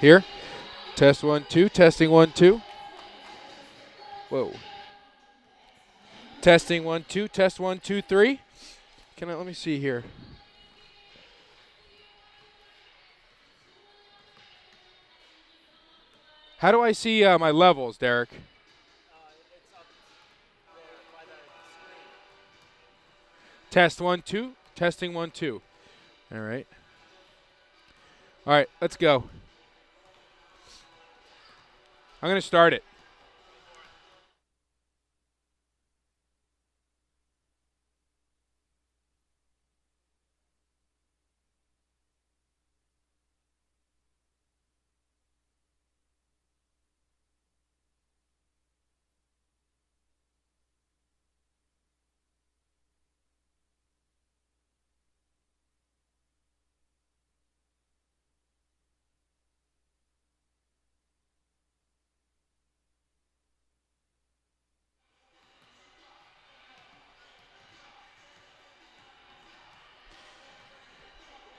Here. Test 1, 2. Testing 1, 2. Whoa. Testing 1, 2. Test 1, 2, 3. Let me see here. How do I see my levels, Derek? It's up there by the screen. Test 1, 2. Testing 1, 2. All right. All right, let's go. I'm going to start it.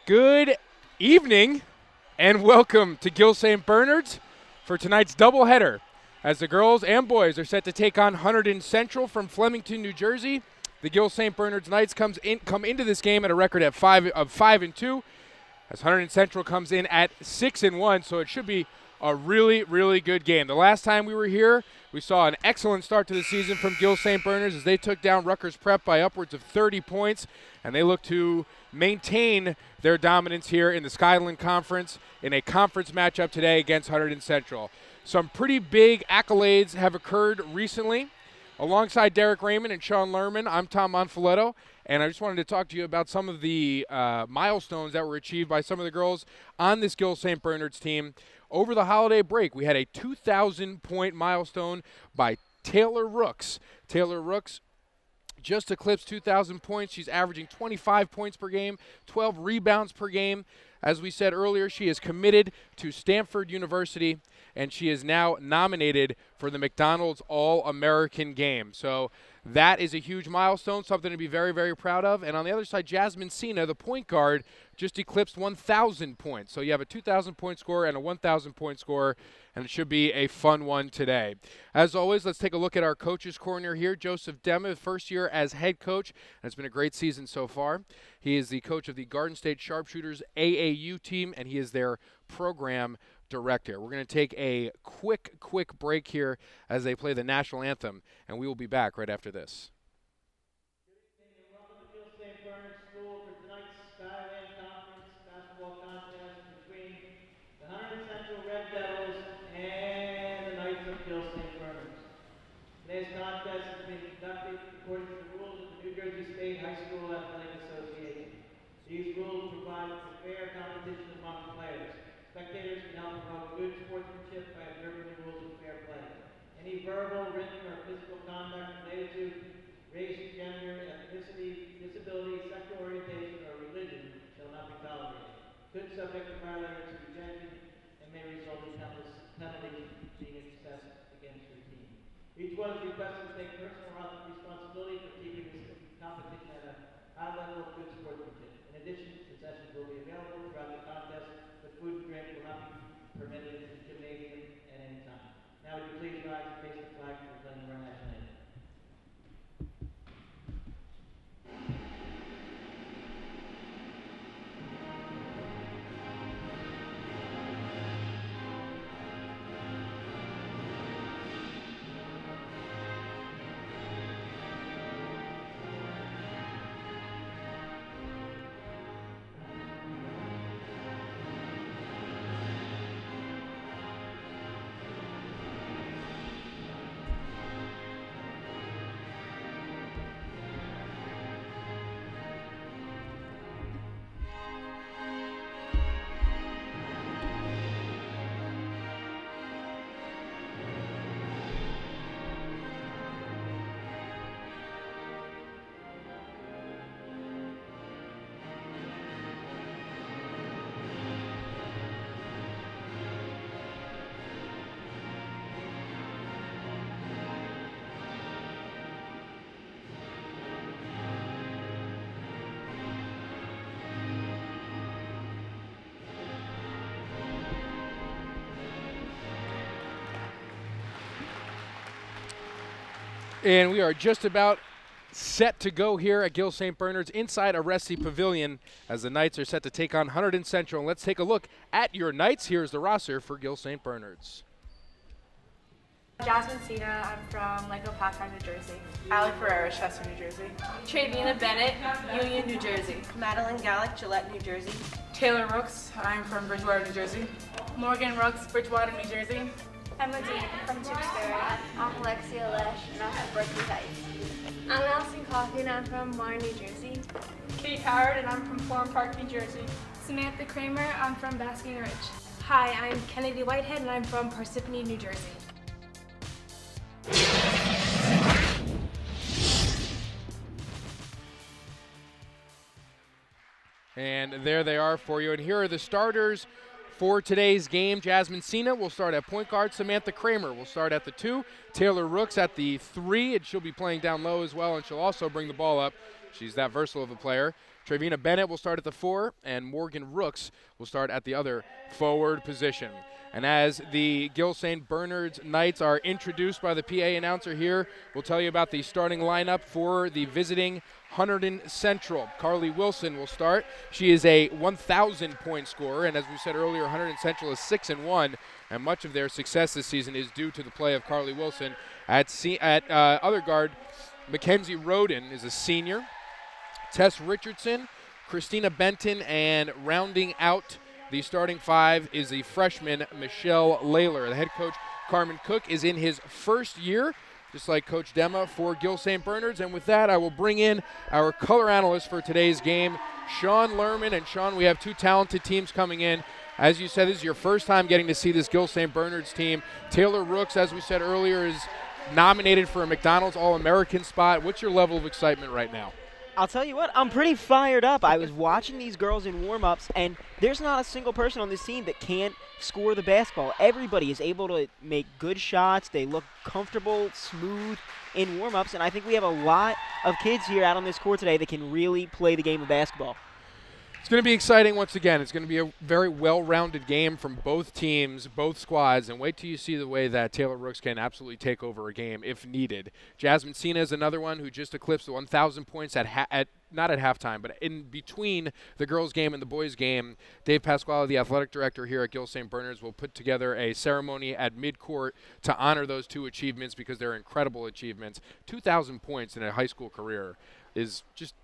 Good evening and welcome to Gill St. Bernard's for tonight's doubleheader. As the girls and boys are set to take on Hunterdon Central from Flemington, New Jersey, the Gill St. Bernard's Knights come into this game at a record of 5-2, as Hunterdon Central comes in at 6-1. So it should be a really, really good game. The last time we were here, we saw an excellent start to the season from Gill St. Bernard's as they took down Rutgers Prep by upwards of 30 points, and they look to maintain their dominance here in the Skyland Conference in a conference matchup today against Hunterdon Central. Some pretty big accolades have occurred recently. Alongside Derek Raymond and Sean Lerman, I'm Tom Monfiletto, and I just wanted to talk to you about some of the milestones that were achieved by some of the girls on this Gill St. Bernard's team. Over the holiday break, we had a 2,000-point milestone by Taylor Rooks. Taylor Rooks just eclipsed 2,000 points. She's averaging 25 points per game, 12 rebounds per game. As we said earlier, she is committed to Stanford University, and she is now nominated for the McDonald's All-American Game. So that is a huge milestone, something to be very, very proud of. And on the other side, Jasmine Sina, the point guard, just eclipsed 1,000 points. So you have a 2,000-point score and a 1,000-point score, and it should be a fun one today. As always, let's take a look at our coaches' corner here. Joseph Dema, first year as head coach, and it's been a great season so far. He is the coach of the Garden State Sharpshooters AAU team, and he is their program director. We're going to take a quick break here as they play the national anthem, and we will be back right after this. Good evening and welcome to Gill St. Bernard School for tonight's Skyland Conference basketball contest between the Hunterdon Central Red Devils and the Knights of Gill St. Bernard. Today's contest is being conducted according to the rules of the New Jersey State High School Athletic Association. These rules provide for fair competition among players. Spectators can help promote good sportsmanship by observing the rules of fair play. Any verbal, written, or physical conduct related to race, gender, ethnicity, disability, sexual orientation, or religion shall not be tolerated. Could subject the violator to rejection and may result in penalties being assessed against your team. Each one is requested to take personal responsibility for keeping this competition at a high level of good sportsmanship. In addition, concessions will be available throughout the contest, but food and drink will not be permitted in the gymnasium at any time. Now, would you please rise and face the flag for the playing of our national anthem? And we are just about set to go here at Gill St. Bernard's inside Aresti Pavilion as the Knights are set to take on Hunterdon Central. And let's take a look at your Knights. Here's the roster for Gill St. Bernard's. Jasmine Cena, I'm from Lego Pathfinder, New Jersey. Allie Ferreira, Chester, New Jersey. Travina Bennett, Union, New Jersey. Madeline Gallick, Gillette, New Jersey. Taylor Rooks, I'm from Bridgewater, New Jersey. Morgan Rooks, Bridgewater, New Jersey. Emma Dean from Tewksbury. I'm Alexia Lesh and I'm from Berkeley Heights. I'm Allison Coffey and I'm from Warren, New Jersey. Kate Howard and I'm from Forum Park, New Jersey. Samantha Kramer, I'm from Basking Ridge. Hi, I'm Kennedy Whitehead and I'm from Parsippany, New Jersey. And there they are for you. And here are the starters for today's game. Jasmine Cena will start at point guard. Samantha Kramer will start at the 2. Taylor Rooks at the 3, and she'll be playing down low as well, and she'll also bring the ball up. She's that versatile of a player. Travina Bennett will start at the 4, and Morgan Rooks will start at the other forward position. And as the Gill St. Bernard's Knights are introduced by the PA announcer here, we'll tell you about the starting lineup for the visiting Hunterdon Central. Carly Wilson will start. She is a 1,000-point scorer, and as we said earlier, Hunterdon Central is 6-1, and much of their success this season is due to the play of Carly Wilson. At other guard, Mackenzie Roden is a senior. Tess Richardson, Christina Benton, and rounding out the starting 5 is the freshman Michelle Layler. The head coach, Carmen Cook, is in his first year, just like Coach Dema for Gill St. Bernard's. And with that, I will bring in our color analyst for today's game, Sean Lerman. And Sean, we have 2 talented teams coming in. As you said, this is your first time getting to see this Gill St. Bernard's team. Taylor Rooks, as we said earlier, is nominated for a McDonald's All-American spot. What's your level of excitement right now? I'll tell you what, I'm pretty fired up. I was watching these girls in warm-ups, and there's not a single person on this team that can't score the basketball. Everybody is able to make good shots. They look comfortable, smooth in warm-ups, and I think we have a lot of kids here out on this court today that can really play the game of basketball. It's going to be exciting once again. It's going to be a very well-rounded game from both teams, both squads, and wait till you see the way that Taylor Rooks can absolutely take over a game if needed. Jasmine Cena is another one who just eclipsed the 1,000 points not at halftime, but in between the girls' game and the boys' game. Dave Pasquale, the athletic director here at Gill St. Bernard's, will put together a ceremony at midcourt to honor those 2 achievements because they're incredible achievements. 2,000 points in a high school career is just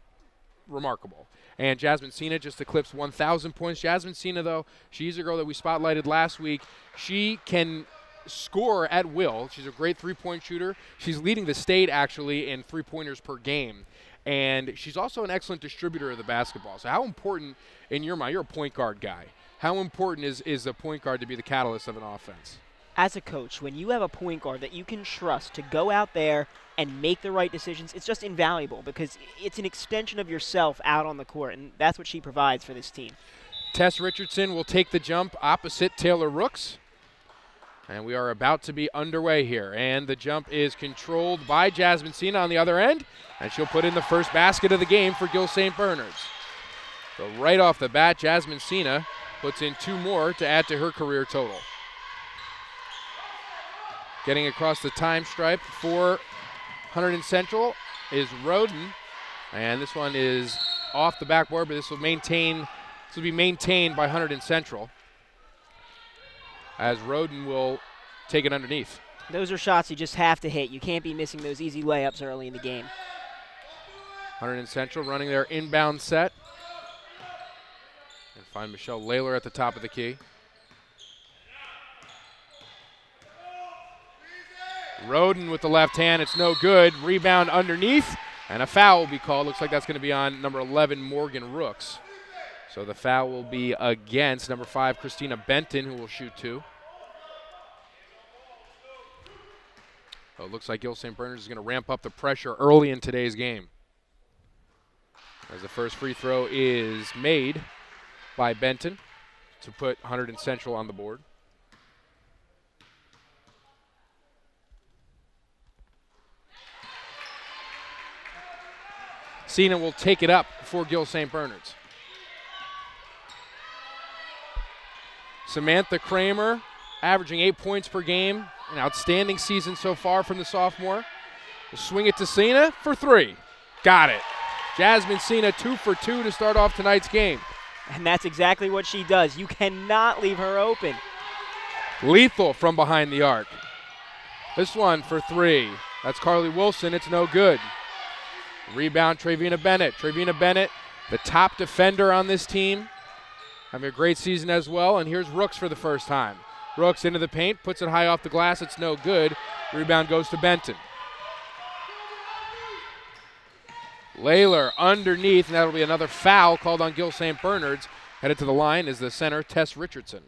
remarkable. And Jasmine Cena just eclipsed 1,000 points. Jasmine Cena, though, she's a girl that we spotlighted last week. She can score at will. She's a great 3-point shooter. She's leading the state, actually, in 3-pointers per game. And she's also an excellent distributor of the basketball. So how important, in your mind, you're a point guard guy, how important is a point guard to be the catalyst of an offense? As a coach, when you have a point guard that you can trust to go out there and make the right decisions, it's just invaluable because it's an extension of yourself out on the court, and that's what she provides for this team. Tess Richardson will take the jump opposite Taylor Rooks. And we are about to be underway here. And the jump is controlled by Jasmine Cena on the other end, and she'll put in the first basket of the game for Gill St. Bernard's. So right off the bat, Jasmine Cena puts in 2 more to add to her career total. Getting across the time stripe for Hunterdon Central is Roden, and this one is off the backboard, but this will be maintained by Hunterdon Central, as Roden will take it underneath. Those are shots you just have to hit. You can't be missing those easy layups early in the game. Hunterdon Central running their inbound set, and find Michelle Layler at the top of the key. Roden with the left hand, it's no good. Rebound underneath, and a foul will be called. Looks like that's going to be on number 11, Morgan Rooks. So the foul will be against number 5, Christina Benton, who will shoot 2. So it looks like Gill St. Bernard's is going to ramp up the pressure early in today's game, as the first free throw is made by Benton to put Hunterdon Central on the board. Cena will take it up for Gill St. Bernard's. Samantha Kramer averaging 8 points per game. An outstanding season so far from the sophomore. Swing it to Cena for 3. Got it. Jasmine Cena 2 for 2 to start off tonight's game. And that's exactly what she does. You cannot leave her open. Lethal from behind the arc. This one for 3. That's Carly Wilson. It's no good. Rebound, Trevina Bennett. Trevina Bennett, the top defender on this team, having a great season as well. And here's Rooks for the first time. Rooks into the paint, puts it high off the glass. It's no good. Rebound goes to Benton. Layler underneath, and that'll be another foul called on Gill St. Bernard's. Headed to the line is the center, Tess Richardson.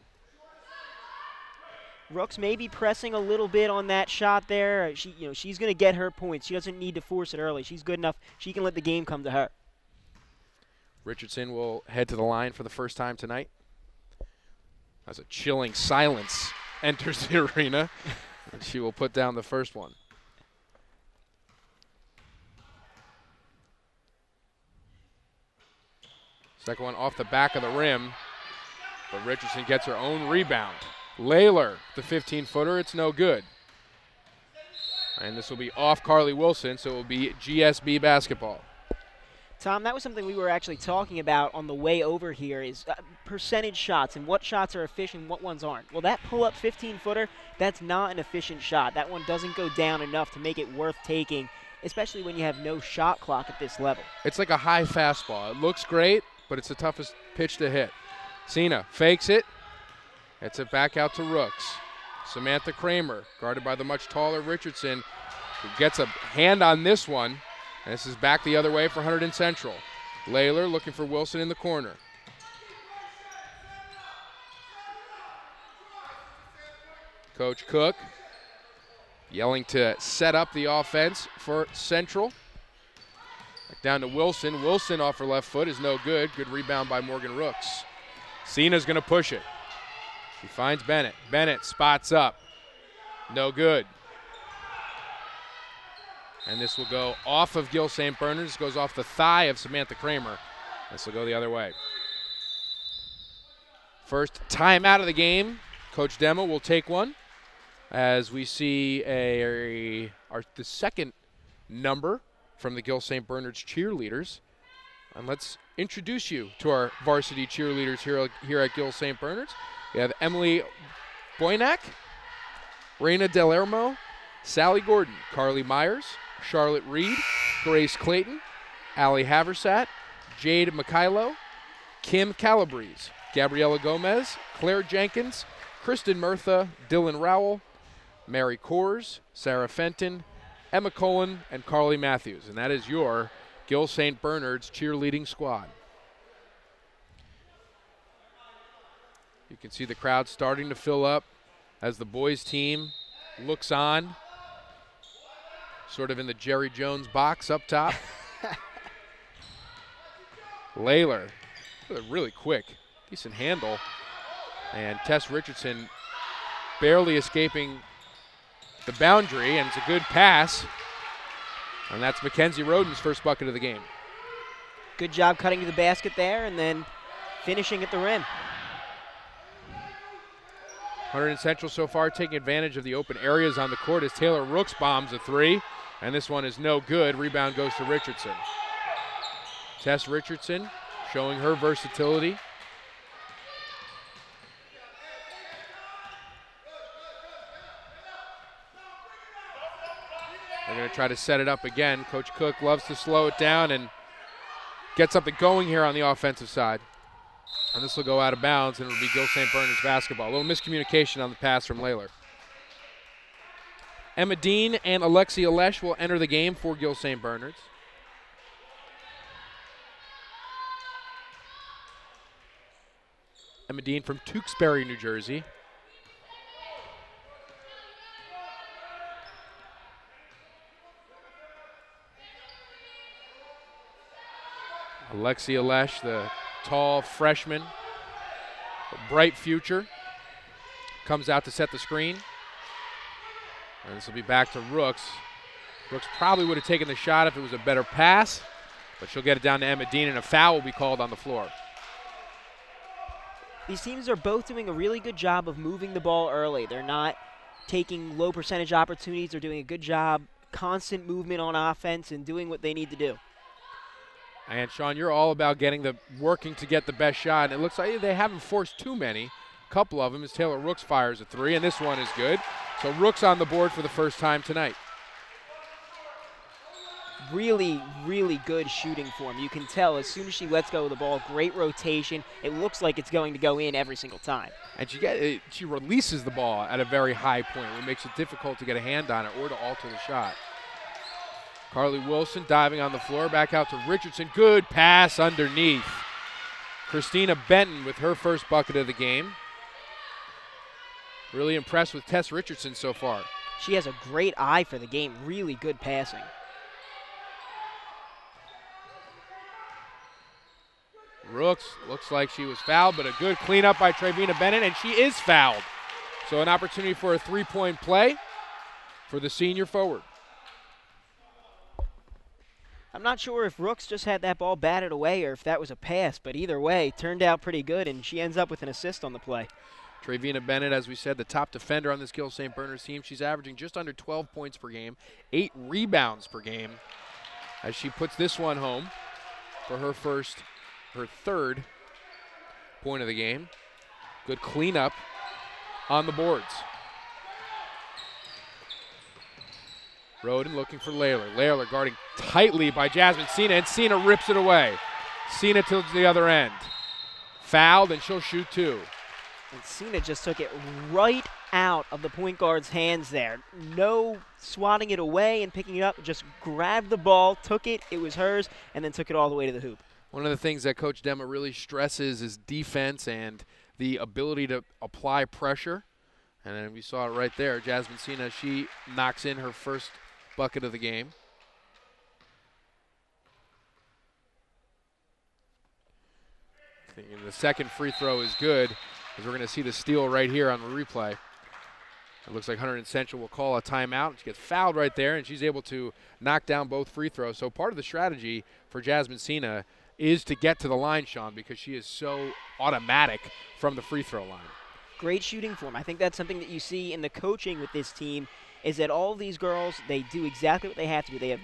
Rooks may be pressing a little bit on that shot there. She's going to get her points. She doesn't need to force it early. She's good enough. She can let the game come to her. Richardson will head to the line for the first time tonight. As a chilling silence enters the arena, and she will put down the first one. Second one off the back of the rim, but Richardson gets her own rebound. Layler, the 15-footer, it's no good. And this will be off Carly Wilson, so it will be GSB basketball. Tom, that was something we were actually talking about on the way over here is percentage shots and what shots are efficient and what ones aren't. Well, that pull-up 15-footer, that's not an efficient shot. That one doesn't go down enough to make it worth taking, especially when you have no shot clock at this level. It's like a high fastball. It looks great, but it's the toughest pitch to hit. Cena fakes it. It's it back out to Rooks. Samantha Kramer, guarded by the much taller Richardson, who gets a hand on this one. And this is back the other way for Hunterdon Central. Layler looking for Wilson in the corner. Coach Cook yelling to set up the offense for Central. Back down to Wilson. Wilson off her left foot is no good. Good rebound by Morgan Rooks. Cena's going to push it. She finds Bennett. Bennett spots up. No good. And this will go off of Gill St. Bernard's. Goes off the thigh of Samantha Kramer. This will go the other way. First time out of the game. Coach Demo will take one as we see the second number from the Gill St. Bernard's cheerleaders. And let's introduce you to our varsity cheerleaders here at Gill St. Bernard's. We have Emily Boynak, Reina Delermo, Sally Gordon, Carly Myers, Charlotte Reed, Grace Clayton, Allie Haversat, Jade Mikhailo, Kim Calabrese, Gabriela Gomez, Claire Jenkins, Kristen Murtha, Dylan Rowell, Mary Coors, Sarah Fenton, Emma Cullen, and Carly Matthews. And that is your Gill St. Bernard's cheerleading squad. You can see the crowd starting to fill up as the boys team looks on, sort of in the Jerry Jones box up top. Layler, really quick, decent handle. And Tess Richardson barely escaping the boundary, and it's a good pass. And that's Mackenzie Roden's first bucket of the game. Good job cutting to the basket there and then finishing at the rim. Hunterdon Central so far taking advantage of the open areas on the court as Taylor Rooks bombs a three. And this one is no good. Rebound goes to Richardson. Tess Richardson showing her versatility. They're going to try to set it up again. Coach Cook loves to slow it down and get something going here on the offensive side. And this will go out of bounds, and it'll be Gill St. Bernard's basketball. A little miscommunication on the pass from Layler. Emma Dean and Alexia Lesh will enter the game for Gill St. Bernard's. Emma Dean from Tewksbury, New Jersey. Alexia Lesh, the tall freshman, a bright future, comes out to set the screen. And this will be back to Rooks. Rooks probably would have taken the shot if it was a better pass, but she'll get it down to Emma Dean, and a foul will be called on the floor. These teams are both doing a really good job of moving the ball early. They're not taking low percentage opportunities. They're doing a good job constant movement on offense and doing what they need to do. And Sean, you're all about working to get the best shot. And it looks like they haven't forced too many. A couple of them as Taylor Rooks fires a 3, and this one is good. So Rooks on the board for the first time tonight. Really, really good shooting form. You can tell as soon as she lets go of the ball, great rotation. It looks like it's going to go in every single time. And she releases the ball at a very high point, which makes it difficult to get a hand on it or to alter the shot. Carly Wilson diving on the floor, back out to Richardson. Good pass underneath. Christina Benton with her first bucket of the game. Really impressed with Tess Richardson so far. She has a great eye for the game. Really good passing. Rooks looks like she was fouled, but a good cleanup by Trevina Bennett, and she is fouled. So an opportunity for a 3-point play for the senior forward. I'm not sure if Rooks just had that ball batted away or if that was a pass, but either way, turned out pretty good, and she ends up with an assist on the play. Trevina Bennett, as we said, the top defender on this Gill St. Bernard's team. She's averaging just under 12 points per game, 8 rebounds per game, as she puts this one home for her third point of the game. Good cleanup on the boards. Roden looking for Layler. Layler guarding tightly by Jasmine Sina, and Sina rips it away. Sina to the other end. Fouled, and she'll shoot 2. And Sina just took it right out of the point guard's hands there. No swatting it away and picking it up. Just grabbed the ball, took it, it was hers, and then took it all the way to the hoop. One of the things that Coach Dema really stresses is defense and the ability to apply pressure. And then we saw it right there. Jasmine Sina, she knocks in her first bucket of the game. The second free throw is good, as we're going to see the steal right here on the replay. It looks like Hunterdon Central will call a timeout. She gets fouled right there, and she's able to knock down both free throws. So part of the strategy for Jasmine Sina is to get to the line, Sean, because she is so automatic from the free throw line. Great shooting form. I think that's something that you see in the coaching with this team, is that all of these girls, they do exactly what they have to do. They have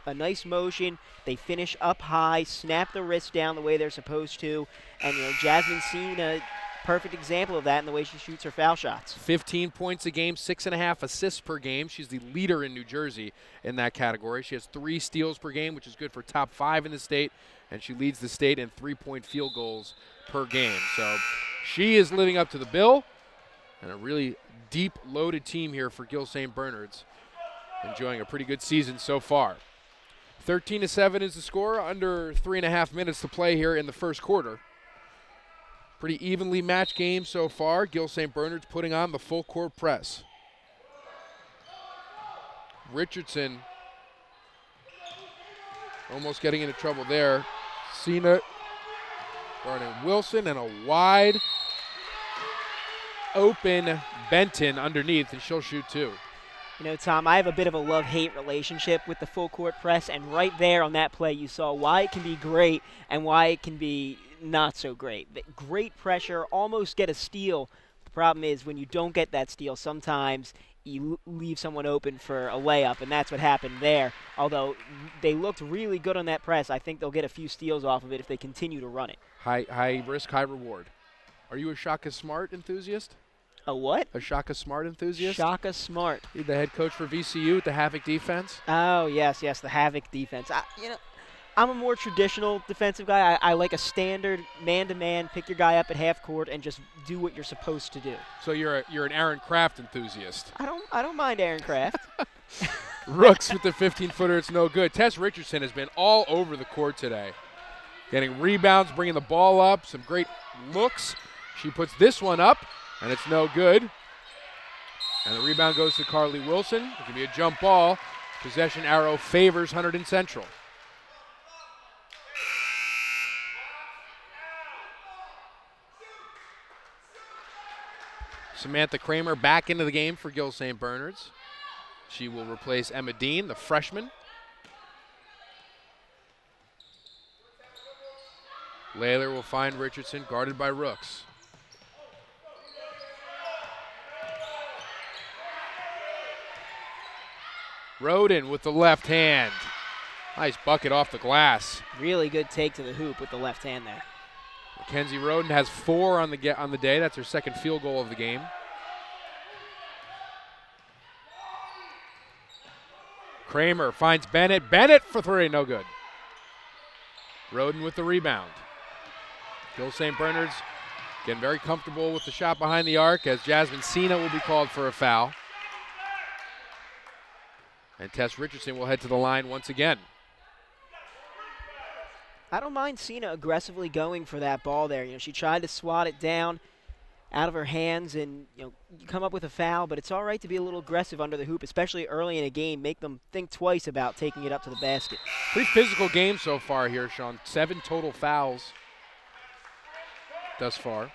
a nice motion. They finish up high, snap the wrist down the way they're supposed to. And, Jasmine Sina, perfect example of that in the way she shoots her foul shots. 15 points a game, 6.5 assists per game. She's the leader in New Jersey in that category. She has 3 steals per game, which is good for top 5 in the state. And she leads the state in 3-point field goals per game. So she is living up to the bill. And a really deep, loaded team here for Gill St. Bernard's. Enjoying a pretty good season so far. 13-7 is the score. Under 3.5 minutes to play here in the first quarter. Pretty evenly matched game so far. Gill St. Bernard's putting on the full court press. Richardson almost getting into trouble there. Sina guarding Wilson, and a wide open Benton underneath, and she'll shoot 2. Tom, I have a bit of a love-hate relationship with the full court press, and right there on that play you saw why it can be great and why it can be not so great. Great pressure, almost get a steal. The problem is when you don't get that steal, sometimes you leave someone open for a layup, and that's what happened there. Although they looked really good on that press, I think they'll get a few steals off of it if they continue to run it. High risk, high reward. Are you a Shaka Smart enthusiast? A what? A Shaka Smart enthusiast? Shaka Smart. He's the head coach for VCU with the Havoc defense. Oh, yes, the Havoc defense. I'm a more traditional defensive guy. I like a standard man-to-man, pick your guy up at half court and just do what you're supposed to do. So you're an Aaron Kraft enthusiast. I don't mind Aaron Kraft. Rooks with the 15-footer, it's no good. Tess Richardson has been all over the court today. Getting rebounds, bringing the ball up, some great looks. She puts this one up, and it's no good. And the rebound goes to Carly Wilson. It can be a jump ball. Possession arrow favors Hunterdon Central. Samantha Kramer back into the game for Gill St. Bernard's. She will replace Emma Dean, the freshman. Layler will find Richardson, guarded by Rooks. Roden with the left hand. Nice bucket off the glass. Really good take to the hoop with the left hand there. Mackenzie Roden has 4 on the day. That's her second field goal of the game. Kramer finds Bennett. Bennett for 3, no good. Roden with the rebound. Gill St. Bernard's getting very comfortable with the shot behind the arc as Jasmine Cena will be called for a foul. And Tess Richardson will head to the line once again. I don't mind Cena aggressively going for that ball there. You know, she tried to swat it down out of her hands and, you know, you come up with a foul, but it's all right to be a little aggressive under the hoop, especially early in a game. Make them think twice about taking it up to the basket. Pretty physical game so far here, Sean. 7 total fouls thus far.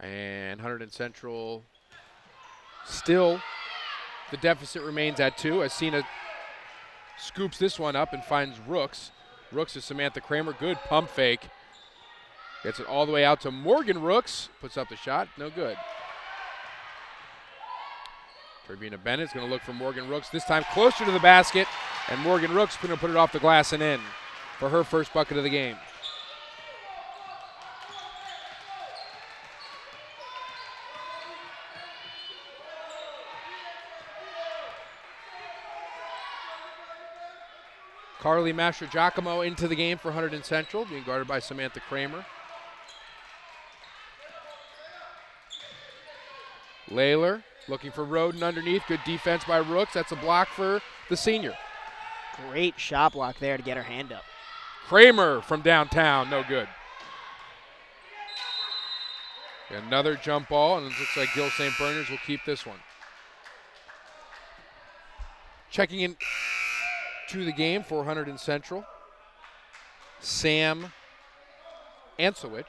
And Hunterdon Central still, the deficit remains at 2 as Cena scoops this one up and finds Rooks. Rooks is Samantha Kramer. Good pump fake. Gets it all the way out to Morgan Rooks. Puts up the shot. No good. Turbina Bennett's going to look for Morgan Rooks. This time closer to the basket. And Morgan Rooks going to put it off the glass and in for her first bucket of the game. Carly Mastro-Giacomo into the game for Hunterdon Central, being guarded by Samantha Kramer. Layler looking for Roden underneath. Good defense by Rooks. That's a block for the senior. Great shot block there to get her hand up. Kramer from downtown, no good. Another jump ball, and it looks like Gill St. Bernard's will keep this one. Checking in to the game for Hunterdon Central, Sam Ansowich.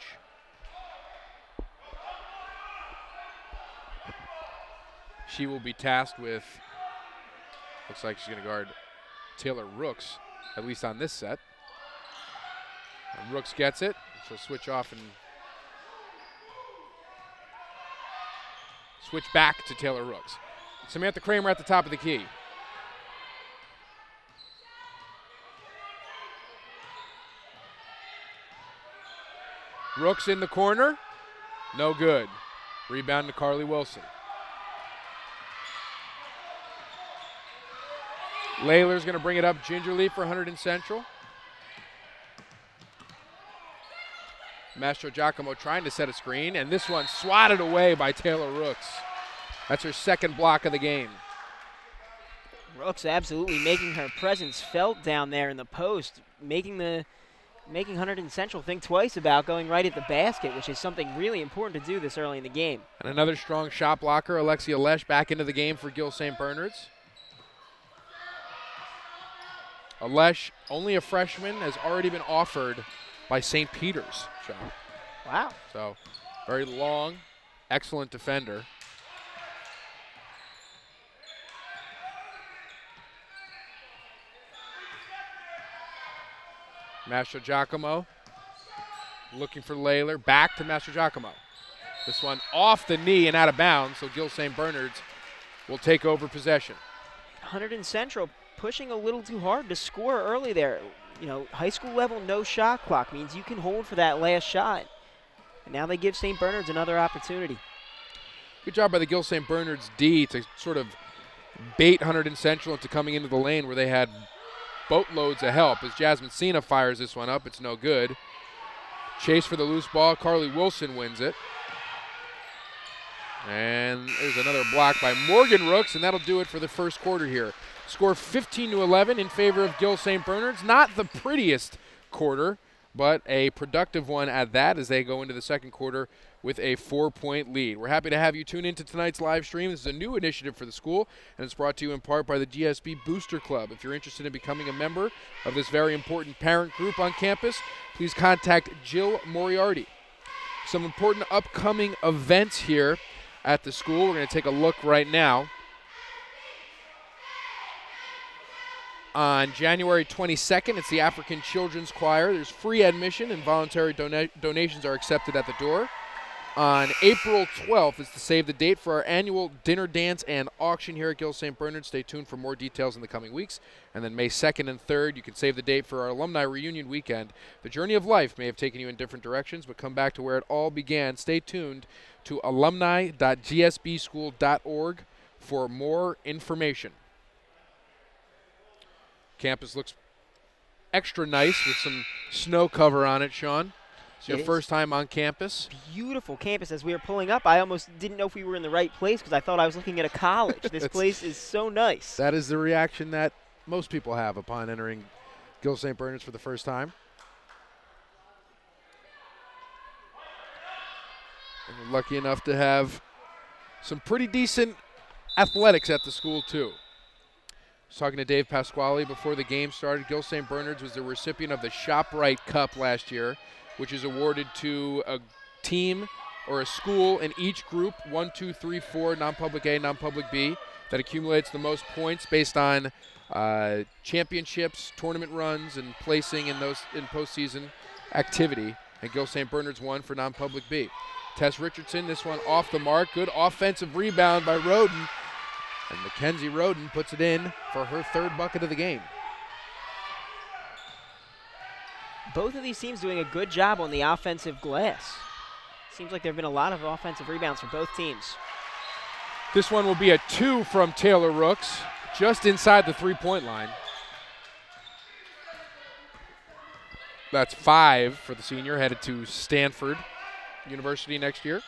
She will be tasked with, looks like she's going to guard Taylor Rooks, at least on this set. And Rooks gets it. She'll switch off and switch back to Taylor Rooks. Samantha Kramer at the top of the key. Rooks in the corner, no good. Rebound to Carly Wilson. Layler's going to bring it up gingerly for Hunterdon Central. Mastro-Giacomo trying to set a screen, and this one swatted away by Taylor Rooks. That's her second block of the game. Rooks absolutely making her presence felt down there in the post, making Hunterdon Central think twice about going right at the basket, which is something really important to do this early in the game. And another strong shot blocker, Alexia Lesh, back into the game for Gill St. Bernard's. Lesh, only a freshman, has already been offered by St. Peter's, John. Wow. So, very long, excellent defender. Mastro-Giacomo looking for Layler. Back to Mastro-Giacomo. This one off the knee and out of bounds, so Gill St. Bernard's will take over possession. Hunterdon Central pushing a little too hard to score early there. You know, high school level no shot clock means you can hold for that last shot. And now they give St. Bernard's another opportunity. Good job by the Gill St. Bernard's D to sort of bait Hunterdon Central into coming into the lane where they had boatloads of help. As Jasmine Cena fires this one up, it's no good. Chase for the loose ball. Carly Wilson wins it. And there's another block by Morgan Rooks, and that'll do it for the first quarter here. Score 15-11 in favor of Gill St. Bernard's. Not the prettiest quarter, but a productive one at that as they go into the second quarter with a 4-point lead. We're happy to have you tune into tonight's live stream. This is a new initiative for the school, and it's brought to you in part by the GSB Booster Club. If you're interested in becoming a member of this very important parent group on campus, please contact Jill Moriarty. Some important upcoming events here at the school. We're going to take a look right now. On January 22nd, it's the African Children's Choir. There's free admission and voluntary donations are accepted at the door. On April 12th is to save the date for our annual dinner dance and auction here at Gill St. Bernard. Stay tuned for more details in the coming weeks. And then May 2nd and 3rd, you can save the date for our alumni reunion weekend. The journey of life may have taken you in different directions, but come back to where it all began. Stay tuned to alumni.gsbschool.org for more information. Campus looks extra nice with some snow cover on it, Sean. It's your first time on campus. Beautiful campus. As we were pulling up, I almost didn't know if we were in the right place because I thought I was looking at a college. This place is so nice. That is the reaction that most people have upon entering Gill St. Bernard's for the first time. And we're lucky enough to have some pretty decent athletics at the school, too. I was talking to Dave Pasquale before the game started. Gill St. Bernard's was the recipient of the ShopRite Cup last year, which is awarded to a team or a school in each group, 1, 2, 3, 4, non-public A, non-public B, that accumulates the most points based on championships, tournament runs, and placing in those in postseason activity. And Gill St. Bernard's won for non-public B. Tess Richardson, this one off the mark. Good offensive rebound by Roden. And Mackenzie Roden puts it in for her third bucket of the game. Both of these teams doing a good job on the offensive glass. Seems like there have been a lot of offensive rebounds for both teams. This one will be a 2 from Taylor Rooks, just inside the three-point line. That's 5 for the senior, headed to Stanford University next year.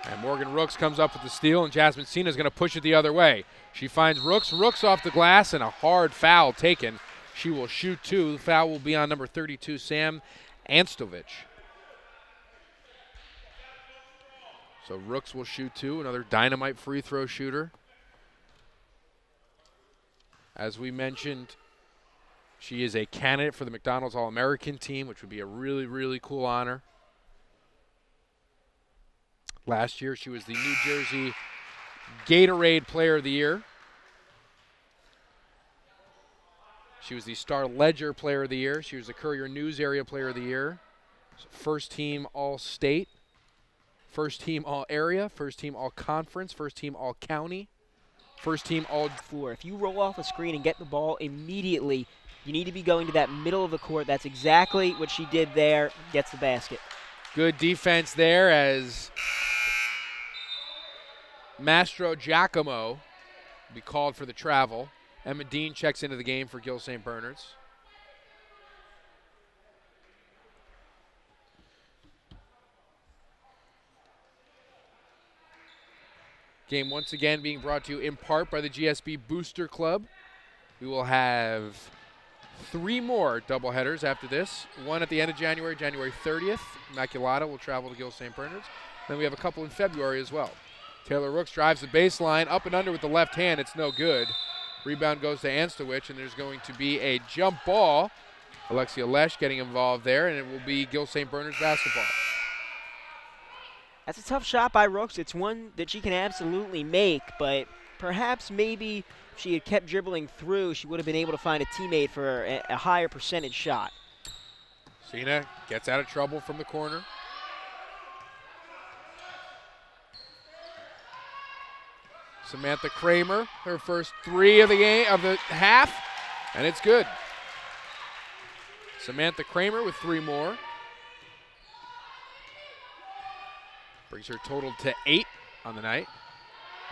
And Morgan Rooks comes up with the steal, and Jasmine Cena is going to push it the other way. She finds Rooks. Rooks off the glass, and a hard foul taken. She will shoot 2. The foul will be on number 32, Sam Anstovich. So Rooks will shoot 2, another dynamite free throw shooter. As we mentioned, she is a candidate for the McDonald's All-American team, which would be a really, really cool honor. Last year, she was the New Jersey Gatorade Player of the Year. She was the Star Ledger Player of the Year. She was the Courier News Area Player of the Year. First team All-State. First team All-Area. First team All-Conference. First team All-County. First team All floor. If you roll off a screen and get the ball immediately, you need to be going to that middle of the court. That's exactly what she did there. Gets the basket. Good defense there as Mastro Giacomo will be called for the travel. Emma Dean checks into the game for Gill St. Bernard's. Game once again being brought to you in part by the GSB Booster Club. We will have 3 more doubleheaders after this. One at the end of January, January 30th. Immaculata will travel to Gill St. Bernard's. Then we have a couple in February as well. Taylor Rooks drives the baseline, up and under with the left hand. It's no good. Rebound goes to Anstovich, and there's going to be a jump ball. Alexia Lesh getting involved there, and it will be Gill St. Bernard's basketball. That's a tough shot by Rooks. It's one that she can absolutely make, but perhaps maybe if she had kept dribbling through, she would have been able to find a teammate for a higher percentage shot. Cena gets out of trouble from the corner. Samantha Kramer, her first 3 of the game of the half, and it's good. Samantha Kramer with 3 more. Brings her total to 8 on the night.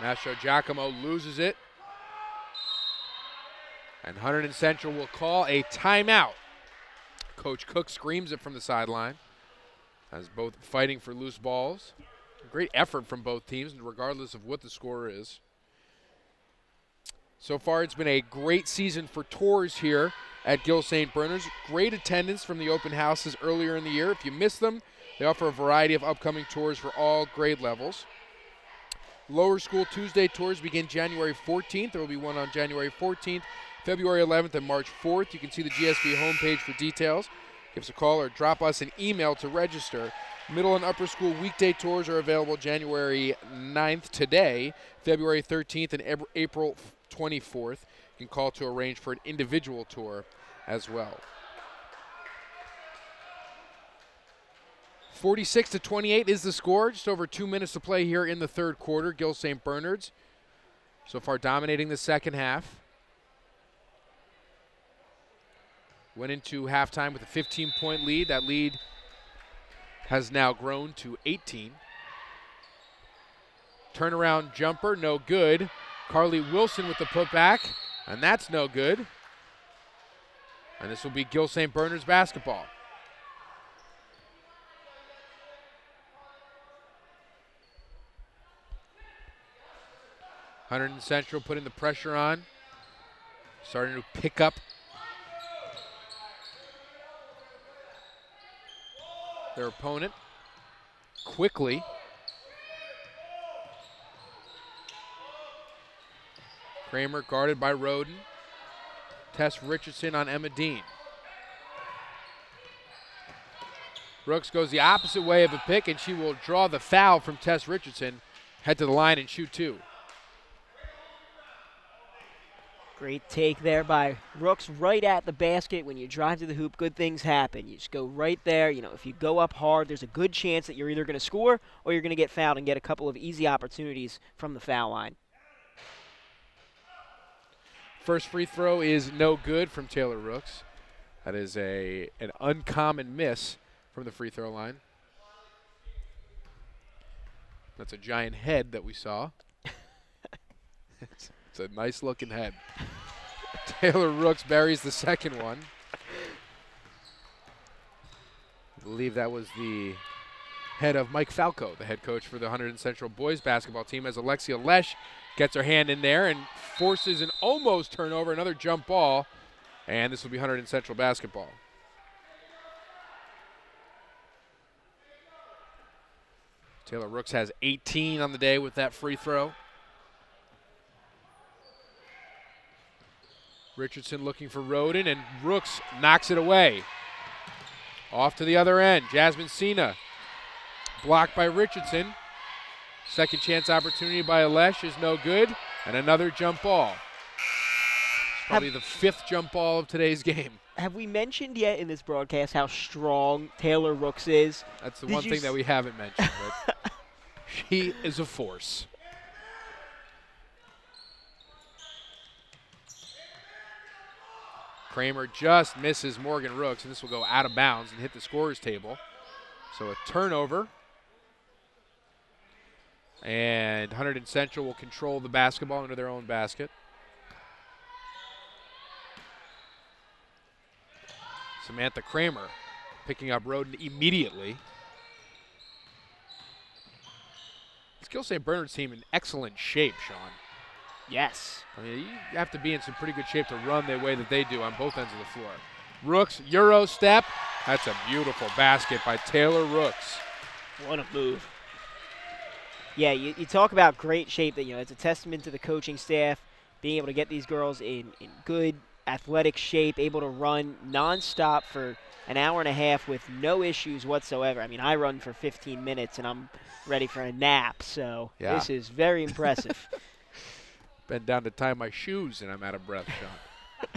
Mastro Giacomo loses it. And Hunterdon Central will call a timeout. Coach Cook screams it from the sideline as both fighting for loose balls. Great effort from both teams, regardless of what the score is. So far, it's been a great season for tours here at Gill St. Bernard's. Great attendance from the open houses earlier in the year. If you missed them, they offer a variety of upcoming tours for all grade levels. Lower school Tuesday tours begin January 14th. There will be one on January 14th, February 11th, and March 4th. You can see the GSB homepage for details. Give us a call or drop us an email to register. Middle and upper school weekday tours are available January 9th today, February 13th, and April 24th. You can call to arrange for an individual tour as well. 46-28 is the score. Just over 2 minutes to play here in the third quarter. Gill St. Bernard's so far dominating the second half. Went into halftime with a 15-point lead. That lead has now grown to 18. Turnaround jumper, no good. Carly Wilson with the putback, and that's no good. And this will be Gill St. Bernard's basketball. Hunterdon Central putting the pressure on, starting to pick up their opponent quickly. Kramer guarded by Roden. Tess Richardson on Emma Dean. Brooks goes the opposite way of a pick, and she will draw the foul from Tess Richardson, head to the line and shoot two. Great take there by Rooks right at the basket. When you drive to the hoop, good things happen. You just go right there. You know, if you go up hard, there's a good chance that you're either going to score or you're going to get fouled and get a couple of easy opportunities from the foul line. First free throw is no good from Taylor Rooks. That is an uncommon miss from the free throw line. That's a giant head that we saw. It's a nice looking head. Taylor Rooks buries the second one. I believe that was the head of Mike Falco, the head coach for the Hunterdon Central boys basketball team, as Alexia Lesh gets her hand in there and forces an almost turnover, another jump ball, and this will be Hunterdon Central basketball. Taylor Rooks has 18 on the day with that free throw. Richardson looking for Roden, and Rooks knocks it away. Off to the other end, Jasmine Sina. Blocked by Richardson. Second chance opportunity by Alesh is no good, and another jump ball. Probably the fifth jump ball of today's game. Have we mentioned yet in this broadcast how strong Taylor Rooks is? That's the one thing that we haven't mentioned, but she is a force. Kramer just misses Morgan Rooks, and this will go out of bounds and hit the scorer's table. So a turnover. And Hunterdon Central will control the basketball under their own basket. Samantha Kramer picking up Roden immediately. This Gill St. Bernard's team in excellent shape, Sean. Yes. I mean, you have to be in some pretty good shape to run the way that they do on both ends of the floor. Rooks, Euro step. That's a beautiful basket by Taylor Rooks. What a move. Yeah, you talk about great shape. That, you know, it's a testament to the coaching staff being able to get these girls in good athletic shape, able to run nonstop for an hour and a half with no issues whatsoever. I mean, I run for 15 minutes and I'm ready for a nap, so This is very impressive. Been down to tie my shoes and I'm out of breath, Sean.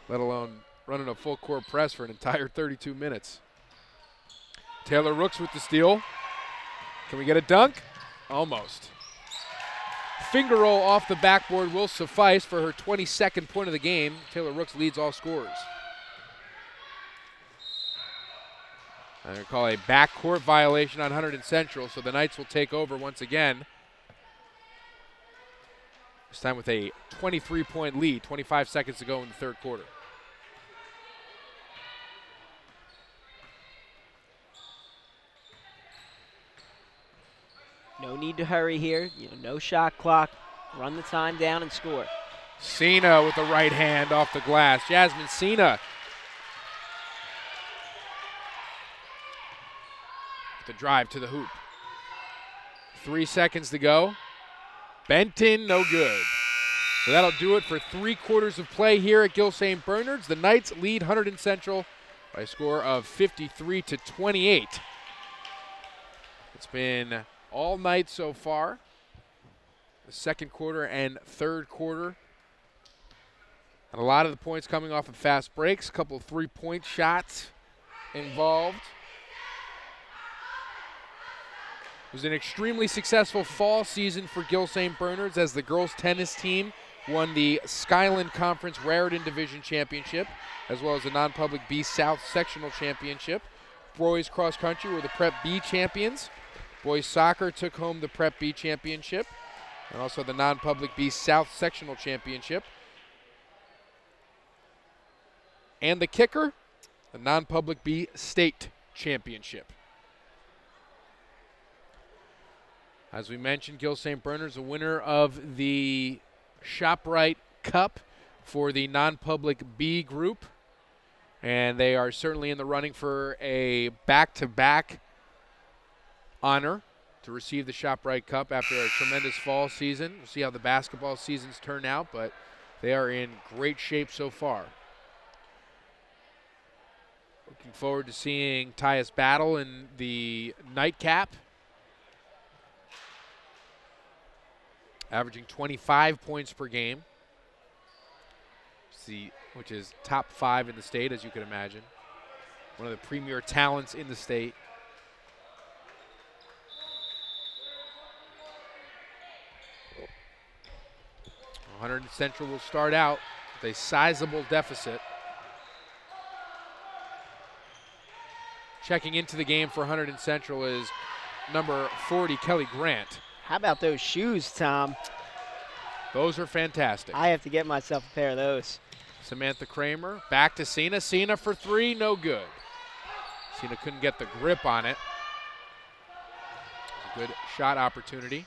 Let alone running a full court press for an entire 32 minutes. Taylor Rooks with the steal. Can we get a dunk? Almost. Finger roll off the backboard will suffice for her 22nd point of the game. Taylor Rooks leads all scorers. I'm going to call a backcourt violation on Hunterdon Central, so the Knights will take over once again. This time with a 23-point lead, 25 seconds to go in the third quarter. No need to hurry here. You know, no shot clock. Run the time down and score. Sina with the right hand off the glass. Jasmine Sina. The drive to the hoop. 3 seconds to go. Benton, no good. So that'll do it for 3 quarters of play here at Gill St. Bernard's. The Knights lead Hunterdon Central by a score of 53-28. It's been all night so far. The second quarter and third quarter. And a lot of the points coming off of fast breaks, a couple of three-point shots involved. It was an extremely successful fall season for Gill St. Bernard's as the girls' tennis team won the Skyland Conference Raritan Division Championship, as well as the non-public B South Sectional Championship. Boys cross country were the Prep B champions. Boys soccer took home the Prep B championship, and also the non-public B South Sectional Championship. And the kicker, the non-public B State Championship. As we mentioned, Gill St. Bernard's a winner of the ShopRite Cup for the non-public B group, and they are certainly in the running for a back-to-back honor to receive the ShopRite Cup after a tremendous fall season. We'll see how the basketball seasons turn out, but they are in great shape so far. Looking forward to seeing Tyus battle in the nightcap. Averaging 25 points per game, which is top 5 in the state, as you can imagine. One of the premier talents in the state. Hunterdon Central will start out with a sizable deficit. Checking into the game for Hunterdon Central is number 40, Kelly Grant. How about those shoes, Tom? Those are fantastic. I have to get myself a pair of those. Samantha Kramer, back to Cena. Cena for 3, no good. Cena couldn't get the grip on it. A good shot opportunity.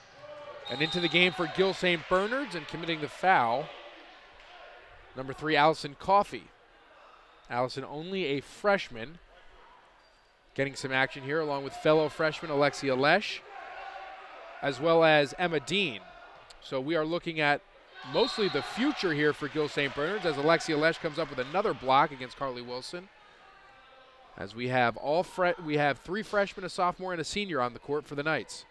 And into the game for Gill St. Bernard's and committing the foul, number 3, Allison Coffey. Allison, only a freshman, getting some action here along with fellow freshman Alexia Lesh, as well as Emma Dean. So we are looking at mostly the future here for Gill St. Bernard's as Alexia Lesh comes up with another block against Carly Wilson. As we have we have 3 freshmen, a sophomore, and a senior on the court for the Knights.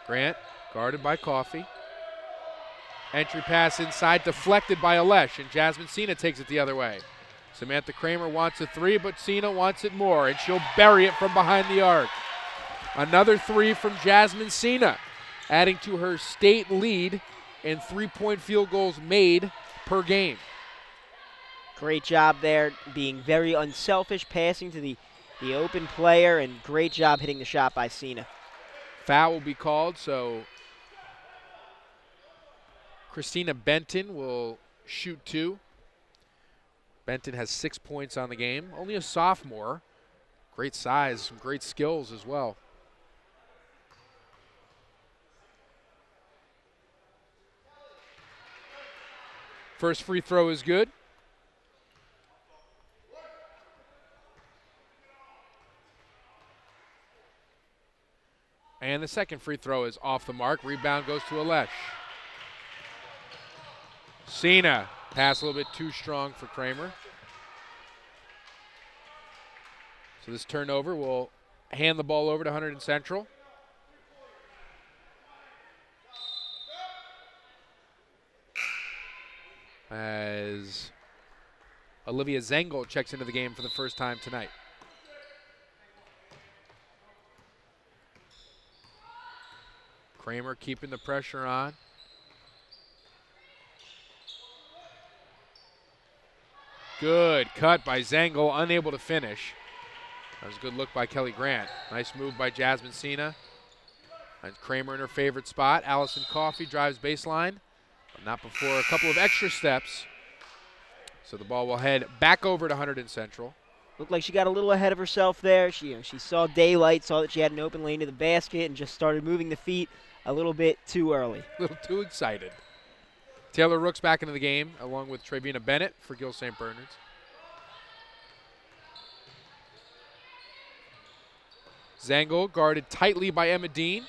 Grant guarded by Coffey. Entry pass inside, deflected by Alesh, and Jasmine Cena takes it the other way. Samantha Kramer wants a 3, but Cena wants it more, and she'll bury it from behind the arc. Another 3 from Jasmine Cena, adding to her state lead in 3-point field goals made per game. Great job there, being very unselfish, passing to the open player, and great job hitting the shot by Cena. Foul will be called, so Christina Benton will shoot 2. Benton has 6 points on the game. Only a sophomore. Great size, some great skills as well. First free throw is good. And the second free throw is off the mark. Rebound goes to Alesh. Cena, pass a little bit too strong for Kramer. So this turnover will hand the ball over to Hunterdon Central. As Olivia Zengel checks into the game for the first time tonight. Kramer keeping the pressure on. Good cut by Zengel, unable to finish. That was a good look by Kelly Grant. Nice move by Jasmine Cena. And Kramer in her favorite spot. Allison Coffey drives baseline, but not before a couple of extra steps. So the ball will head back over to Hunterdon Central. Looked like she got a little ahead of herself there. She saw daylight, saw that she had an open lane to the basket, and just started moving the feet a little bit too early. A little too excited. Taylor Rooks back into the game, along with Trevina Bennett for Gill St. Bernard's. Zengel guarded tightly by Emma Dean.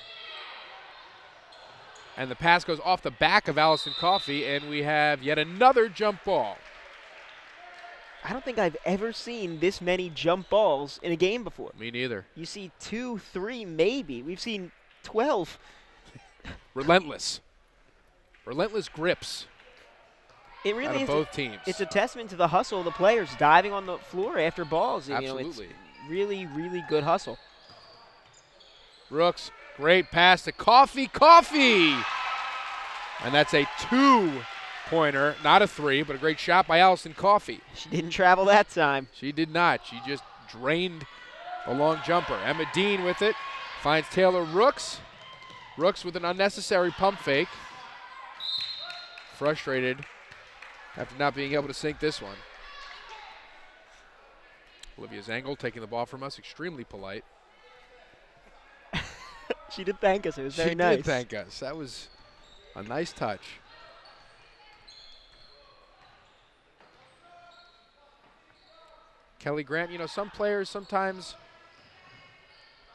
And the pass goes off the back of Allison Coffey, and we have yet another jump ball. I don't think I've ever seen this many jump balls in a game before. Me neither. You see 2, 3, maybe. We've seen 12. Relentless. Relentless grips It really out of is. both teams. It's a testament to the hustle of the players diving on the floor after balls. Absolutely. It's really, really good hustle. Rooks, great pass to Coffey. Coffey! And that's a 2-pointer, not a 3, but a great shot by Allison Coffey. She didn't travel that time. She did not. She just drained a long jumper. Emma Dean with it. Finds Taylor Rooks. Rooks with an unnecessary pump fake. Frustrated after not being able to sink this one. Olivia Zengel taking the ball from us, extremely polite. She did thank us. It was very nice. She did thank us. That was a nice touch. Kelly Grant, you know, some players sometimes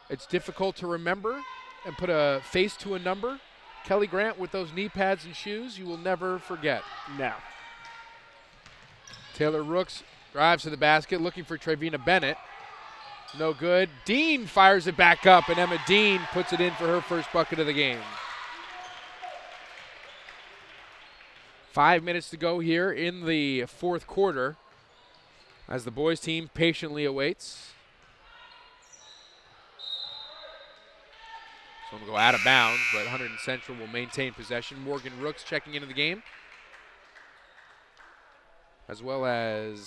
it's difficult to remember and put a face to a number. Kelly Grant with those knee pads and shoes, you will never forget. No. Taylor Rooks drives to the basket looking for Trevina Bennett. No good. Dean fires it back up, and Emma Dean puts it in for her first bucket of the game. 5 minutes to go here in the fourth quarter as the boys team patiently awaits. So I'm going to go out of bounds, but Hunterdon Central will maintain possession. Morgan Rooks checking into the game, as well as,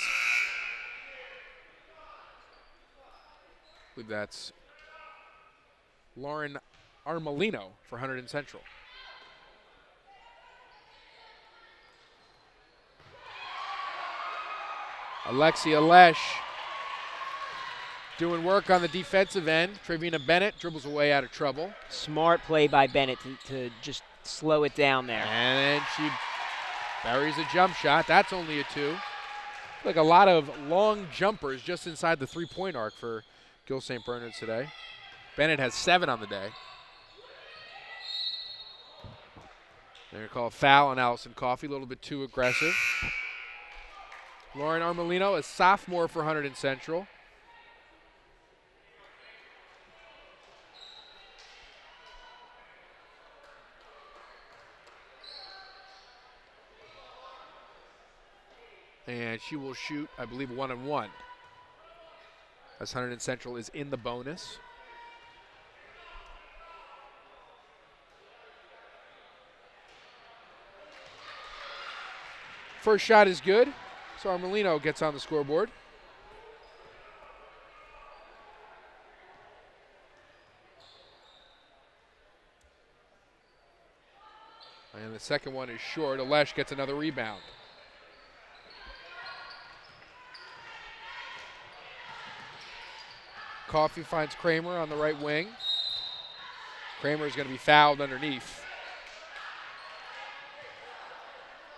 I believe that's Lauren Armelino for Hunterdon Central. Alexia Lesh doing work on the defensive end. Trevina Bennett dribbles away out of trouble. Smart play by Bennett to just slow it down there. And then she buries a jump shot. That's only a 2. Like a lot of long jumpers just inside the 3-point arc for Gill St. Bernard's today. Bennett has 7 on the day. They're going to call a foul on Allison Coffey, a little bit too aggressive. Lauren Armelino, a sophomore for Hunterdon Central. And she will shoot, I believe, 1-on-1. As Hunterdon Central is in the bonus. First shot is good, so Armelino gets on the scoreboard. And the second one is short. Alesh gets another rebound. Coffey finds Kramer on the right wing. Kramer is going to be fouled underneath.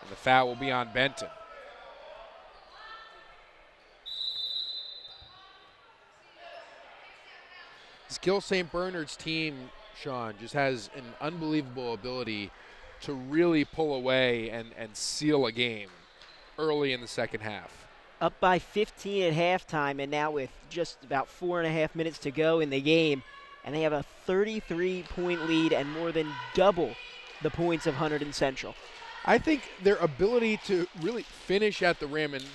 And the foul will be on Benton. This Gill St. Bernard's team, Sean, just has an unbelievable ability to really pull away and seal a game early in the second half. Up by 15 at halftime, and now with just about 4.5 minutes to go in the game, and they have a 33-point lead and more than double the points of Hunterdon Central. I think their ability to really finish at the rim and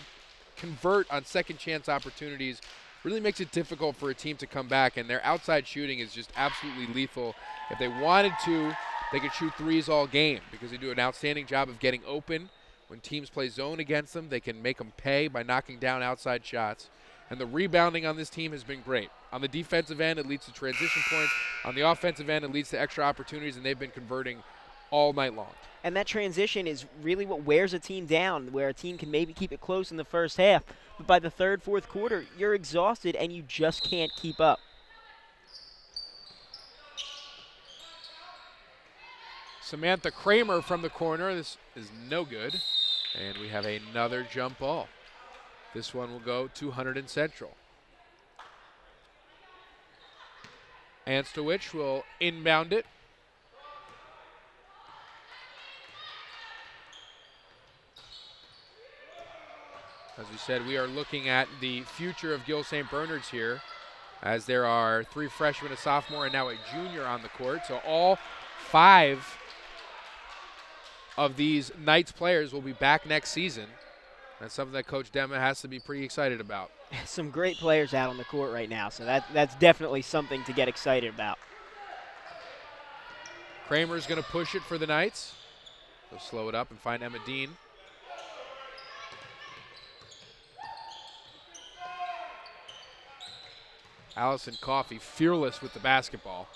convert on second chance opportunities really makes it difficult for a team to come back, and their outside shooting is just absolutely lethal. If they wanted to, they could shoot threes all game because they do an outstanding job of getting open. When teams play zone against them, they can make them pay by knocking down outside shots. And the rebounding on this team has been great. On the defensive end, it leads to transition points. On the offensive end, it leads to extra opportunities, and they've been converting all night long. And that transition is really what wears a team down, where a team can maybe keep it close in the first half, but by the third, fourth quarter, you're exhausted and you just can't keep up. Samantha Kramer from the corner. This is no good. And we have another jump ball. This one will go to Hunterdon Central. Anstowich will inbound it. As we said, we are looking at the future of Gill St. Bernard's here, as there are 3 freshmen, a sophomore, and now a junior on the court. So all 5 of these Knights players will be back next season. That's something that Coach Dema has to be pretty excited about. Some great players out on the court right now, so that's definitely something to get excited about. Kramer's going to push it for the Knights. They'll slow it up and find Emma Dean. Allison Coffey, fearless with the basketball.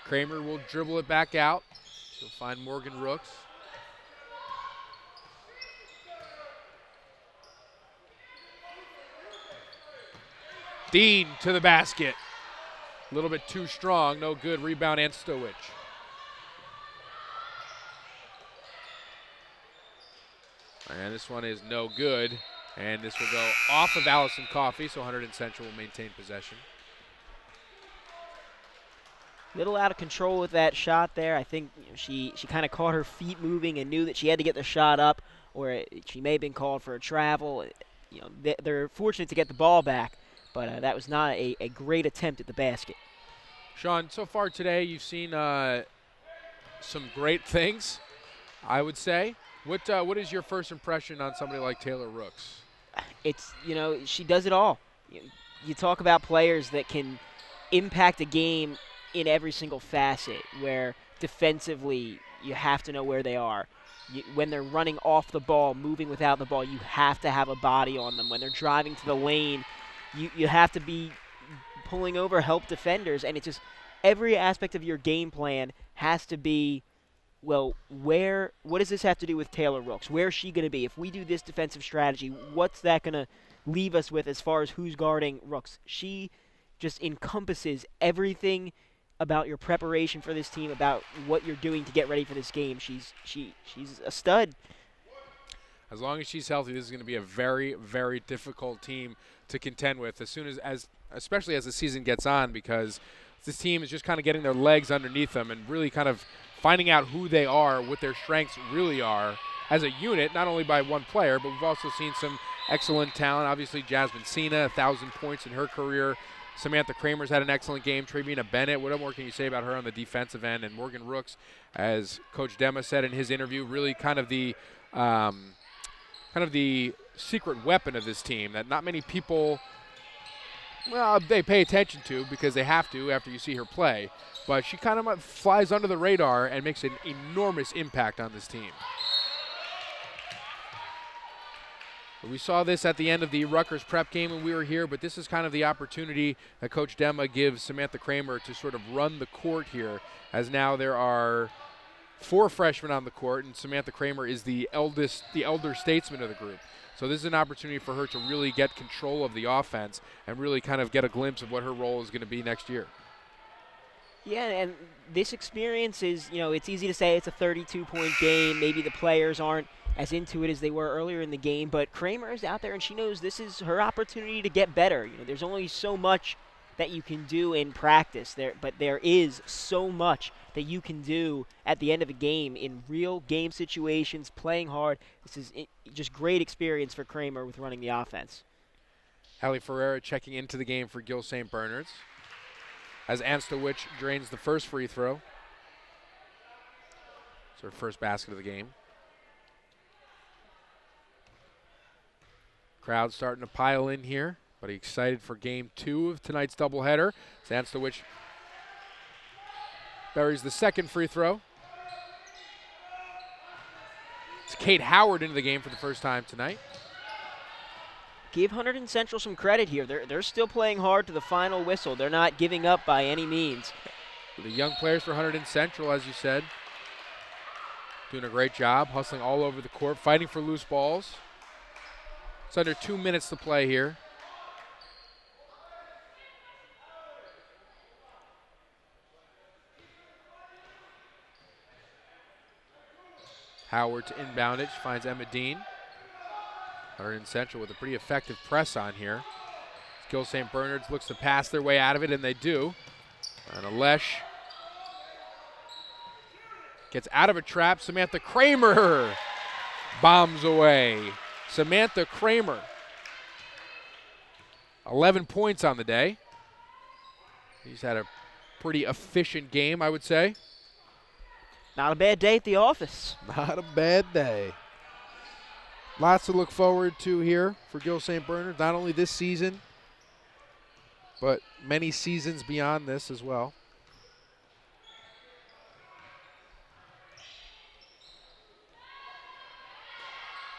Kramer will dribble it back out. She'll find Morgan Rooks. Dean to the basket. A little bit too strong, no good. Rebound, Anstowich. And this one is no good. And this will go off of Allison Coffey, so Hunterdon Central will maintain possession. Little out of control with that shot there. I think she kind of caught her feet moving and knew that she had to get the shot up, or she may have been called for a travel. They're fortunate to get the ball back, but that was not a great attempt at the basket. Sean, so far today you've seen some great things, I would say. What is your first impression on somebody like Taylor Rooks? It's, she does it all. You talk about players that can impact a game in every single facet, where defensively you have to know where they are. When they're running off the ball, moving without the ball, you have to have a body on them. When they're driving to the lane, you have to be pulling over help defenders, and it's just every aspect of your game plan has to be, well, what does this have to do with Taylor Rooks? Where is she going to be? If we do this defensive strategy, what's that going to leave us with as far as who's guarding Rooks? She just encompasses everything about your preparation for this team, about what you're doing to get ready for this game. She's a stud. As long as she's healthy, this is going to be a very, very difficult team to contend with, especially as the season gets on, because this team is just kind of getting their legs underneath them and really kind of finding out who they are, what their strengths really are as a unit, not only by one player, but we've also seen some excellent talent. Obviously, Jasmine Cena, 1,000 points in her career. Samantha Kramer's had an excellent game. Trevina Bennett, what more can you say about her on the defensive end? And Morgan Rooks, as Coach Dema said in his interview, really kind of the secret weapon of this team that not many people, well, they pay attention to because they have to after you see her play. But she kind of flies under the radar and makes an enormous impact on this team. We saw this at the end of the Rutgers prep game when we were here, but this is kind of the opportunity that Coach Dema gives Samantha Kramer to sort of run the court here, as now there are 4 freshmen on the court, and Samantha Kramer is the elder statesman of the group. So this is an opportunity for her to really get control of the offense and really kind of get a glimpse of what her role is going to be next year. Yeah, and this experience is, it's easy to say it's a 32-point game. Maybe the players aren't as into it as they were earlier in the game, but Kramer is out there and she knows this is her opportunity to get better. There's only so much that you can do in practice, but there is so much that you can do at the end of a game in real game situations, playing hard. This is just great experience for Kramer with running the offense. Hallie Ferreira checking into the game for Gill St. Bernard's, as Anstowich drains the first free throw. It's her first basket of the game. Crowd starting to pile in here, but excited for game 2 of tonight's doubleheader. Anstowich buries the second free throw. It's Kate Howard into the game for the first time tonight. Give Hunterdon Central some credit here. They're still playing hard to the final whistle. They're not giving up by any means. The young players for Hunterdon Central, as you said, doing a great job, hustling all over the court, fighting for loose balls. It's under 2 minutes to play here. Howard to inbound it. She finds Emma Dean. Hunterdon Central with a pretty effective press on here. Gill St. Bernard's looks to pass their way out of it, and they do. And Alesh Gets out of a trap. Samantha Kramer bombs away. Samantha Kramer. 11 points on the day. He's had a pretty efficient game, I would say. Not a bad day at the office. Not a bad day. Lots to look forward to here for Gill St. Bernard, not only this season, but many seasons beyond this as well.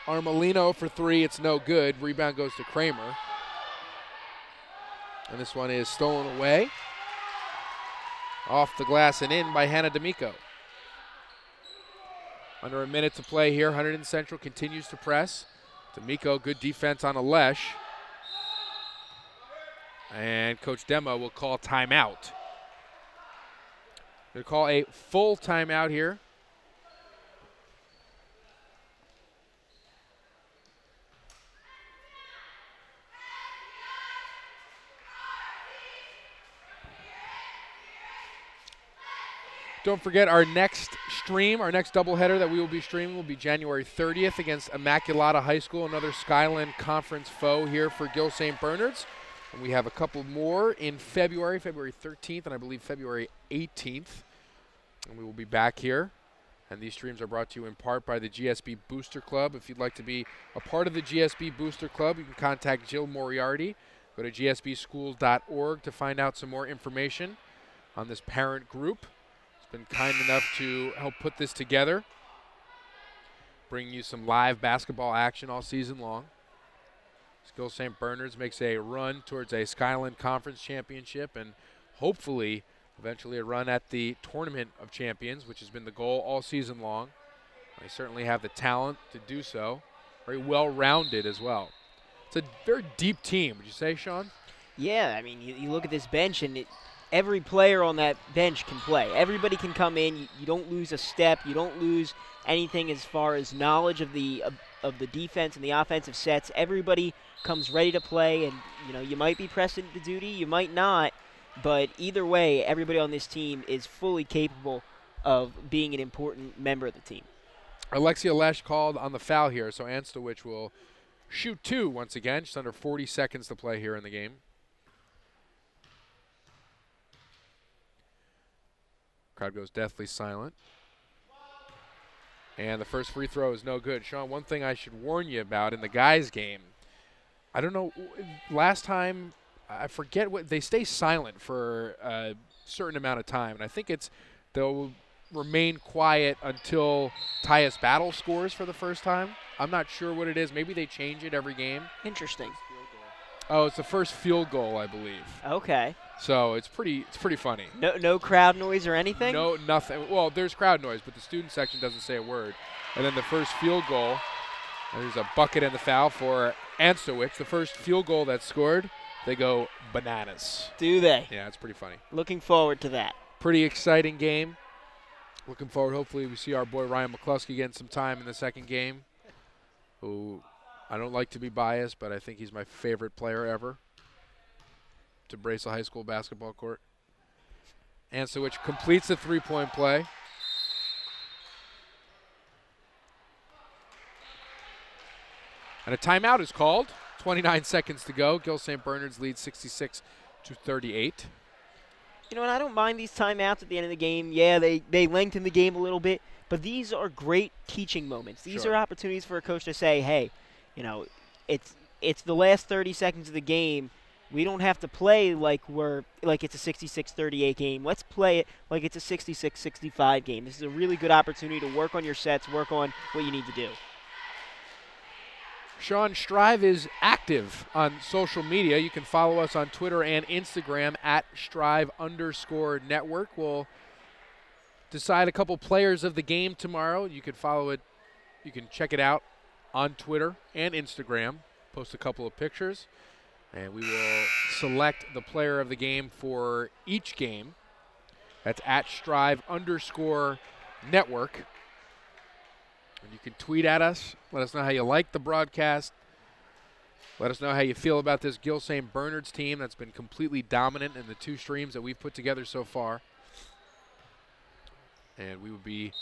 Armelino for three, it's no good. Rebound goes to Kramer. And this one is stolen away. Off the glass and in by Hannah D'Amico. Under a minute to play here. Hunterdon Central continues to press. D'Amico, good defense on Alesh. And Coach Demo will call timeout. They'll call a full timeout here. Don't forget our next stream, our next doubleheader that we will be streaming will be January 30th against Immaculata High School, another Skyland Conference foe here for Gill St. Bernard's. And we have a couple more in February 13th, and I believe February 18th. And we will be back here. And these streams are brought to you in part by the GSB Booster Club. If you'd like to be a part of the GSB Booster Club, you can contact Jill Moriarty. Go to gsbschools.org to find out some more information on this parent group. Been kind enough to help put this together, bring you some live basketball action all season long. Gill St. Bernard's makes a run towards a Skyland Conference championship and hopefully eventually a run at the Tournament of Champions, which has been the goal all season long. They certainly have the talent to do so. Very well-rounded as well. It's a very deep team, would you say, Sean? Yeah, I mean, you look at this bench and every player on that bench can play. Everybody can come in. You don't lose a step. You don't lose anything as far as knowledge of the defense and the offensive sets. Everybody comes ready to play, and you might be pressed into duty, you might not, but either way, everybody on this team is fully capable of being an important member of the team. Alexia Lesh called on the foul here, so Anstowich will shoot two once again. Just under 40 seconds to play here in the game. Crowd goes deathly silent. And the first free throw is no good. Sean, one thing I should warn you about in the guys' game, I don't know, last time, I forget what, they stay silent for a certain amount of time. And I think they'll remain quiet until Tyus Battle scores for the first time. I'm not sure what it is. Maybe they change it every game. Interesting. Oh, it's the first field goal, I believe. Okay. So it's pretty funny. No crowd noise or anything? No, nothing. Well, there's crowd noise, but the student section doesn't say a word. And then the first field goal, there's a bucket and the foul for Anstowich. The first field goal that's scored, they go bananas. Do they? Yeah, it's pretty funny. Looking forward to that. Pretty exciting game. Looking forward, hopefully we see our boy Ryan McCluskey getting some time in the second game, who I don't like to be biased, but I think he's my favorite player ever to brace a high school basketball court. Anstowich completes the three-point play. And a timeout is called. 29 seconds to go. Gill St. Bernard's lead 66-38. And I don't mind these timeouts at the end of the game. Yeah, they lengthen the game a little bit, but these are great teaching moments. These are opportunities for a coach to say, hey, it's the last 30 seconds of the game. We don't have to play like it's a 66-38 game. Let's play it like it's a 66-65 game. This is a really good opportunity to work on your sets, work on what you need to do. Sean, Strive is active on social media. You can follow us on Twitter and Instagram at @Strive_network. We'll decide a couple players of the game tomorrow. You can follow it. You can check it out on Twitter and Instagram. Post a couple of pictures. And we will select the player of the game for each game. That's at @Strive_network. And you can tweet at us. Let us know how you like the broadcast. Let us know how you feel about this Gill St. Bernard's team that's been completely dominant in the two streams that we've put together so far. And we would be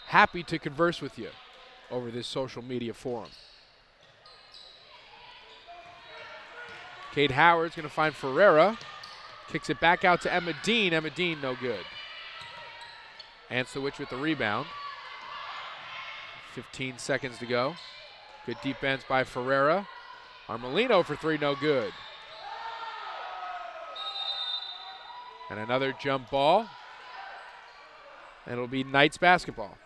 happy to converse with you over this social media forum. Cade Howard's going to find Ferreira. Kicks it back out to Emma Dean. Emma Dean, no good. Anslewich with the rebound. 15 seconds to go. Good defense by Ferreira. Armelino for three, no good. And another jump ball. And it'll be Knights basketball.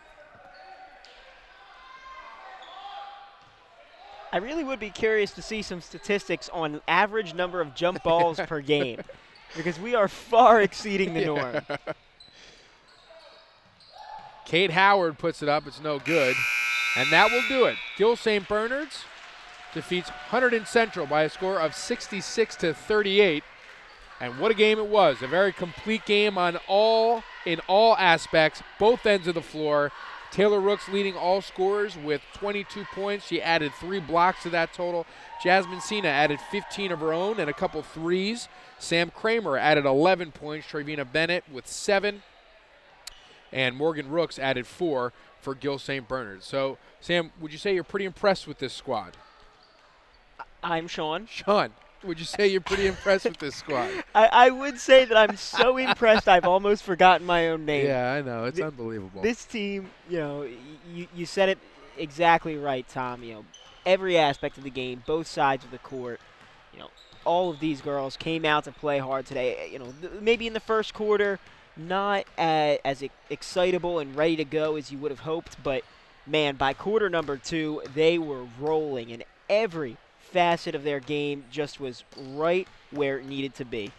I really would be curious to see some statistics on average number of jump balls per game, because we are far exceeding the norm. Kate Howard puts it up. It's no good. And that will do it. Gill St. Bernard's defeats Hunterdon Central by a score of 66-38. And what a game it was. A very complete game in all aspects, both ends of the floor. Taylor Rooks leading all scorers with 22 points. She added 3 blocks to that total. Jasmine Sina added 15 of her own and a couple threes. Sam Kramer added 11 points. Trevina Bennett with 7. And Morgan Rooks added 4 for Gill St. Bernard. So, Sam, would you say you're pretty impressed with this squad? I'm Sean. Sean, would you say you're pretty impressed with this squad? I would say that I'm so impressed I've almost forgotten my own name. Yeah, I know. It's unbelievable. This team, you said it exactly right, Tom. Every aspect of the game, both sides of the court, all of these girls came out to play hard today. Maybe in the first quarter, not as excitable and ready to go as you would have hoped, but, man, by quarter number 2, they were rolling, and every facet of their game just was right where it needed to be.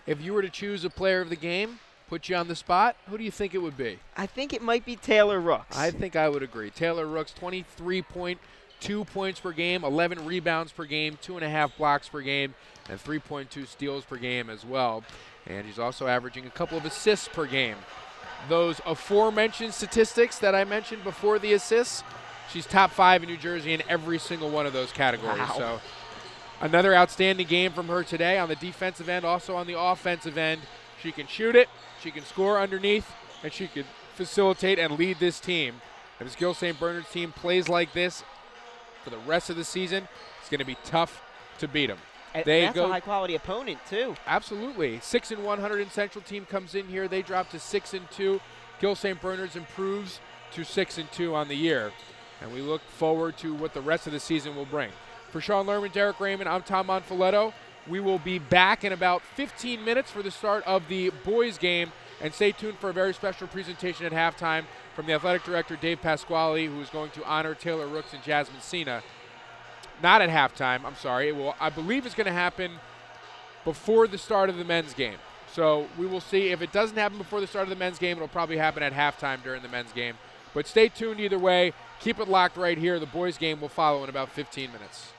If you were to choose a player of the game, put you on the spot, who do you think it would be? I think it might be Taylor Rooks. I think I would agree. Taylor Rooks, 23.2 points per game, 11 rebounds per game, 2.5 blocks per game, and 3.2 steals per game as well. And he's also averaging a couple of assists per game. Those aforementioned statistics that I mentioned before the assists, she's top 5 in New Jersey in every single one of those categories. Wow. So another outstanding game from her today on the defensive end, also on the offensive end. She can shoot it, she can score underneath, and she can facilitate and lead this team. If this Gill St. Bernard's team plays like this for the rest of the season, it's going to be tough to beat them. And that's a high-quality opponent, too. Absolutely. 6-1 Hunterdon Central team comes in here. They drop to 6-2. Gill St. Bernard's improves to 6-2 on the year. And we look forward to what the rest of the season will bring. For Sean Lerman, Derek Raymond, I'm Tom Monfiletto. We will be back in about 15 minutes for the start of the boys' game. And stay tuned for a very special presentation at halftime from the athletic director, Dave Pasquale, who is going to honor Taylor Rooks and Jasmine Sina. Not at halftime, I'm sorry. I believe it's going to happen before the start of the men's game. So we will see. If it doesn't happen before the start of the men's game, it'll probably happen at halftime during the men's game. But stay tuned either way. Keep it locked right here. The boys' game will follow in about 15 minutes.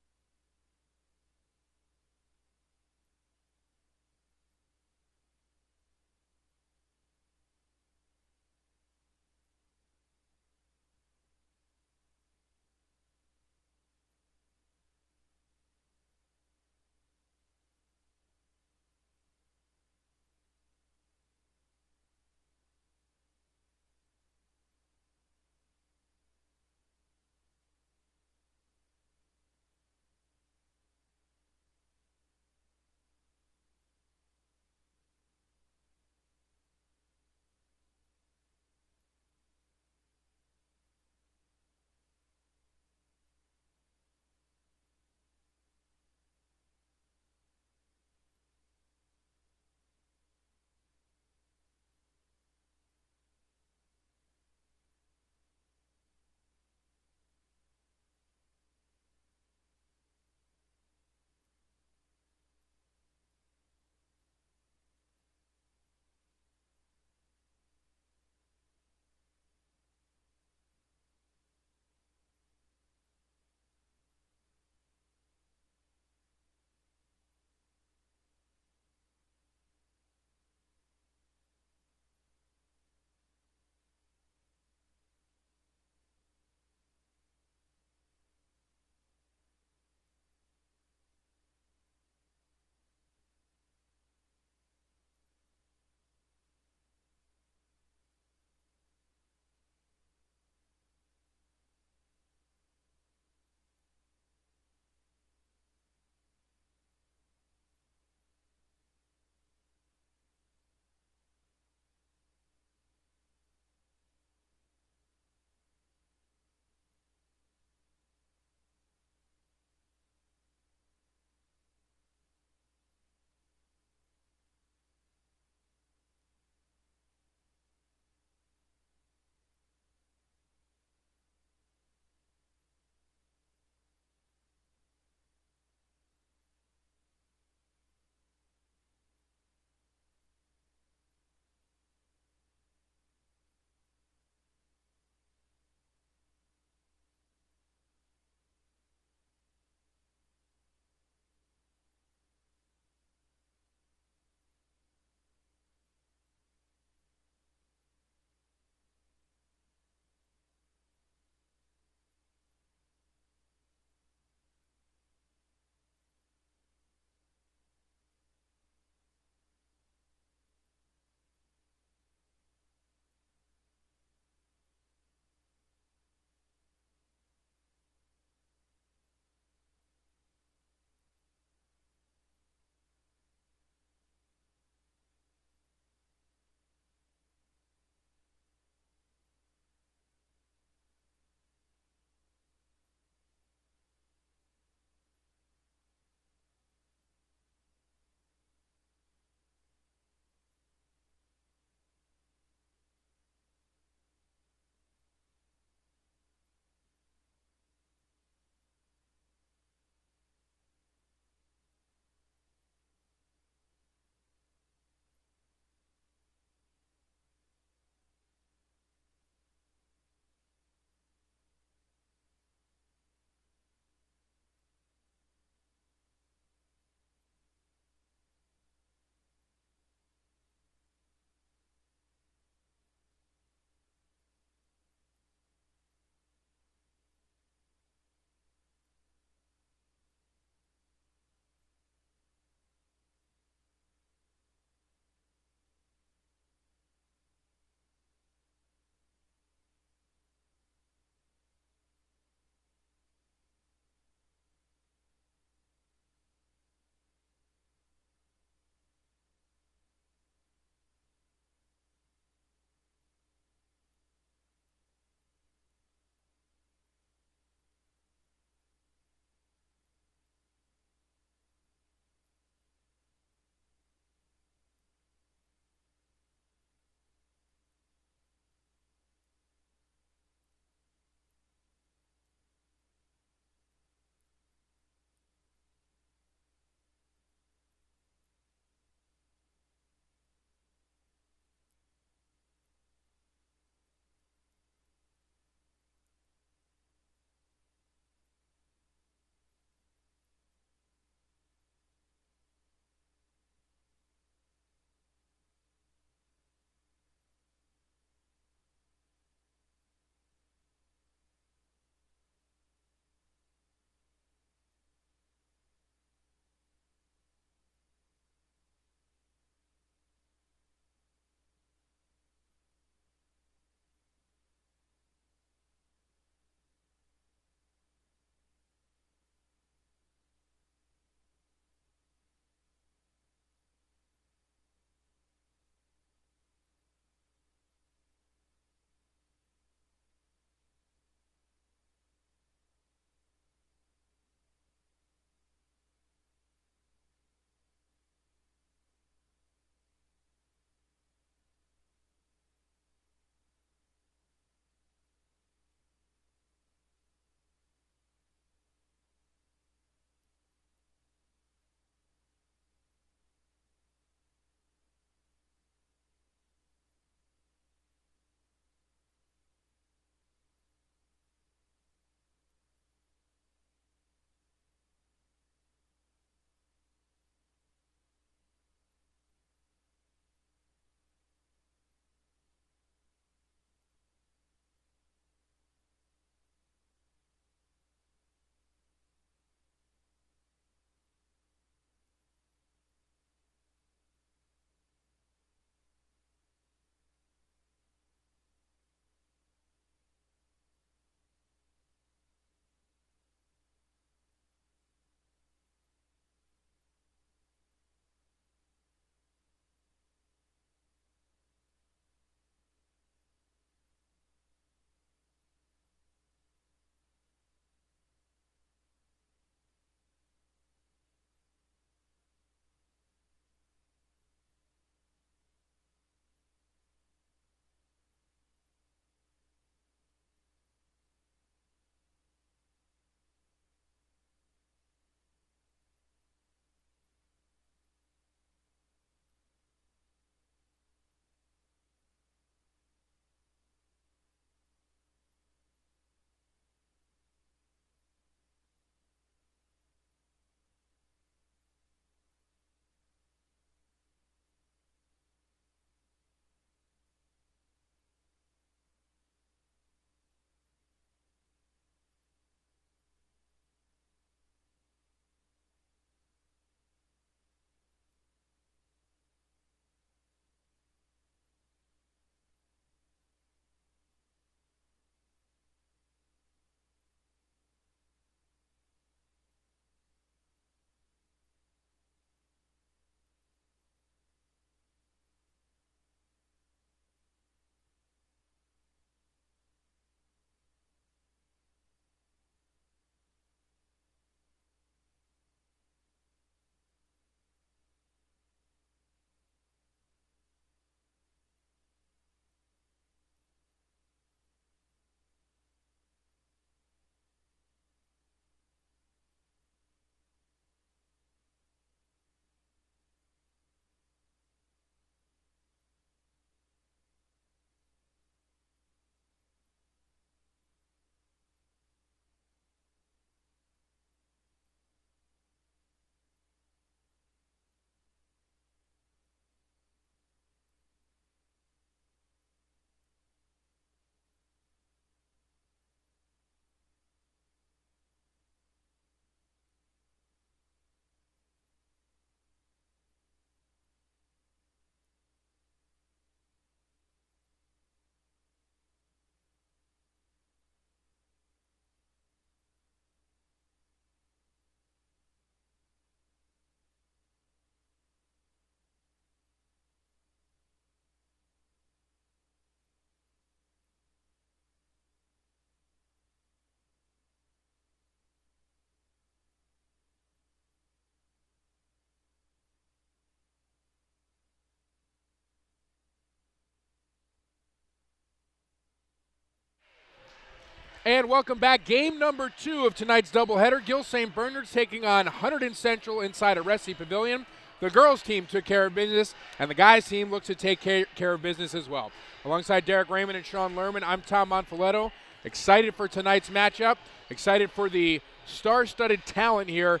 And welcome back. Game number 2 of tonight's doubleheader. Gill St. Bernard's taking on Hunterdon Central inside Arresti Pavilion. The girls' team took care of business, and the guys' team looks to take care of business as well. Alongside Derek Raymond and Sean Lerman, I'm Tom Monfiletto. Excited for tonight's matchup. Excited for the star-studded talent here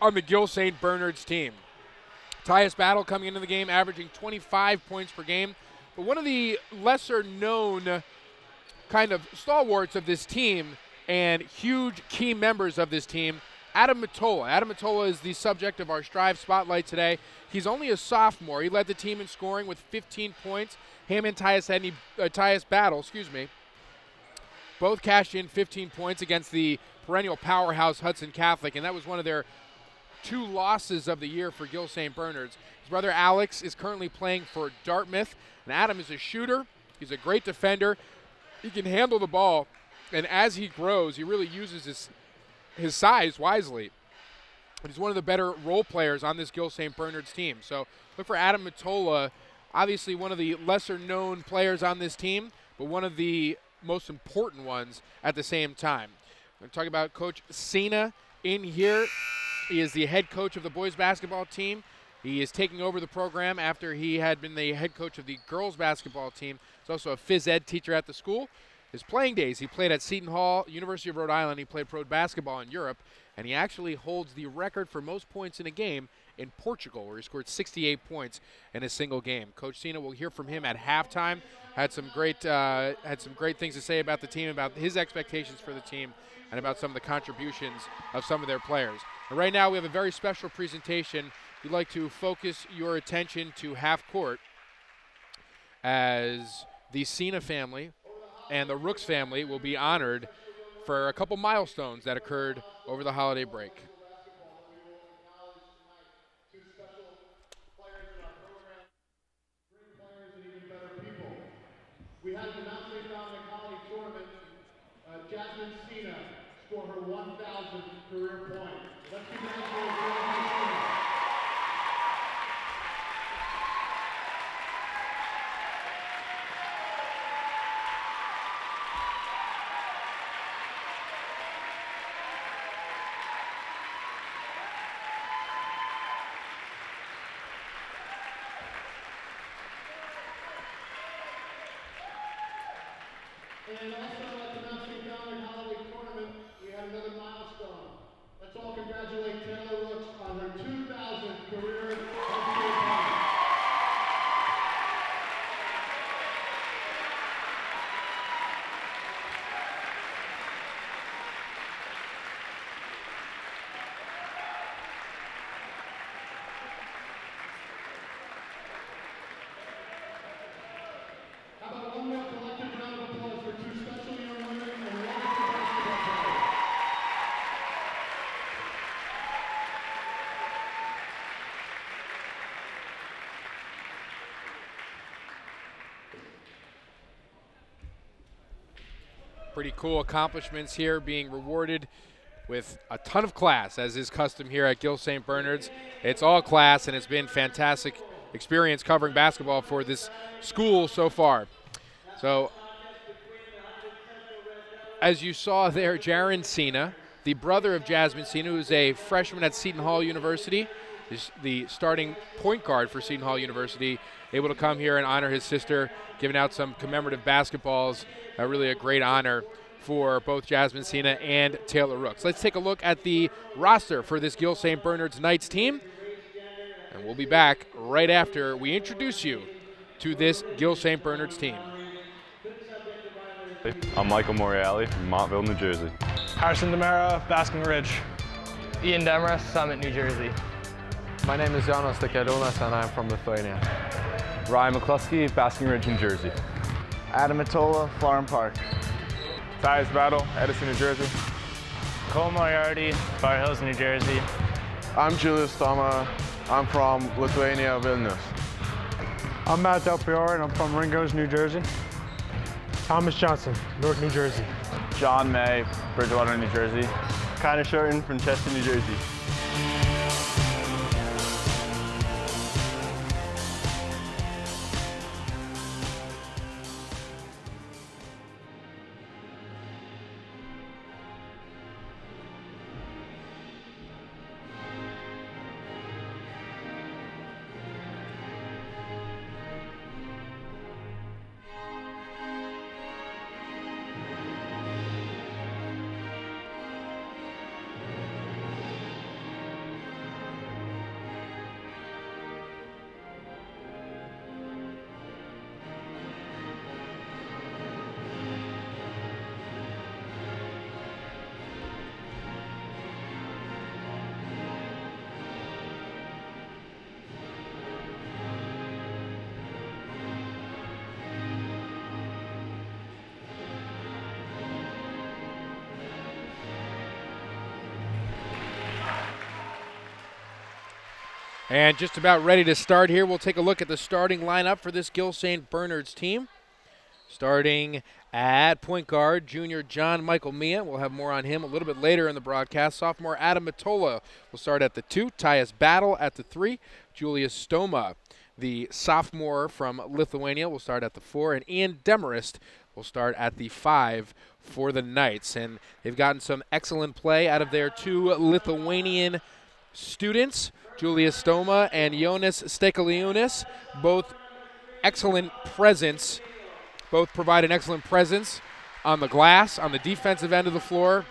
on the Gill St. Bernard's team. Tyus Battle coming into the game, averaging 25 points per game. But one of the lesser-known kind of stalwarts of this team and huge key members of this team, Adam Matola. Adam Matola is the subject of our Strive Spotlight today. He's only a sophomore. He led the team in scoring with 15 points. Him and Tyus Battle, both cashed in 15 points against the perennial powerhouse Hudson Catholic, and that was one of their 2 losses of the year for Gill St. Bernard's. His brother Alex is currently playing for Dartmouth, and Adam is a shooter. He's a great defender. He can handle the ball, and as he grows, he really uses his size wisely. He's one of the better role players on this Gill St. Bernard's team. So look for Adam Matola, obviously one of the lesser-known players on this team, but one of the most important ones at the same time. I'm going to talk about Coach Cena in here. He is the head coach of the boys basketball team. He is taking over the program after he had been the head coach of the girls basketball team. He's also a phys ed teacher at the school. His playing days, he played at Seton Hall, University of Rhode Island. He played pro basketball in Europe, and he actually holds the record for most points in a game in Portugal, where he scored 68 points in a single game. Coach Cena, we'll hear from him at halftime. Had some great things to say about the team, about his expectations for the team, and about some of the contributions of some of their players. And right now, we have a very special presentation. We'd like to focus your attention to half court as the Cena family and the Rooks family will be honored for a couple milestones that occurred over the holiday break. We had the Milestone College tournament. Jasmine Cena scored her 1,000th career point. Let's congratulate Jasmine Cena. And also at the Milestone College tournament, we had another milestone. Let's all congratulate Taylor Rooks on her 2,000th career point. How about one more collective round of applause for 2 special young women and 1 basketball player. Pretty cool accomplishments here, being rewarded with a ton of class, as is custom here at Gill St. Bernard's. It's all class, and it's been fantastic experience covering basketball for this school so far. So, as you saw there, Jaron Cena, the brother of Jasmine Cena, who's a freshman at Seton Hall University, is the starting point guard for Seton Hall University, able to come here and honor his sister, giving out some commemorative basketballs. Really a great honor for both Jasmine Cena and Taylor Rooks. Let's take a look at the roster for this Gill St. Bernard's Knights team, and we'll be back right after we introduce you to this Gill St. Bernard's team. I'm Michael Moriali from Montville, New Jersey. Harrison DeMera, Basking Ridge. Ian Demarest, Summit, New Jersey. My name is Janos Dekadonas and I'm from Lithuania. Ryan McCluskey, Basking Ridge, New Jersey. Adam Matola, Florham Park. Tyus Battle, Edison, New Jersey. Cole Moriarty, Bar Hills, New Jersey. I'm Julius Thoma. I'm from Lithuania, Vilnius. I'm Matt Del Priore and I'm from Ringgoes, New Jersey. Thomas Johnson, Newark, New Jersey. John May, Bridgewater, New Jersey. Connor Shorten from Chester, New Jersey. And just about ready to start here. We'll take a look at the starting lineup for this Gill St. Bernard's team. Starting at point guard, junior John Michael Mia. We'll have more on him a little bit later in the broadcast. Sophomore Adam Matola will start at the 2. Tyus Battle at the 3. Julius Stoma, the sophomore from Lithuania, will start at the 4. And Ian Demarest will start at the 5 for the Knights. And they've gotten some excellent play out of their 2 Lithuanian students, Julius Stoma and Jonas Stekaliunas, both excellent presence. Both provide an excellent presence on the glass, on the defensive end of the floor.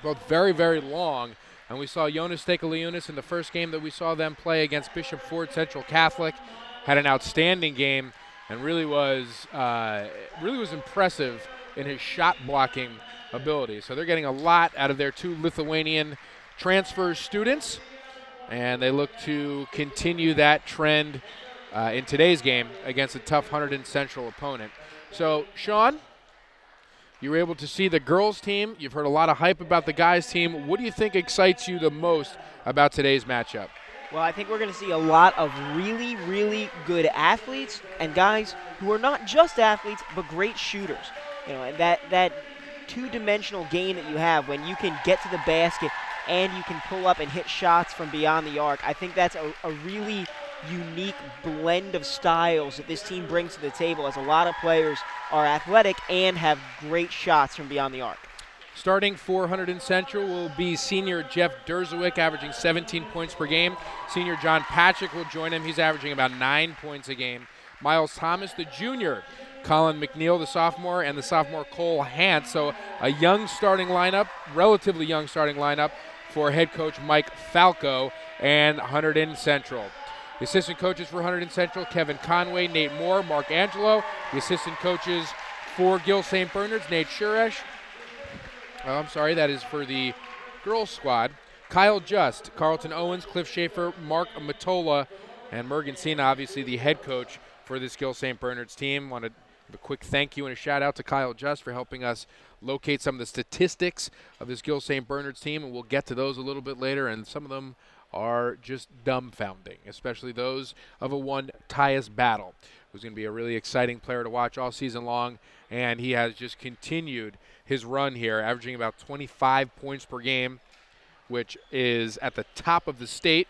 Both very, very long. And we saw Jonas Stekaliunas in the first game that we saw them play against Bishop Ford Central Catholic. Had an outstanding game and really was impressive in his shot blocking ability. So they're getting a lot out of their 2 Lithuanian transfer students. And they look to continue that trend in today's game against a tough Hunterdon Central opponent. So, Sean, you were able to see the girls' team. You've heard a lot of hype about the guys' team. What do you think excites you the most about today's matchup? Well, I think we're going to see a lot of really, really good athletes and guys who are not just athletes but great shooters. You know, that two-dimensional game that you have when you can get to the basket and you can pull up and hit shots from beyond the arc. I think that's a really unique blend of styles that this team brings to the table, as a lot of players are athletic and have great shots from beyond the arc. Starting for Hunterdon Central will be senior Jeff Derzowick, averaging 17 points per game. Senior John Patrick will join him. He's averaging about 9 points a game. Miles Thomas, the junior. Colin McNeil, the sophomore, and the sophomore Cole Hant. So a young starting lineup, relatively young starting lineup for head coach Mike Falco and Hunterdon Central. The assistant coaches for Hunterdon Central, Kevin Conway, Nate Moore, Mark Angelo. The assistant coaches for Gill St. Bernard's, Nate Shuresh. That is for the girls squad. Kyle Just, Carlton Owens, Cliff Schaefer, Mark Matola, and Mergen Sina, obviously the head coach for this Gill St. Bernard's team. Want to give a quick thank you and a shout out to Kyle Just for helping us locate some of the statistics of this Gill St. Bernard's team, and we'll get to those a little bit later, and some of them are just dumbfounding, especially those of a one Tyus Battle, who's going to be a really exciting player to watch all season long, and he has just continued his run here, averaging about 25 points per game, which is at the top of the state,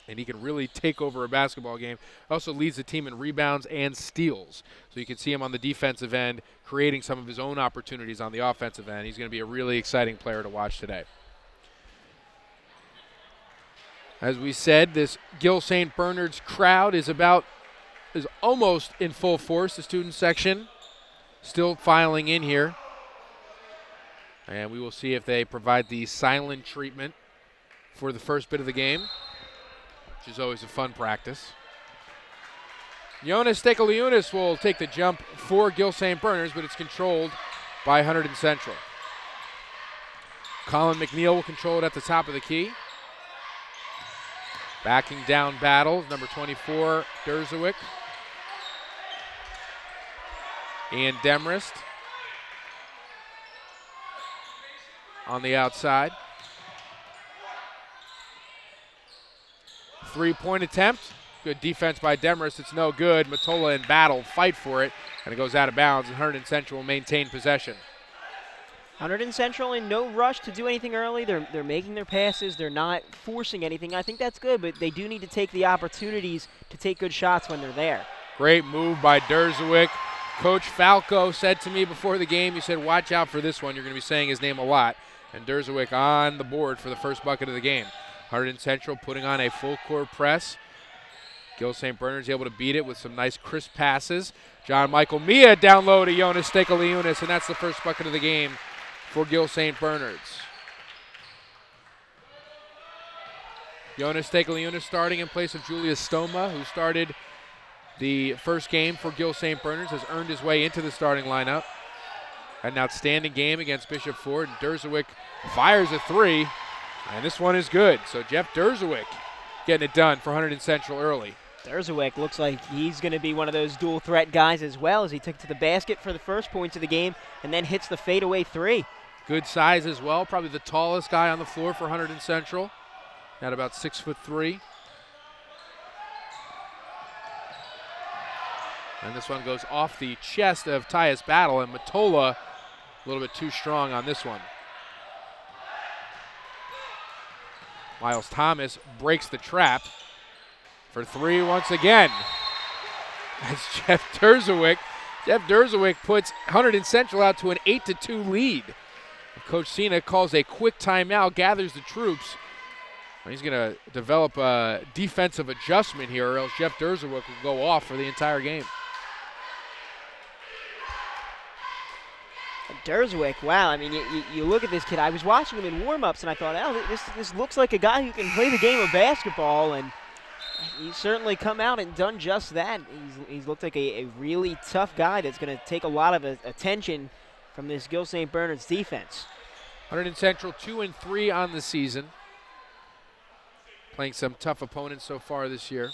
and he can really take over a basketball game. Also leads the team in rebounds and steals, so you can see him on the defensive end creating some of his own opportunities on the offensive end. He's going to be a really exciting player to watch today. As we said, this Gill St. Bernard's crowd is almost in full force. The student section still filing in here. And we will see if they provide the silent treatment for the first bit of the game, which is always a fun practice. Jonas Stekaliunas will take the jump for Gill St. Bernard's, but it's controlled by Hunterdon Central. Colin McNeil will control it at the top of the key. Backing down Battle, number 24, Derzowick. Ian Demarest on the outside. Three-point attempt. Good defense by Demarest. It's no good. Matola and Battle fight for it, and it goes out of bounds, and Hunterdon Central will maintain possession. Hunterdon Central in no rush to do anything early. They're making their passes. They're not forcing anything. I think that's good, but they do need to take the opportunities to take good shots when they're there. Great move by Derzowick. Coach Falco said to me before the game, he said, watch out for this one. You're going to be saying his name a lot. And Derzowick on the board for the first bucket of the game. Hunterdon Central putting on a full court press. Gill St. Bernard's able to beat it with some nice crisp passes. John Michael Mia down low to Jonas Stekaliunas, and that's the first bucket of the game for Gill St. Bernard's. Jonas Stekaliunas starting in place of Julius Stoma, who started the first game for Gill St. Bernard's, has earned his way into the starting lineup. Had an outstanding game against Bishop Ford, and Derzowick fires a three, and this one is good. So Jeff Derzowick getting it done for Hunterdon Central early. Derzowick looks like he's going to be one of those dual threat guys as well, as he took to the basket for the first points of the game and then hits the fadeaway three. Good size as well, probably the tallest guy on the floor for Hunterdon Central, at about 6'3". And this one goes off the chest of Tyus Battle, and Matola a little bit too strong on this one. Miles Thomas breaks the trap for three once again. As Jeff Derzowick puts Hunterdon Central out to an 8-2 lead. Coach Cena calls a quick timeout, gathers the troops. He's going to develop a defensive adjustment here, or else Jeff Derzowick will go off for the entire game. Derzowick, wow, I mean, you look at this kid. I was watching him in warm-ups, and I thought, oh, this looks like a guy who can play the game of basketball, and he's certainly come out and done just that. He's looked like a really tough guy that's going to take a lot of attention from this Gill St. Bernard's defense. Hunterdon Central 2-3 on the season. Playing some tough opponents so far this year.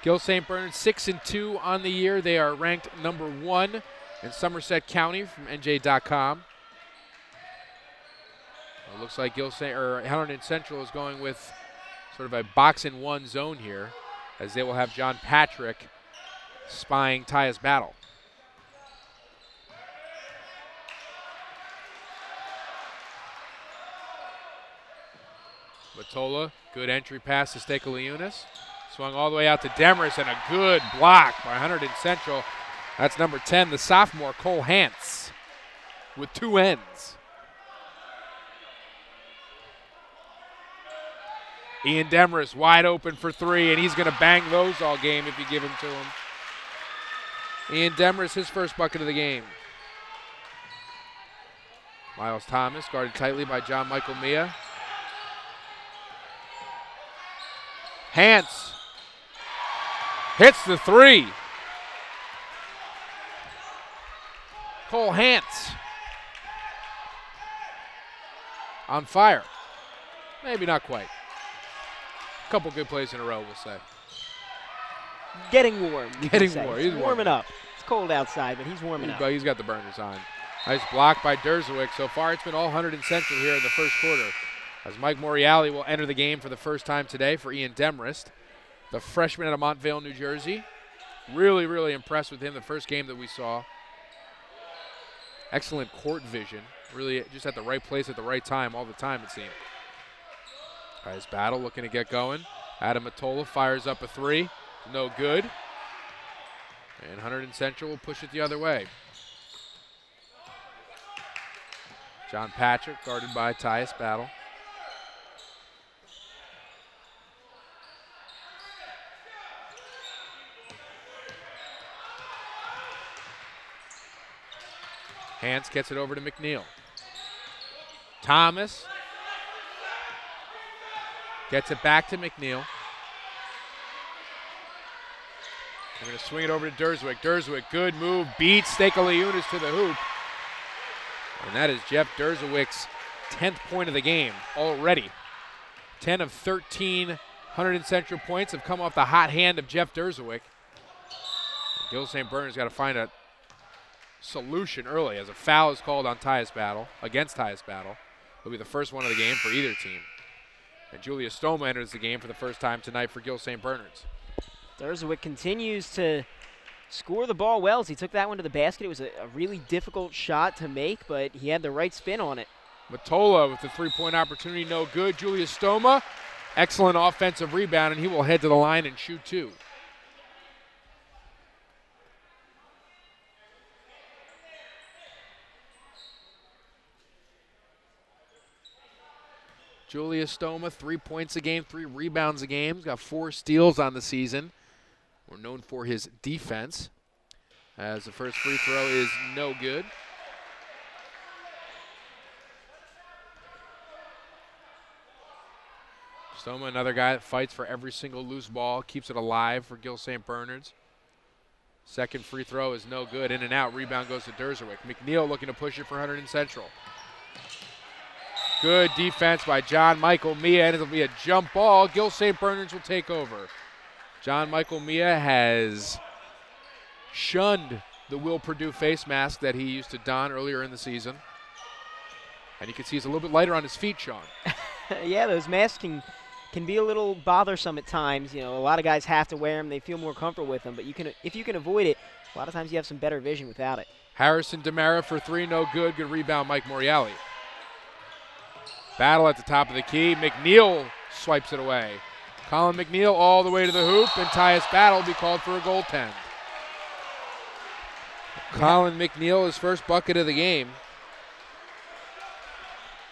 Gill St. Bernard 6-2 on the year. They are ranked number 1 in Somerset County from NJ.com. It looks like Hunterdon Central is going with sort of a box-in-one zone here, as they will have John Patrick spying Tyus Battle. Matola, good entry pass to Stekaleunis. Swung all the way out to Demers, and a good block by Hunterdon Central. That's number 10, the sophomore, Cole Hantz, with 2 ends. Ian Demers wide open for 3, and he's going to bang those all game if you give them to him. Ian Demers, his first bucket of the game. Miles Thomas guarded tightly by John Michael Mia. Hantz hits the 3. Cole Hantz on fire. Maybe not quite. A couple good plays in a row, we'll say. Getting warm. Getting warm. He's warming up. It's cold outside, but he's warming up. He's got the burners on. Nice block by Derzowick. So far, it's been all Hunterdon Central here in the first quarter, as Mike Moriali will enter the game for the first time today for Ian Demrist, the freshman out of Montvale, New Jersey. Really, really impressed with him the first game that we saw. Excellent court vision. Really just at the right place at the right time all the time, it seemed. Tyus Battle looking to get going. Adam Matola fires up a 3. No good. And Hunterdon Central will push it the other way. John Patrick guarded by Tyus Battle. Hantz gets it over to McNeil. Thomas gets it back to McNeil. They're going to swing it over to Derzowick. Derzowick, good move, beats Stekaleunis to the hoop. And that is Jeff Derzowick's 10th point of the game already. 10 of 13 Hunterdon Central points have come off the hot hand of Jeff Derzowick. Gill St. Bernard's got to find a solution early, as a foul is called on Tyus Battle, against Tyus Battle. It'll be the first one of the game for either team. And Julius Stoma enters the game for the first time tonight for Gill St. Bernard's. Derzowick continues to score the ball well as he took that one to the basket. It was a really difficult shot to make, but he had the right spin on it. Matola with the 3-point opportunity, no good. Julius Stoma, excellent offensive rebound, and he will head to the line and shoot 2. Julius Stoma, 3 points a game, 3 rebounds a game. He's got 4 steals on the season. We're known for his defense, as the first free throw is no good. Stoma, another guy that fights for every single loose ball, keeps it alive for Gill St. Bernard's. Second free throw is no good. In and out. Rebound goes to Derzowick. McNeil looking to push it for Hunterdon Central. Good defense by John Michael Mia, and it'll be a jump ball. Gill St. Bernard's will take over. John Michael Mia has shunned the Will Purdue face mask that he used to don earlier in the season. And you can see he's a little bit lighter on his feet, Sean. Yeah, those masks can can be a little bothersome at times. You know, a lot of guys have to wear them. They feel more comfortable with them. But if you can avoid it, a lot of times you have some better vision without it. Harrison DeMera for 3, no good. Good rebound, Mike Moriali. Battle at the top of the key. McNeil swipes it away. Colin McNeil all the way to the hoop, and Tyus Battle will be called for a goaltend. Colin McNeil, his first bucket of the game.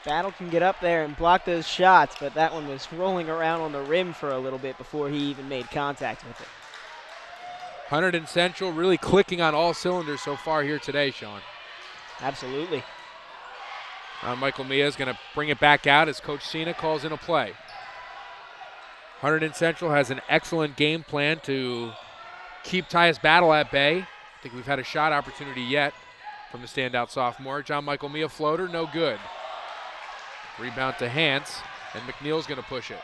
Battle can get up there and block those shots, but that one was rolling around on the rim for a little bit before he even made contact with it. Hunterdon Central really clicking on all cylinders so far here today, Sean. Absolutely. Michael Mia is going to bring it back out as Coach Cena calls in a play. Hunterdon Central has an excellent game plan to keep Tyus Battle at bay. I think we've had a shot opportunity yet from the standout sophomore. John Michael Mia floater, no good. Rebound to Hance, and McNeil's going to push it.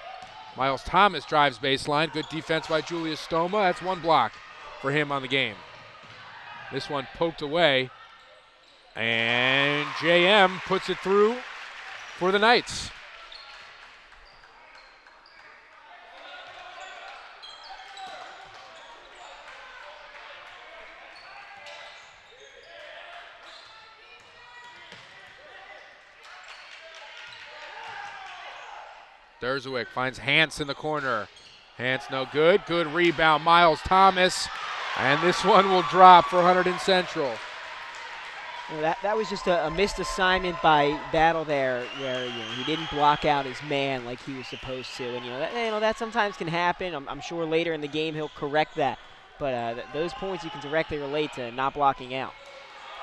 Miles Thomas drives baseline. Good defense by Julius Stoma. That's 1 block for him on the game. This one poked away, and JM puts it through for the Knights. Derzowick finds Hance in the corner. Hance no good. Good rebound, Miles Thomas. And this one will drop for Hunterdon Central. Well, that was just a missed assignment by Battle there, where he didn't block out his man like he was supposed to, and that sometimes can happen. I'm sure later in the game he'll correct that, but those points you can directly relate to not blocking out.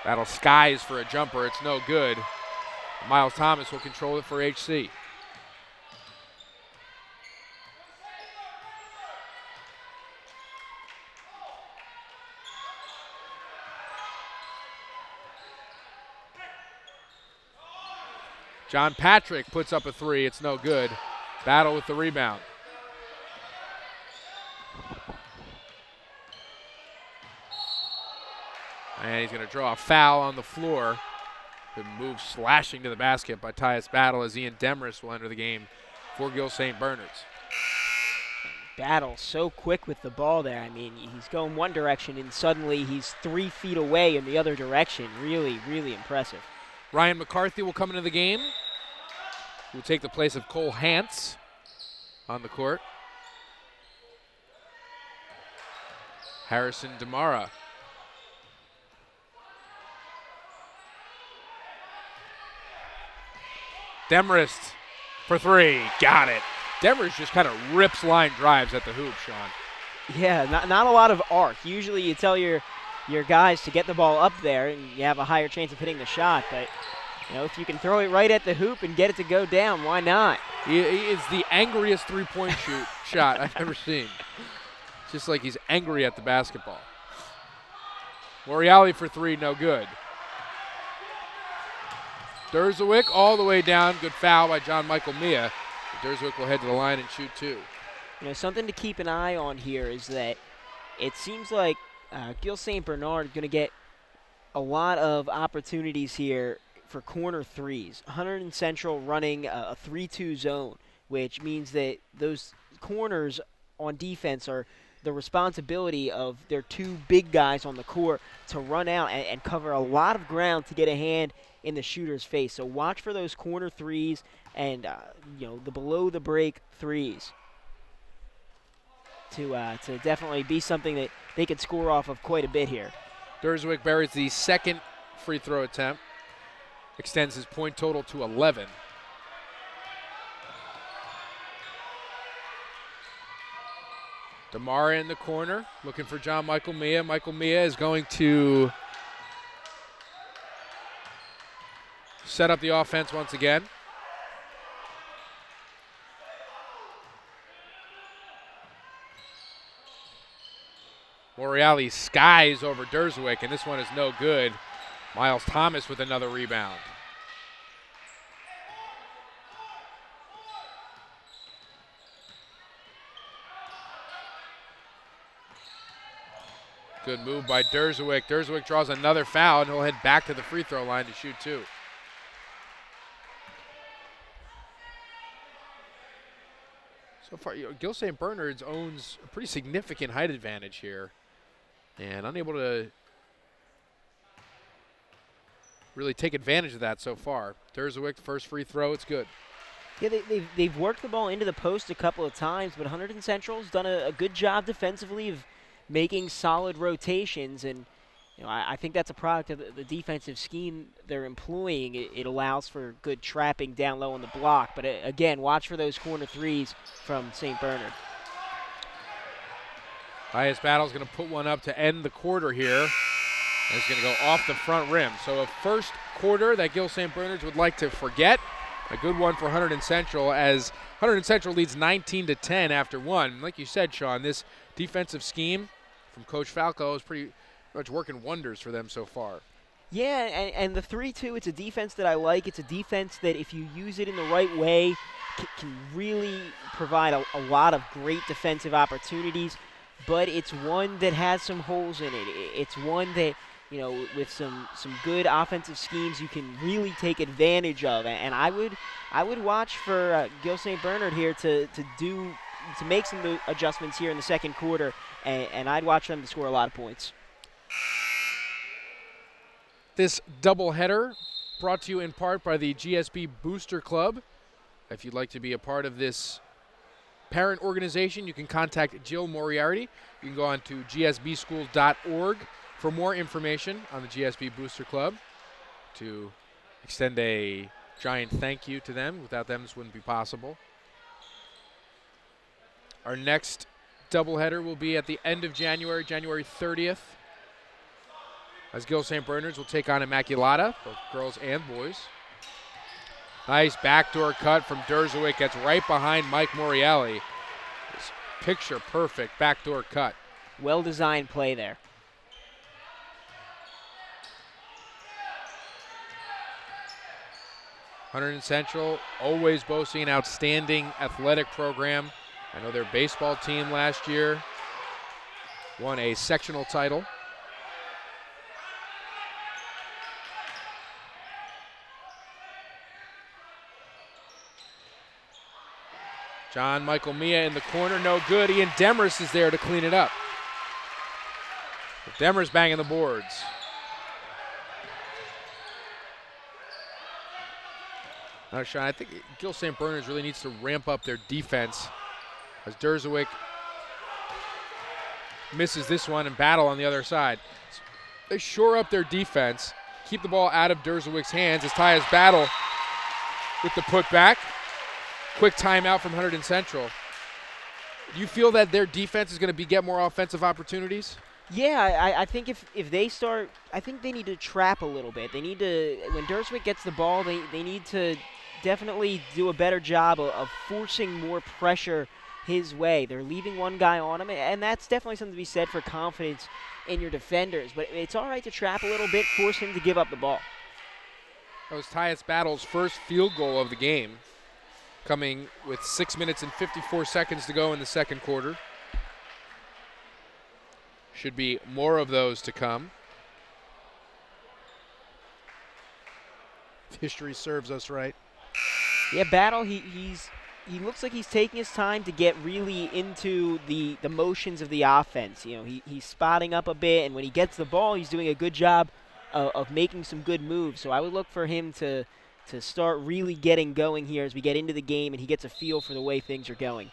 Battle skies for a jumper. It's no good. Miles Thomas will control it for HC. John Patrick puts up a 3. It's no good. Battle with the rebound. And he's going to draw a foul on the floor. Good move slashing to the basket by Tyus Battle as Ian Demarest will enter the game for Gill St. Bernard's. Battle so quick with the ball there. I mean, he's going one direction and suddenly he's 3 feet away in the other direction. Really, really impressive. Ryan McCarthy will come into the game. He will take the place of Cole Hance on the court. Harrison DeMara. Demarest for 3. Got it. Demarest just kind of rips line drives at the hoop, Sean. Yeah, not a lot of arc. Usually you tell your guys to get the ball up there and you have a higher chance of hitting the shot, but if you can throw it right at the hoop and get it to go down, why not? He is the angriest three-point shot I've ever seen. Just like he's angry at the basketball. Moriali for 3, no good. Derzowick all the way down. Good foul by John Michael Mia. Derzowick will head to the line and shoot 2. Something to keep an eye on here is that it seems like Gill St. Bernard is going to get a lot of opportunities here for corner threes. Hunterdon Central running a 3-2 zone, which means that those corners on defense are the responsibility of their 2 big guys on the court to run out and cover a lot of ground to get a hand in the shooter's face. So watch for those corner threes and the below the break threes to definitely be something that they could score off of quite a bit here. Derzowick buries the second free throw attempt. Extends his point total to 11. DeMara in the corner, looking for John Michael Mia. Michael Mia is going to set up the offense once again. Moriali skies over Derzowick, and this one is no good. Miles Thomas with another rebound. Good move by Derzowick. Derzowick draws another foul, and he'll head back to the free throw line to shoot 2. So So far, Gill St. Bernard's owns a pretty significant height advantage here, and unable to really take advantage of that so far. Derzowick, first free throw, it's good. Yeah, they've worked the ball into the post a couple of times, but Hunterdon Central's done a good job defensively of making solid rotations, and I think that's a product of the defensive scheme they're employing. It allows for good trapping down low on the block, but again, watch for those corner threes from St. Bernard. Highest Battle's going to put one up to end the quarter here. And it's going to go off the front rim. So a first quarter that Gill St. Bernard's would like to forget. A good one for Hunterdon Central, as Hunterdon Central leads 19-10 after one. Like you said, Sean, this defensive scheme from Coach Falco is pretty much working wonders for them so far. Yeah, and the 3-2, it's a defense that I like. It's a defense that if you use it in the right way, can really provide a lot of great defensive opportunities. But it's one that has some holes in it. It's one that, with some good offensive schemes, you can really take advantage of. And I would watch for Gill St. Bernard here to make some adjustments here in the second quarter, and I'd watch them to score a lot of points. This doubleheader brought to you in part by the GSB Booster Club. If you'd like to be a part of this parent organization, you can contact Jill Moriarty. You can go on to gsbschools.org for more information on the GSB Booster Club, to extend a giant thank you to them. Without them, this wouldn't be possible. Our next doubleheader will be at the end of January, January 30th, as Gill St. Bernard's will take on Immaculata, both girls and boys. Nice backdoor cut from Derzowick, gets right behind Mike Morielli. This picture perfect backdoor cut. Well-designed play there. Hunterdon Central always boasting an outstanding athletic program. I know their baseball team last year won a sectional title. John Michael Mia in the corner, no good. Ian Demers is there to clean it up. Demers banging the boards. Now, Sean, I think Gill St. Bernard's really needs to ramp up their defense, as Derzowick misses this one and Battle on the other side. So they shore up their defense, keep the ball out of Derzowick's hands as Tyus Battle with the putback. Quick timeout from Hunterdon Central. Do you feel that their defense is going to get more offensive opportunities? Yeah, I think if they start, I think they need to trap a little bit. They need to, when Derzowick gets the ball, they need to definitely do a better job of forcing more pressure his way. They're leaving one guy on him, and that's definitely something to be said for confidence in your defenders. But it's all right to trap a little bit, force him to give up the ball. That was Tyus Battle's first field goal of the game, coming with 6 minutes and 54 seconds to go in the second quarter. Should be more of those to come. History serves us right. Yeah, Battle, he looks like he's taking his time to get really into the motions of the offense. He's spotting up a bit, and when he gets the ball, he's doing a good job of making some good moves. So I would look for him to start really getting going here as we get into the game and he gets a feel for the way things are going.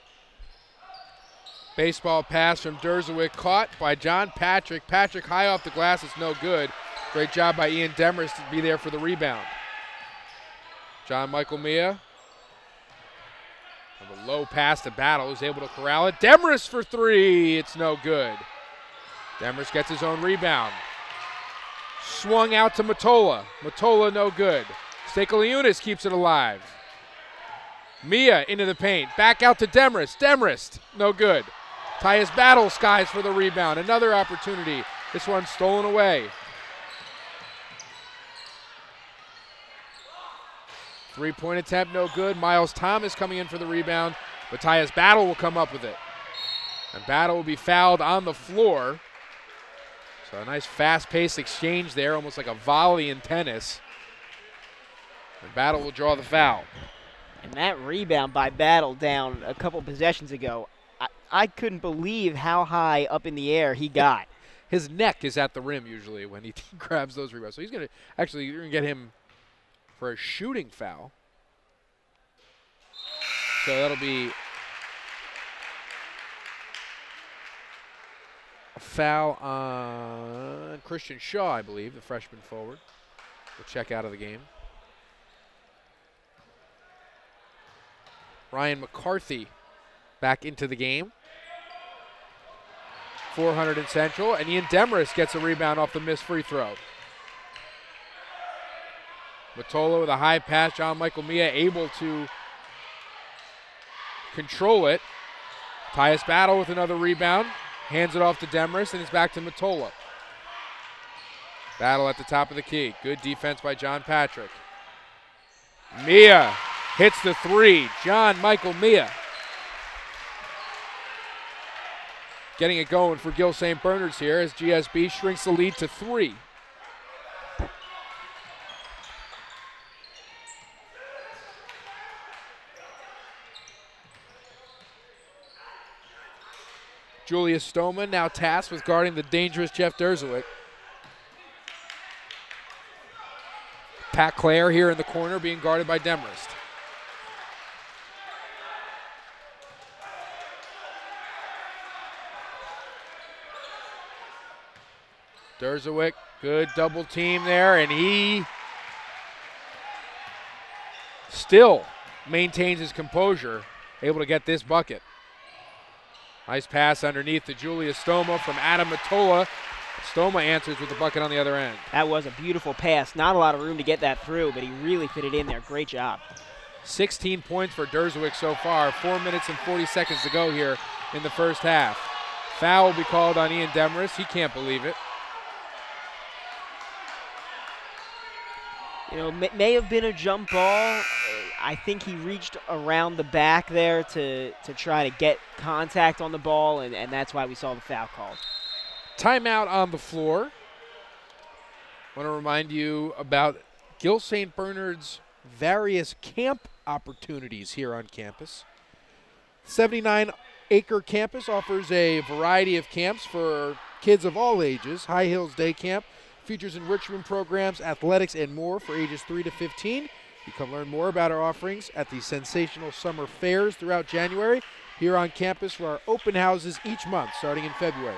Baseball pass from Derzowick, caught by John Patrick. Patrick high off the glass, it's no good. Great job by Ian Demers to be there for the rebound. John Michael Mia. A low pass to Battle, who's able to corral it. Demers for three, it's no good. Demers gets his own rebound. Swung out to Matola. Matola no good. Stekaliunas keeps it alive. Mia into the paint. Back out to Demers. Demers, no good. Tyus Battle skies for the rebound. Another opportunity. This one stolen away. Three-point attempt, no good. Miles Thomas coming in for the rebound, but Tyus Battle will come up with it. And Battle will be fouled on the floor. So a nice fast-paced exchange there, almost like a volley in tennis. And Battle will draw the foul. And that rebound by Battle down a couple possessions ago, I couldn't believe how high up in the air he got. His neck is at the rim usually when he grabs those rebounds. So he's going to actually, you're going to get him for a shooting foul. So that'll be a foul on Christian Shaw, I believe, the freshman forward. Will check out of the game. Ryan McCarthy back into the game for Hunterdon Central, and Ian Demarest gets a rebound off the missed free throw. Matola with a high pass. John Michael Mia able to control it. Tyus Battle with another rebound. Hands it off to Demarest, and it's back to Matola. Battle at the top of the key. Good defense by John Patrick. Mia hits the three. John Michael Mia getting it going for Gill St. Bernard's here as GSB shrinks the lead to 3. Julius Stoneman now tasked with guarding the dangerous Jeff Derzowick. Pat Clare here in the corner being guarded by Demarest. Derzowick, good double team there, and he still maintains his composure, able to get this bucket. Nice pass underneath to Julius Stoma from Adam Matola. Stoma answers with the bucket on the other end. That was a beautiful pass. Not a lot of room to get that through, but he really fit it in there. Great job. 16 points for Derzowick so far. 4 minutes and 40 seconds to go here in the first half. Foul will be called on Ian Demarest. He can't believe it. You know, may have been a jump ball. I think he reached around the back there to try to get contact on the ball, and that's why we saw the foul called. Timeout on the floor. I want to remind you about Gill St. Bernard's various camp opportunities here on campus. 79-acre campus offers a variety of camps for kids of all ages. High Hills Day Camp features enrichment programs, athletics, and more for ages 3 to 15. You can learn more about our offerings at the sensational summer fairs throughout January here on campus for our open houses each month starting in February.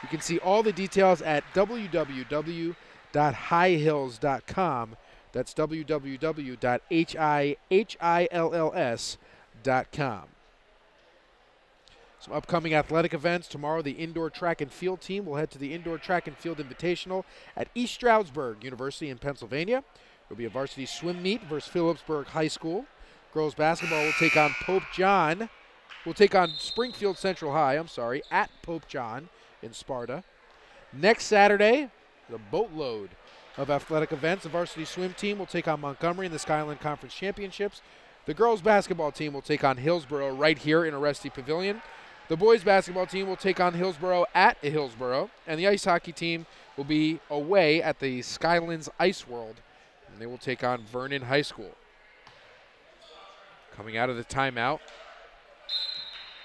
You can see all the details at www.highhills.com. That's www.hihills.com. Some upcoming athletic events. Tomorrow, the indoor track and field team will head to the Indoor Track and Field Invitational at East Stroudsburg University in Pennsylvania. There will be a varsity swim meet versus Phillipsburg High School. Girls basketball will take on Springfield Central High, at Pope John in Sparta. Next Saturday, the boatload of athletic events. The varsity swim team will take on Montgomery in the Skyland Conference Championships. The girls basketball team will take on Hillsborough right here in Oresti Pavilion. The boys basketball team will take on Hillsborough at Hillsborough, and the ice hockey team will be away at the Skylands Ice World, and they will take on Vernon High School. Coming out of the timeout,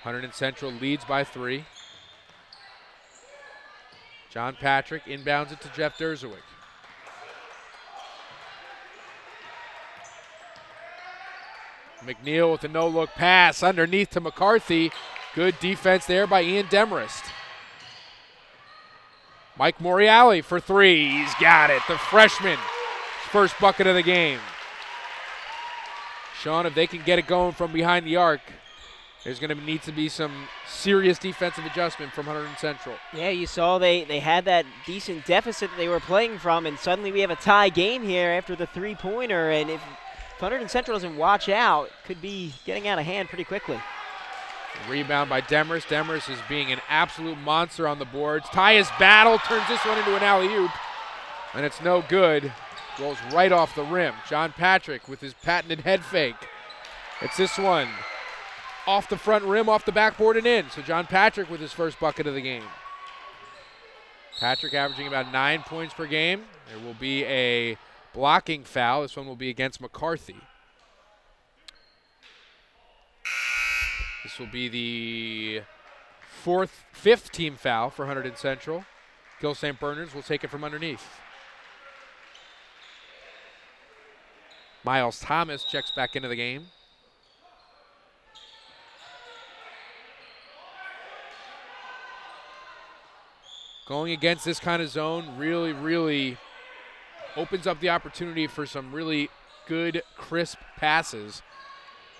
Hunterdon Central leads by 3. John Patrick inbounds it to Jeff Derzowick. McNeil with a no-look pass underneath to McCarthy. Good defense there by Ian Demarest. Mike Moriali for 3. He's got it. The freshman, first bucket of the game. Sean, if they can get it going from behind the arc, there's going to need to be some serious defensive adjustment from Hunterdon Central. Yeah, you saw they had that decent deficit that they were playing from, and suddenly we have a tie game here after the three-pointer, and if Hunterdon Central doesn't watch out, could be getting out of hand pretty quickly. Rebound by Demarest. Demarest is being an absolute monster on the boards. Tyus Battle turns this one into an alley-oop, and it's no good. Rolls right off the rim. John Patrick with his patented head fake. It's this one off the front rim, off the backboard, and in. So John Patrick with his first bucket of the game. Patrick averaging about 9 points per game. There will be a blocking foul. This one will be against McCarthy. This will be the fifth team foul for Hunterdon Central. Gill St. Bernard's will take it from underneath. Miles Thomas checks back into the game. Going against this kind of zone really opens up the opportunity for some really good, crisp passes.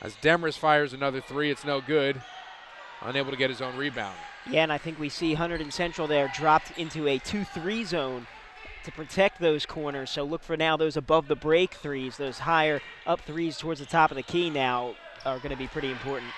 As Demers fires another three, it's no good. Unable to get his own rebound. Yeah, and I think we see Hunterdon Central there dropped into a 2-3 zone to protect those corners. So look for now those above the break threes, those higher up threes towards the top of the key now are going to be pretty important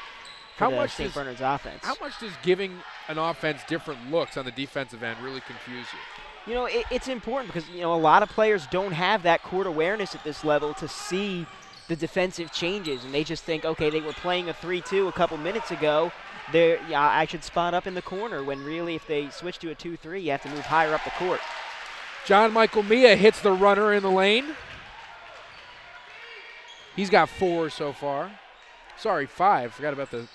for the St. Bernard's offense. How much does giving an offense different looks on the defensive end really confuse you? You know, it's important because, you know, a lot of players don't have that court awareness at this level to see the defensive changes, and they just think, okay, they were playing a 3-2 a couple minutes ago. I should spot up in the corner, when really if they switch to a 2-3, you have to move higher up the court. John Michael Mia hits the runner in the lane. He's got 4 so far. Sorry, 5. Forgot about the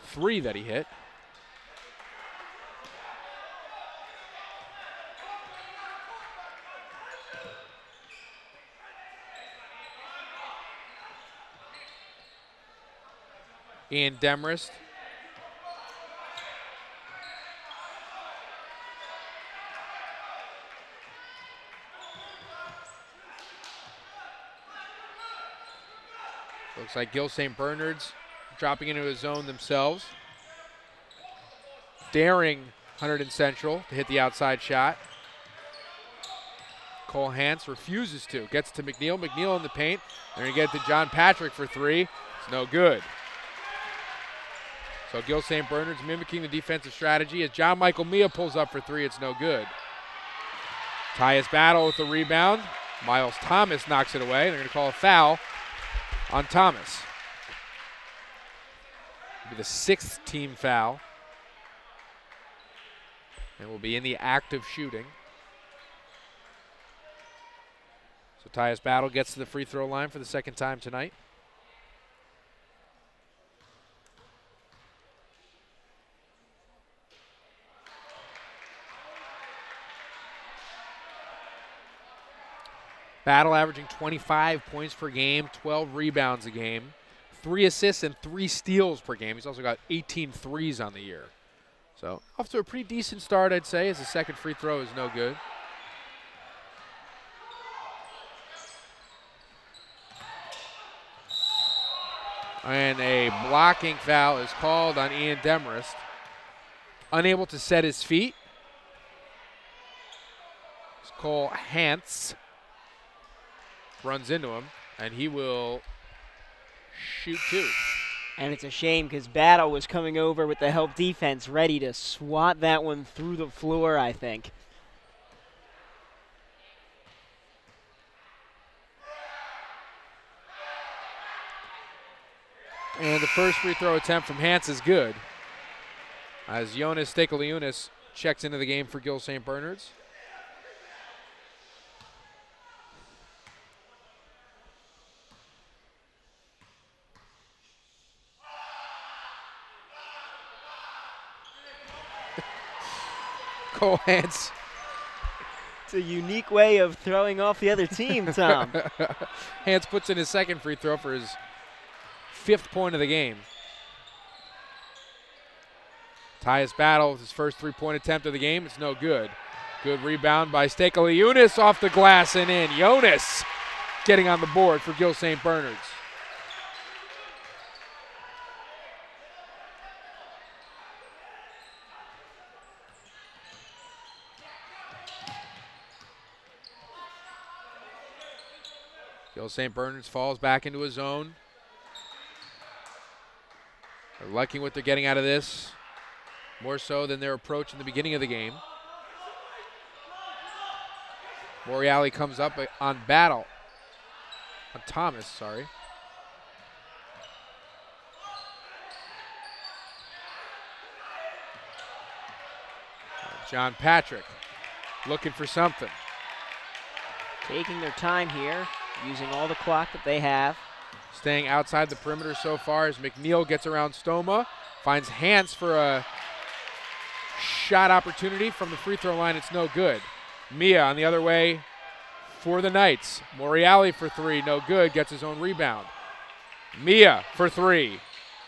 3 that he hit. Ian Demarest. Looks like Gill St. Bernard's dropping into a zone themselves. Daring Hunterdon Central to hit the outside shot. Cole Hance refuses to. Gets to McNeil. McNeil in the paint. They're going to get it to John Patrick for 3. It's no good. So Gill St. Bernard's mimicking the defensive strategy. As John Michael Mia pulls up for 3, it's no good. Tyus Battle with the rebound. Miles Thomas knocks it away. They're going to call a foul on Thomas. It'll be the 6th team foul. And will be in the act of shooting. So Tyus Battle gets to the free throw line for the 2nd time tonight. Battle averaging 25 points per game, 12 rebounds a game, 3 assists and 3 steals per game. He's also got 18 threes on the year. So off to a pretty decent start, I'd say, as the 2nd free throw is no good. And a blocking foul is called on Ian Demarest. Unable to set his feet. It's Cole Hance. Runs into him, and he will shoot 2. And it's a shame because Battle was coming over with the help defense ready to swat that one through the floor, I think. And the first free throw attempt from Hance is good, as Jonas Stekaliunas checks into the game for Gill St. Bernard's. Cole Hance. It's a unique way of throwing off the other team, Tom. Hance puts in his 2nd free throw for his 5th point of the game. Tyus Battle with his first 3-point attempt of the game. It's no good. Good rebound by Stekaliunas off the glass and in. Jonas getting on the board for Gill St. Bernard's. Gill St. Bernard's falls back into a zone. They're liking what they're getting out of this, more so than their approach in the beginning of the game. Morreale comes up on Battle. On Thomas, sorry. John Patrick looking for something. Taking their time here, using all the clock that they have. staying outside the perimeter so far as McNeil gets around Stoma, finds Hans for a shot opportunity from the free throw line. It's no good. Mia on the other way for the Knights. Moriali for three, no good, gets his own rebound. Mia for three,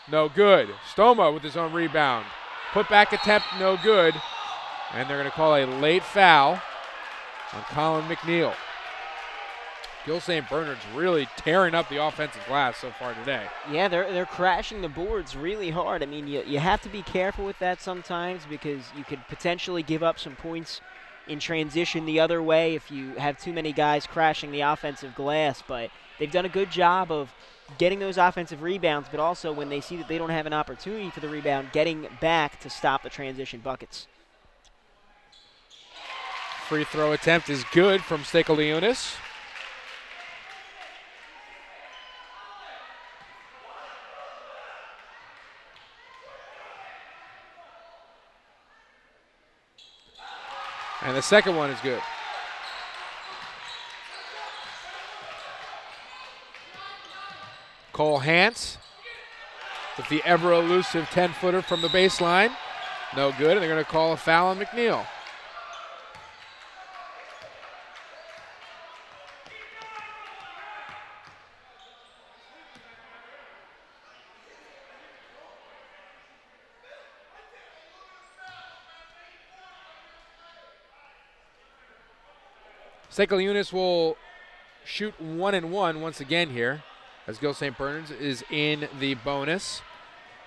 no good. Stoma with his own rebound. Put back attempt, no good. And they're going to call a late foul on Colin McNeil. Gill St. Bernard's really tearing up the offensive glass so far today. Yeah, they're crashing the boards really hard. I mean, you have to be careful with that sometimes because you could potentially give up some points in transition the other way if you have too many guys crashing the offensive glass. But they've done a good job of getting those offensive rebounds, but also when they see that they don't have an opportunity for the rebound, getting back to stop the transition buckets. Free throw attempt is good from Stekaliunas. And the second one is good. Cole Hance with the ever-elusive 10-footer from the baseline. No good, and they're going to call a foul on McNeil. Stekaliunas will shoot 1-1 once again here as Gill St. Bernard's is in the bonus.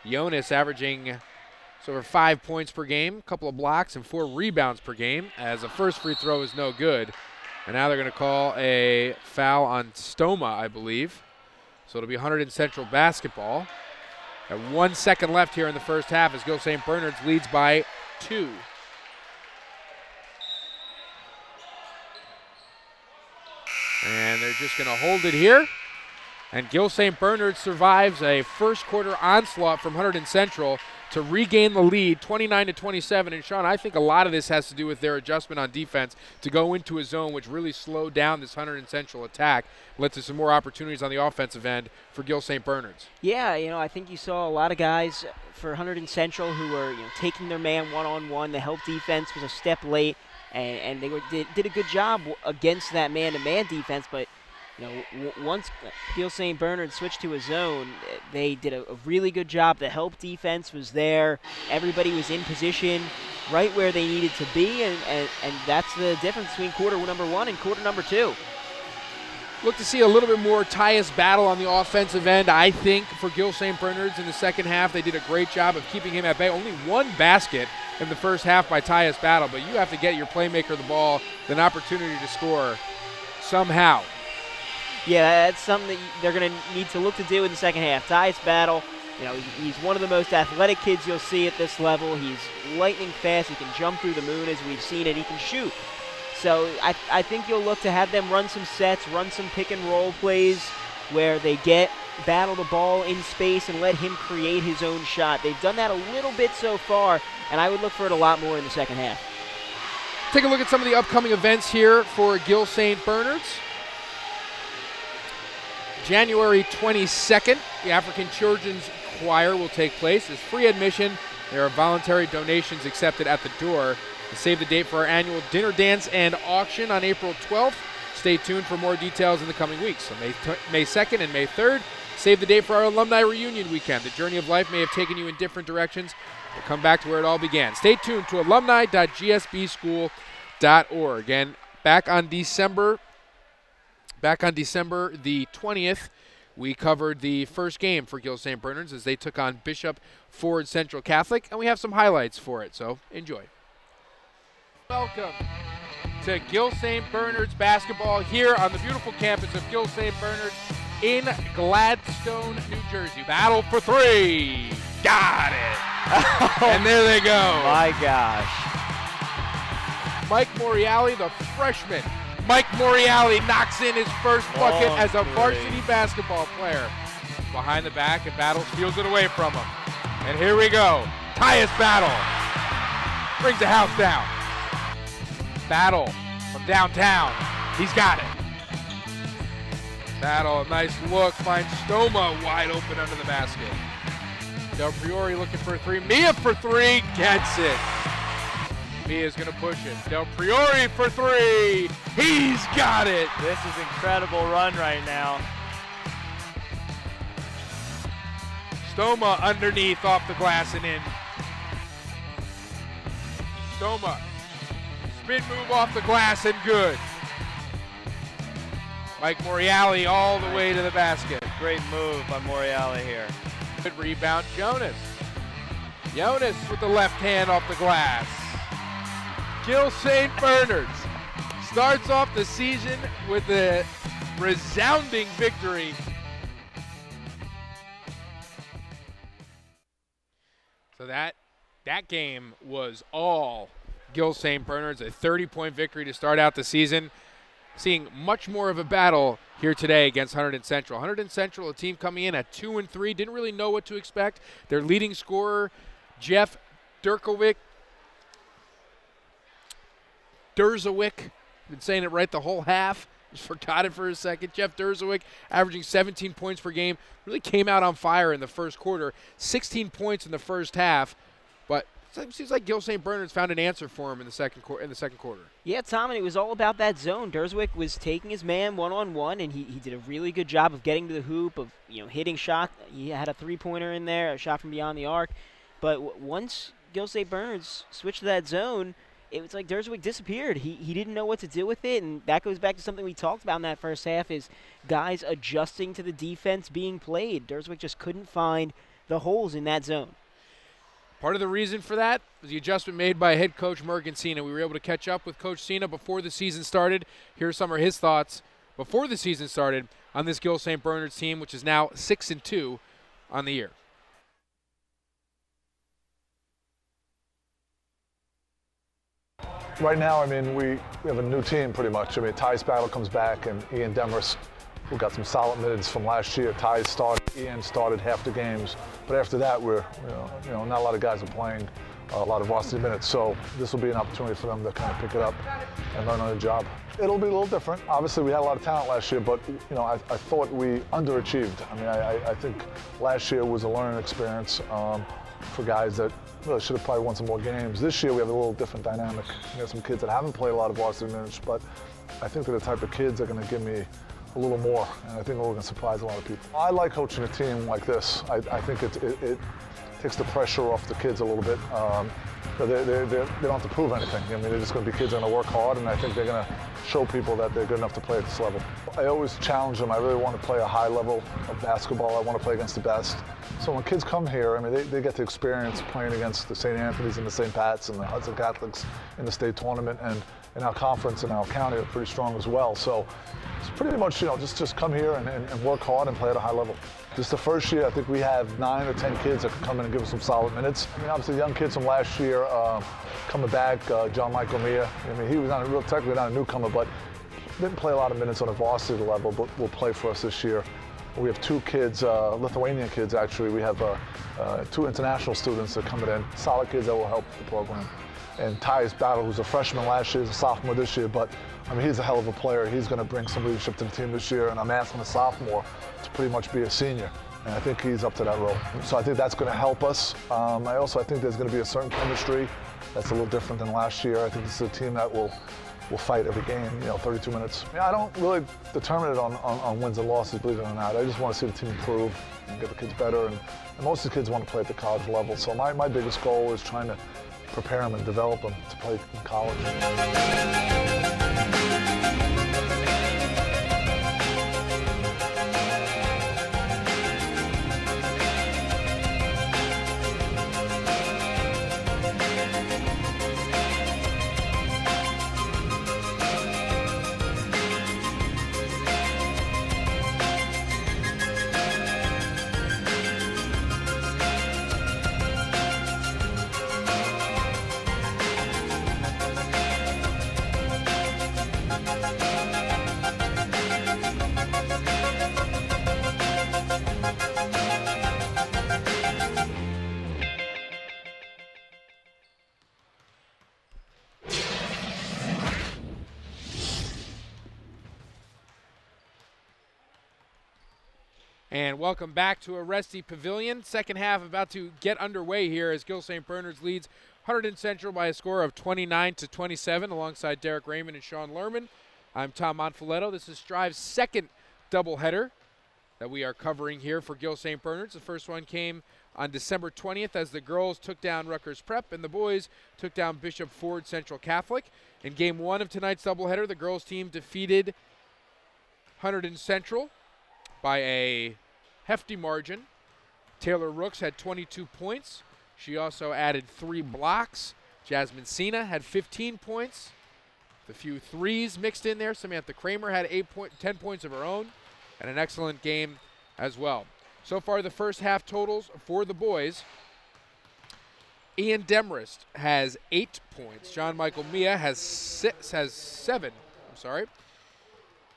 Jonas averaging over 5 points per game, a couple of blocks and 4 rebounds per game as the first free throw is no good. And now they're going to call a foul on Stoma, I believe. So it'll be Hunterdon Central basketball. At 1 second left here in the first half as Gill St. Bernard's leads by 2. And they're just going to hold it here. And Gill St. Bernard survives a first quarter onslaught from Hunterdon Central to regain the lead 29-27. And Sean, I think a lot of this has to do with their adjustment on defense to go into a zone which really slowed down this Hunterdon Central attack, led to some more opportunities on the offensive end for Gill St. Bernard's. Yeah, I think you saw a lot of guys for Hunterdon Central who were taking their man one-on-one. The help defense was a step late, and they did a good job against that man-to-man defense, but once Gill St. Bernard switched to a zone, they did a really good job. The help defense was there. Everybody was in position right where they needed to be, and that's the difference between quarter number 1 and quarter number 2. Look to see a little bit more Tyus Battle on the offensive end, I think, for Gill St. Bernard's in the second half. They did a great job of keeping him at bay. Only 1 basket in the first half by Tyus Battle, but you have to get your playmaker the ball, an opportunity to score somehow. Yeah, that's something that they're going to need to look to do in the second half. Tyus Battle, he's one of the most athletic kids you'll see at this level. He's lightning fast. He can jump through the moon as we've seen it. He can shoot. So I think you'll look to have them run some sets, run some pick-and-roll plays where they get Battle the ball in space and let him create his own shot. They've done that a little bit so far, and I would look for it a lot more in the second half. Take a look at some of the upcoming events here for Gill St. Bernard's. January 22nd, the African Children's Choir will take place. There's free admission. There are voluntary donations accepted at the door. Save the date for our annual dinner dance and auction on April 12th. Stay tuned for more details in the coming weeks. So May 2nd and May 3rd, save the date for our alumni reunion weekend. The journey of life may have taken you in different directions. We'll come back to where it all began. Stay tuned to alumni.gsbschool.org. And back on December the 20th, we covered the first game for Gill St. Bernard's as they took on Bishop Ford Central Catholic, and we have some highlights for it, so enjoy. Welcome to Gill St. Bernard's basketball here on the beautiful campus of Gill St. Bernard's in Gladstone, New Jersey. Battle for 3. Got it. And there they go. My gosh. Mike Moriali, the freshman. Mike Moriali knocks in his first bucket as a varsity basketball player. Behind the back, and Battle steals it away from him. And here we go. Tyus Battle brings the house down. Battle from downtown. He's got it. Battle, nice look, finds Stoma wide open under the basket. Del Priori looking for a three. Mia for three, gets it. Mia's gonna push it. Del Priori for three, he's got it. This is incredible run right now. Stoma underneath, off the glass and in. Stoma, spin move off the glass and good. Mike Moriali all the way to the basket. Great move by Moriali here. Good rebound, Jonas. Jonas with the left hand off the glass. Gill St. Bernard's starts off the season with a resounding victory. So that game was all Gill St. Bernard's, a 30-point victory to start out the season. Seeing much more of a battle here today against Hunterdon Central. Hunterdon Central, a team coming in at 2-3, didn't really know what to expect. Their leading scorer, Jeff Derzowick, been saying it right the whole half, just forgot it for a second. Jeff Derzowick averaging 17 points per game, really came out on fire in the first quarter, 16 points in the first half, but it seems like Gill St. Bernard's found an answer for him in the second quarter. Yeah, Tom, and it was all about that zone. Derzowick was taking his man one-on-one, and he did a really good job of getting to the hoop, of hitting shot. He had a three-pointer in there, a shot from beyond the arc. But once Gill St. Bernard's switched to that zone, it was like Derzowick disappeared. He didn't know what to do with it, and that goes back to something we talked about in that first half, is guys adjusting to the defense being played. Derzowick just couldn't find the holes in that zone. Part of the reason for that was the adjustment made by head coach Mergen Cena. We were able to catch up with Coach Cena before the season started. Here are some of his thoughts before the season started on this Gill St. Bernard's team, which is now 6-2 on the year. Right now, I mean, we have a new team pretty much. I mean, Ty's Battle comes back, and Ian Demarest, who got some solid minutes from last year. Ty started, Ian started half the games, but after that, we're not a lot of guys are playing a lot of varsity minutes. So this will be an opportunity for them to kind of pick it up and learn on the job. It'll be a little different. Obviously, we had a lot of talent last year, but I thought we underachieved. I mean, I think last year was a learning experience for guys that really should have probably won some more games. This year we have a little different dynamic. We have some kids that haven't played a lot of varsity minutes, but I think they're the type of kids that are going to give me a little more, and I think we're going to surprise a lot of people. I like coaching a team like this. I think it takes the pressure off the kids a little bit. They don't have to prove anything. I mean, they're just going to be kids that are going to work hard, and I think they're going to show people that they're good enough to play at this level. I always challenge them. I really want to play a high level of basketball. I want to play against the best. So when kids come here, I mean, they get to experience playing against the St. Anthony's and the St. Pat's and the Hudson Catholics in the state tournament, and in our conference and our county are pretty strong as well. So it's pretty much, just come here and work hard and play at a high level. This is the first year, I think we have 9 or 10 kids that can come in and give us some solid minutes. I mean, obviously young kids from last year coming back, John Michael Mia. I mean, he was technically not a newcomer, but didn't play a lot of minutes on a varsity level, but will play for us this year. We have 2 kids, Lithuanian kids actually. We have 2 international students that are coming in, solid kids that will help the program. And Ty's Battle, who's a freshman last year, is a sophomore this year, but I mean, he's a hell of a player. He's going to bring some leadership to the team this year, and I'm asking a sophomore to pretty much be a senior, and I think he's up to that role. So I think that's going to help us. I think there's going to be a certain chemistry that's a little different than last year. I think this is a team that will fight every game, 32 minutes. I don't really determine it on wins and losses, believe it or not. I just want to see the team improve and get the kids better, and most of the kids want to play at the college level. So my biggest goal is trying to prepare them and develop them to play in college. And welcome back to a Resty Pavilion. Second half about to get underway here as Gill St. Bernard's leads Hunterdon Central by a score of 29-27 alongside Derek Raymond and Sean Lerman. I'm Tom Monfiletto. This is Strive's second doubleheader that we are covering here for Gill St. Bernard's. The first one came on December 20th as the girls took down Rutgers Prep and the boys took down Bishop Ford Central Catholic. In game one of tonight's doubleheader, the girls team defeated Hunterdon Central by a hefty margin. Taylor Rooks had 22 points. She also added 3 blocks. Jasmine Sina had 15 points. A few threes mixed in there. Samantha Kramer had 10 points of her own, and an excellent game as well. So far, the first half totals for the boys. Ian Demarest has 8 points. John Michael Mia has 7.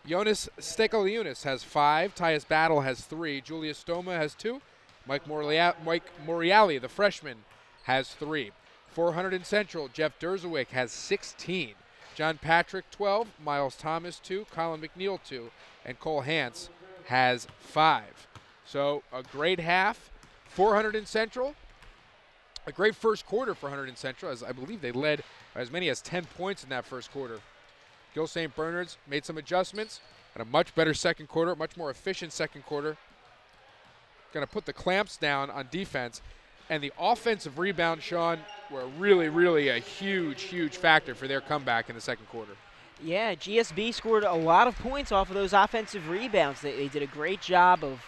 Jonas Stekaliunas has 5. Tyus Battle has 3. Julia Stoma has 2. Mike Moriali, the freshman, has 3. For Hunterdon Central, Jeff Derzewick has 16. John Patrick, 12. Miles Thomas, 2. Colin McNeil, 2. And Cole Hance has 5. So a great half for Hunterdon Central. A great first quarter for Hunterdon Central, as I believe they led by as many as 10 points in that first quarter. Gill St. Bernard's made some adjustments and a much better second quarter, much more efficient second quarter. Going to put the clamps down on defense. And the offensive rebound, Sean, were really a huge factor for their comeback in the second quarter. Yeah, GSB scored a lot of points off of those offensive rebounds. They did a great job of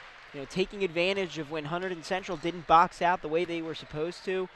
taking advantage of when Hunterdon Central didn't box out the way they were supposed to.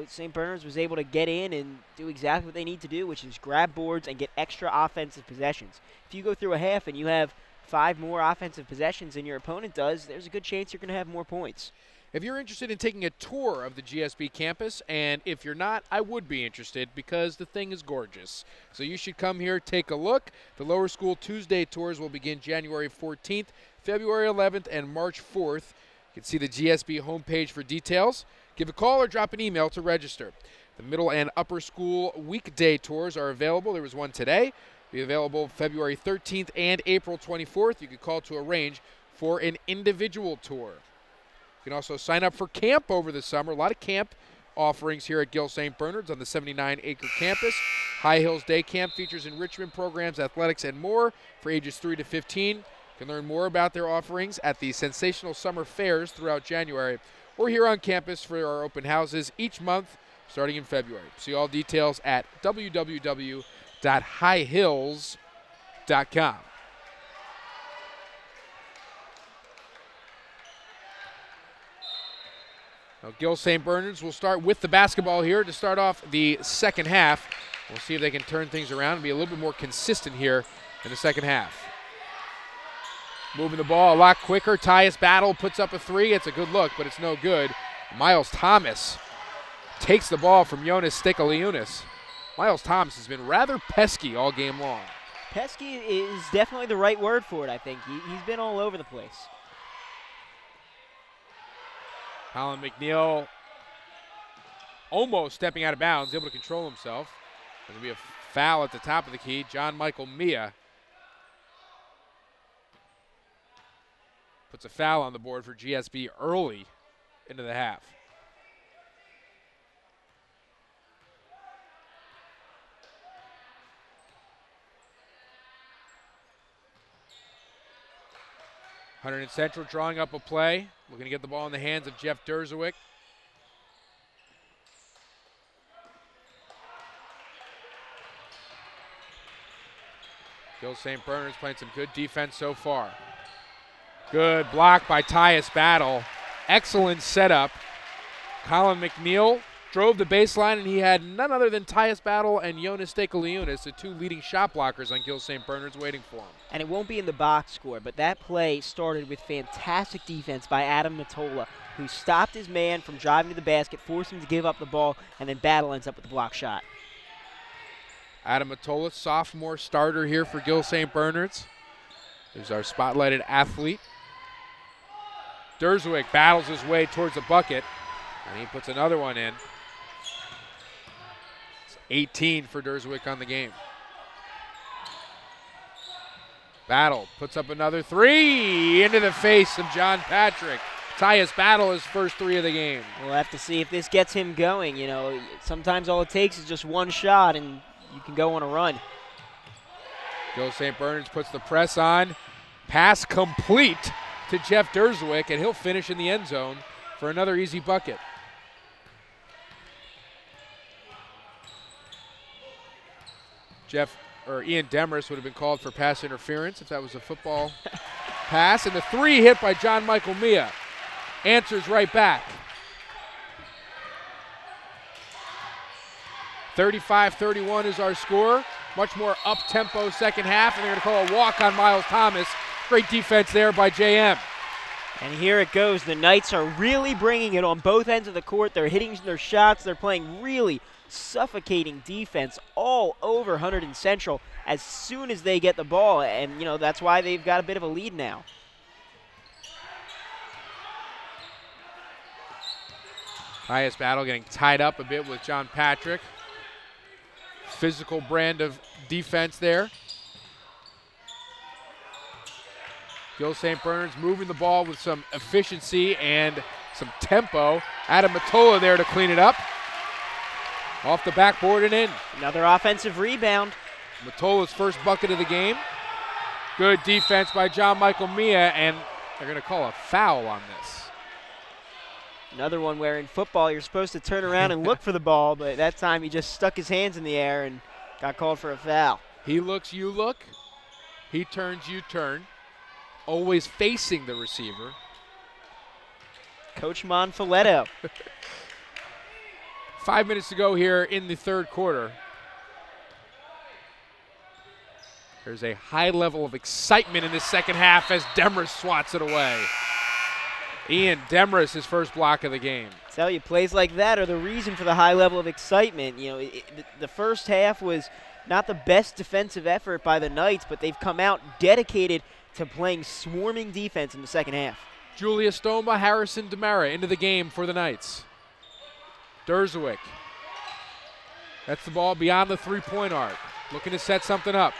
St. Bernard's was able to get in and do exactly what they need to do, which is grab boards and get extra offensive possessions. If you go through a half and you have 5 more offensive possessions than your opponent does, there's a good chance you're going to have more points. If you're interested in taking a tour of the GSB campus, and if you're not, I would be interested because the thing is gorgeous. So you should come here, take a look. The lower school Tuesday tours will begin January 14th, February 11th, and March 4th. You can see the GSB homepage for details. Give a call or drop an email to register. The middle and upper school weekday tours are available. There was one today. Be available February 13th and April 24th. You can call to arrange for an individual tour. You can also sign up for camp over the summer. A lot of camp offerings here at Gill St. Bernard's on the 79-acre campus. High Hills Day Camp features enrichment programs, athletics, and more for ages 3 to 15. You can learn more about their offerings at the sensational summer fairs throughout January or here on campus for our open houses each month starting in February. See all details at www.highhills.com. Now, Gill St. Bernard's will start with the basketball here to start off the second half. We'll see if they can turn things around and be a little bit more consistent here in the second half. Moving the ball a lot quicker. Tyus Battle puts up a 3. It's a good look, but it's no good. Miles Thomas takes the ball from Jonas Stekaliunas. Miles Thomas has been rather pesky all game long. Pesky is definitely the right word for it, I think. He's been all over the place. Colin McNeil almost stepping out of bounds, able to control himself. There's going to be a foul at the top of the key. John Michael Mia puts a foul on the board for GSB early into the half. Hunterdon Central drawing up a play. Looking to get the ball in the hands of Jeff Derzewick. Gill St. Bernard's playing some good defense so far. Good block by Tyus Battle. Excellent setup. Colin McNeil drove the baseline, and he had none other than Tyus Battle and Jonas Stekaliunas, the 2 leading shot blockers on Gill St. Bernard's, waiting for him. And it won't be in the box score, but that play started with fantastic defense by Adam Matola, who stopped his man from driving to the basket, forced him to give up the ball, and then Battle ends up with the block shot. Adam Matola, sophomore starter here for Gill St. Bernard's. There's our spotlighted athlete. Derzewick battles his way towards the bucket, and he puts another one in. It's 18 for Derzewick on the game. Battle puts up another three into the face of John Patrick. Tyus Battle his first three of the game. We'll have to see if this gets him going. You know, sometimes all it takes is just one shot and you can go on a run. Gill St. Bernard's puts the press on. Pass complete to Jeff Derzwick, and he'll finish in the end zone for another easy bucket. Ian Demarest would have been called for pass interference if that was a football pass. And the three hit by John Michael Mia. Answers right back. 35-31 is our score. Much more up-tempo second half, and they're going to call a walk on Miles Thomas. Great defense there by JM. And here it goes. The Knights are really bringing it on both ends of the court. They're hitting their shots. They're playing really suffocating defense all over Hunterdon Central as soon as they get the ball. And, you know, that's why they've got a bit of a lead now. Tyus Battle getting tied up a bit with John Patrick. Physical brand of defense there. Gill St. Bernard's moving the ball with some efficiency and some tempo. Adam Matola there to clean it up. Off the backboard and in. Another offensive rebound. Matola's first bucket of the game. Good defense by John Michael Mia, and they're going to call a foul on this. Another one where in football you're supposed to turn around and look for the ball, but that time he just stuck his hands in the air and got called for a foul. He looks, you look. He turns, you turn. Always facing the receiver. Coach Monfiletto. 5 minutes to go here in the third quarter. There's a high level of excitement in the second half as Demarest swats it away. Ian Demarest, his first block of the game. I tell you, plays like that are the reason for the high level of excitement. You know, the first half was not the best defensive effort by the Knights, but they've come out dedicated to playing swarming defense in the second half. Julia Stoma, Harrison Demara into the game for the Knights. Derzwick. That's the ball beyond the three-point arc. Looking to set something up.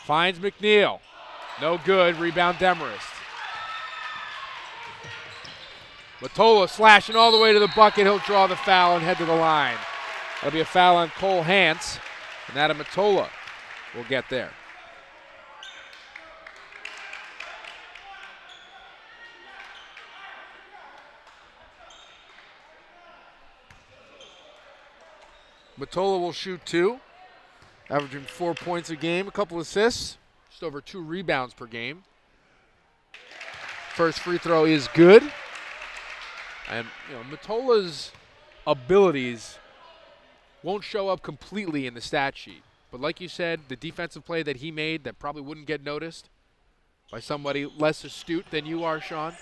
Finds McNeil. No good. Rebound Demarest. Matola slashing all the way to the bucket. He'll draw the foul and head to the line. That'll be a foul on Cole Hance, and Adam Matola will get there. Matola will shoot two, averaging 4 points a game, a couple assists, just over 2 rebounds per game. First free throw is good. And, you know, Matola's abilities won't show up completely in the stat sheet. But like you said, the defensive play that he made that probably wouldn't get noticed by somebody less astute than you are, Sean.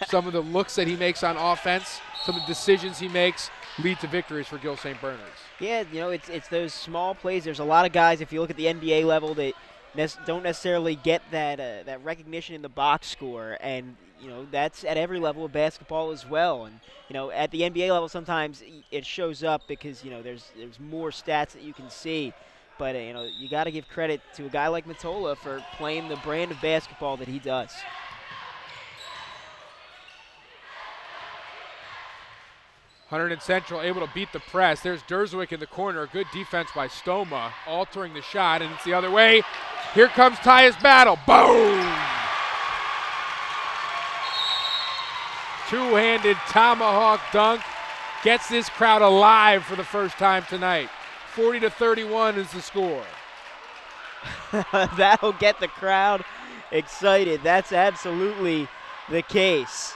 Some of the looks that he makes on offense, some of the decisions he makes lead to victories for Gill St. Bernard's. Yeah, you know, it's those small plays. There's a lot of guys, if you look at the NBA level, that don't necessarily get that recognition in the box score, and you know that's at every level of basketball as well. And you know, at the NBA level, sometimes it shows up because you know there's more stats that you can see. But you know, you got to give credit to a guy like Matola for playing the brand of basketball that he does. Hunterdon Central able to beat the press. There's Derzwick in the corner. Good defense by Stoma, altering the shot, and it's the other way. Here comes Tyus Battle. Boom! Two-handed tomahawk dunk. Gets this crowd alive for the first time tonight. 40-31 is the score. That'll get the crowd excited. That's absolutely the case.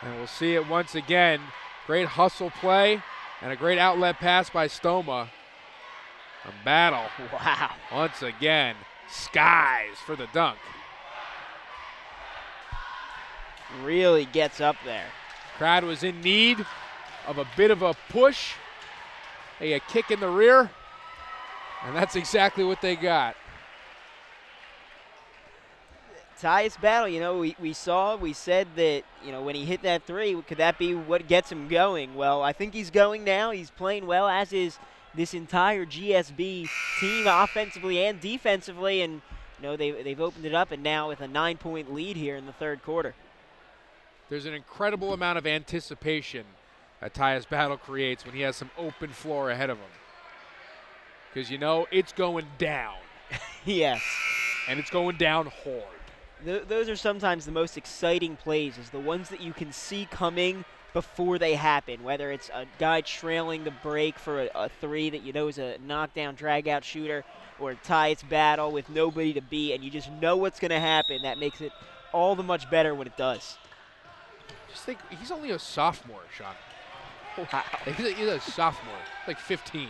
And we'll see it once again. Great hustle play and a great outlet pass by Stoma. A Battle. Wow. Once again, skies for the dunk. Really gets up there. Crowd was in need of a bit of a push, a kick in the rear, and that's exactly what they got. Tyus Battle, you know, we said that, you know, when he hit that three, could that be what gets him going? Well, I think he's going now. He's playing well, as is this entire GSB team offensively and defensively, and they've opened it up, and now with a 9-point lead here in the third quarter. There's an incredible amount of anticipation that Tyus Battle creates when he has some open floor ahead of him. Because it's going down. Yes. And it's going down hard. Those are sometimes the most exciting plays, is the ones that you can see coming before they happen, whether it's a guy trailing the break for a three that is a knockdown, drag-out shooter, or a Tyus Battle with nobody to beat, and you just know what's going to happen. That makes it all the much better when it does. Just think, he's only a sophomore, Sean. Wow. He's a sophomore, like 15.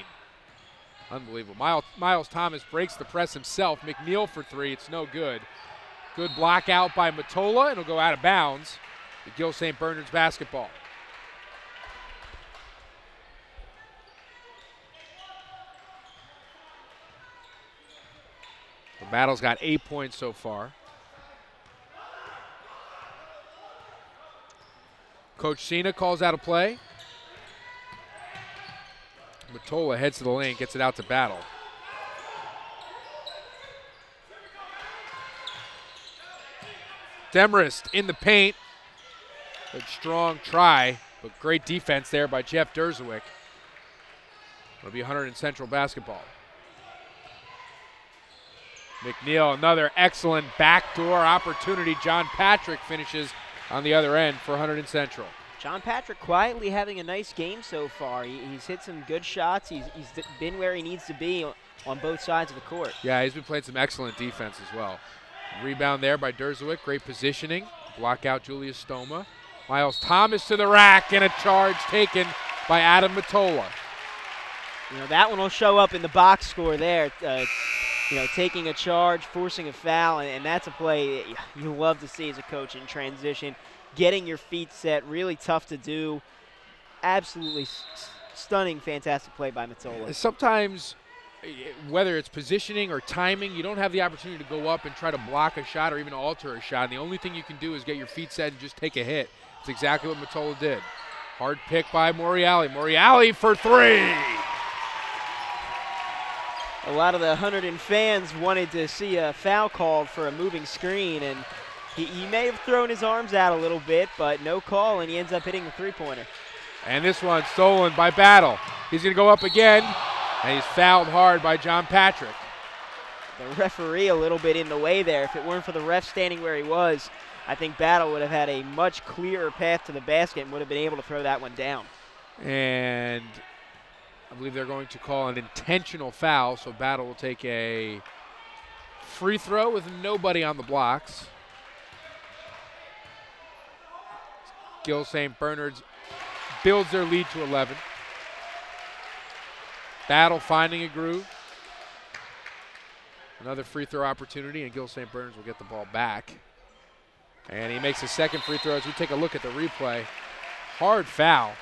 Unbelievable. Miles Thomas breaks the press himself. McNeil for three. It's no good. Good block out by Matola, and it'll go out of bounds. The Gill St. Bernard's basketball. The Battle's got 8 points so far. Coach Cena calls out a play. Matola heads to the lane, gets it out to Battle. Demarest in the paint. A strong try, but great defense there by Jeff Derzewick. It'll be Hunterdon Central basketball. McNeil, another excellent backdoor opportunity. John Patrick finishes on the other end for Hunterdon Central. John Patrick quietly having a nice game so far. He's hit some good shots. He's been where he needs to be on both sides of the court. Yeah, he's been playing some excellent defense as well. Rebound there by Derzewick. Great positioning. Block out Julius Stoma. Miles Thomas to the rack, and a charge taken by Adam Matola. That one will show up in the box score there. Taking a charge, forcing a foul, and that's a play that you love to see as a coach in transition. Getting your feet set, really tough to do. Absolutely stunning, fantastic play by Matola. Sometimes, whether it's positioning or timing, you don't have the opportunity to go up and try to block a shot or even alter a shot. And the only thing you can do is get your feet set and just take a hit. It's exactly what Matola did. Hard pick by Moriali. Moriali for three. A lot of the Hunterdon fans wanted to see a foul called for a moving screen, and he may have thrown his arms out a little bit, but no call, and he ends up hitting the three-pointer. And this one stolen by Battle. He's going to go up again, and he's fouled hard by John Patrick. The referee a little bit in the way there. If it weren't for the ref standing where he was, I think Battle would have had a much clearer path to the basket and would have been able to throw that one down. And I believe they're going to call an intentional foul, so Battle will take a free throw with nobody on the blocks. Gill St. Bernard's builds their lead to 11. Battle finding a groove. Another free throw opportunity, and Gill St. Bernard's will get the ball back. And he makes a second free throw as we take a look at the replay. Hard foul.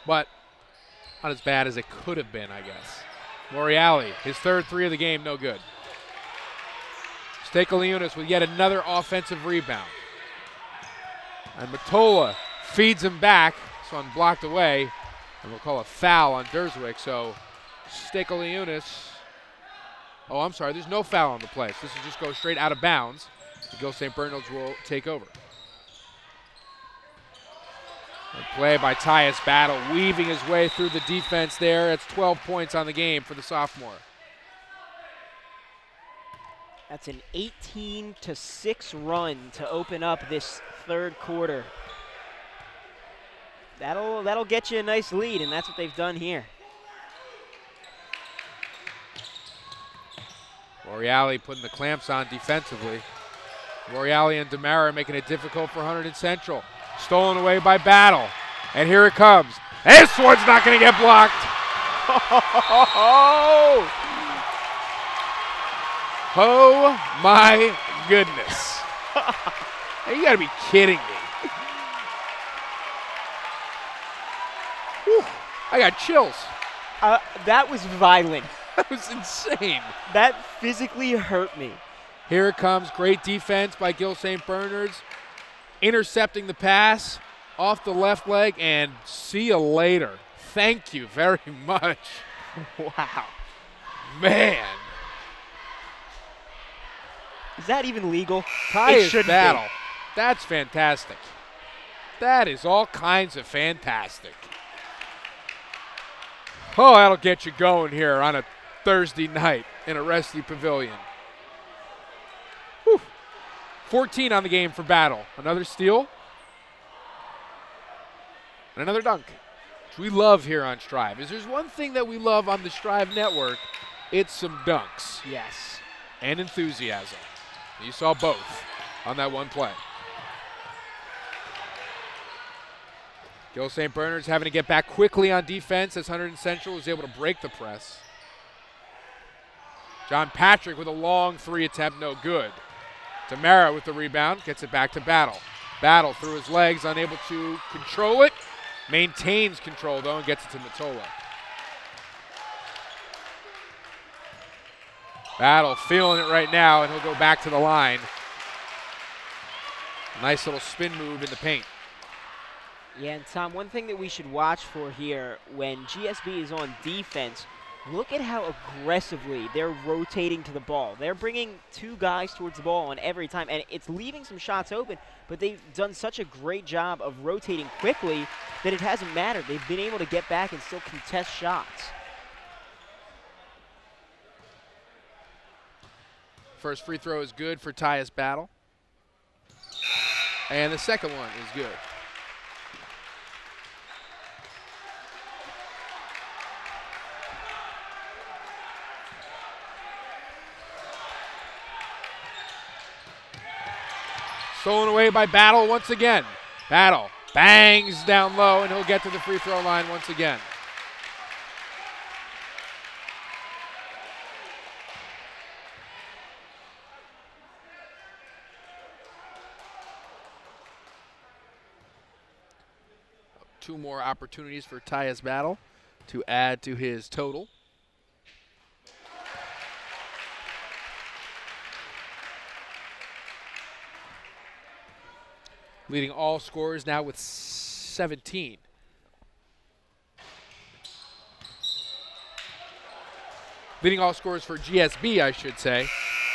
But not as bad as it could have been, I guess. Moriali, his third three of the game, no good. Stekaliunas with yet another offensive rebound. And Matola feeds him back, so unblocked away. And we'll call a foul on Derzewick. So Stekaliunas, oh, I'm sorry, there's no foul on the play. So this will just go straight out of bounds. The Gill St. Bernard's will take over. A play by Tyus Battle, weaving his way through the defense there. It's 12 points on the game for the sophomore. That's an 18-6 run to open up this third quarter. That'll get you a nice lead, and that's what they've done here. Moriali putting the clamps on defensively. Moriali and DeMara making it difficult for Hunterdon Central. Stolen away by Battle. And here it comes. This one's not going to get blocked. Oh my goodness. You got to be kidding me. Whew, I got chills. That was violent. That was insane. That physically hurt me. Here it comes. Great defense by Gill St. Bernard's. intercepting the pass off the left leg, and see you later. Thank you very much. Wow. Man. Is that even legal? Tyus Battle. That's fantastic. That is all kinds of fantastic. Oh, that'll get you going here on a Thursday night in a Wrestling Pavilion. Whew. 14 on the game for Battle. Another steal. And another dunk, which we love here on Strive. If there's one thing that we love on the Strive Network, it's some dunks. Yes. And enthusiasm. You saw both on that one play. Gill St. Bernard's having to get back quickly on defense as Hunterdon Central was able to break the press. John Patrick with a long three attempt, no good. Tamara with the rebound, gets it back to Battle. Battle through his legs, unable to control it. Maintains control, though, and gets it to Matola. Battle feeling it right now, and he'll go back to the line. Nice little spin move in the paint. Yeah, and Tom, one thing that we should watch for here when GSB is on defense, look at how aggressively they're rotating to the ball. They're bringing two guys towards the ball on every time, and it's leaving some shots open, but they've done such a great job of rotating quickly that it hasn't mattered. They've been able to get back and still contest shots. First free throw is good for Tyus Battle. And the second one is good. Stolen away by Battle once again. Battle bangs down low, and he'll get to the free throw line once again. Two more opportunities for Tyus Battle to add to his total. Leading all scorers now with 17. Leading all scorers for GSB, I should say,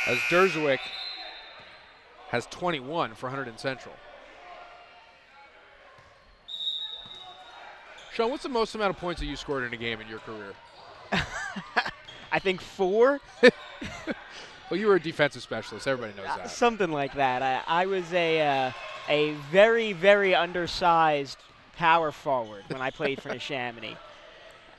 as Derzowick has 21 for Hunterdon Central. Sean, what's the most amount of points that you scored in a game in your career? I think 4. Well, you were a defensive specialist. Everybody knows that. Something like that. I was a very, very undersized power forward when I played for Neshaminy.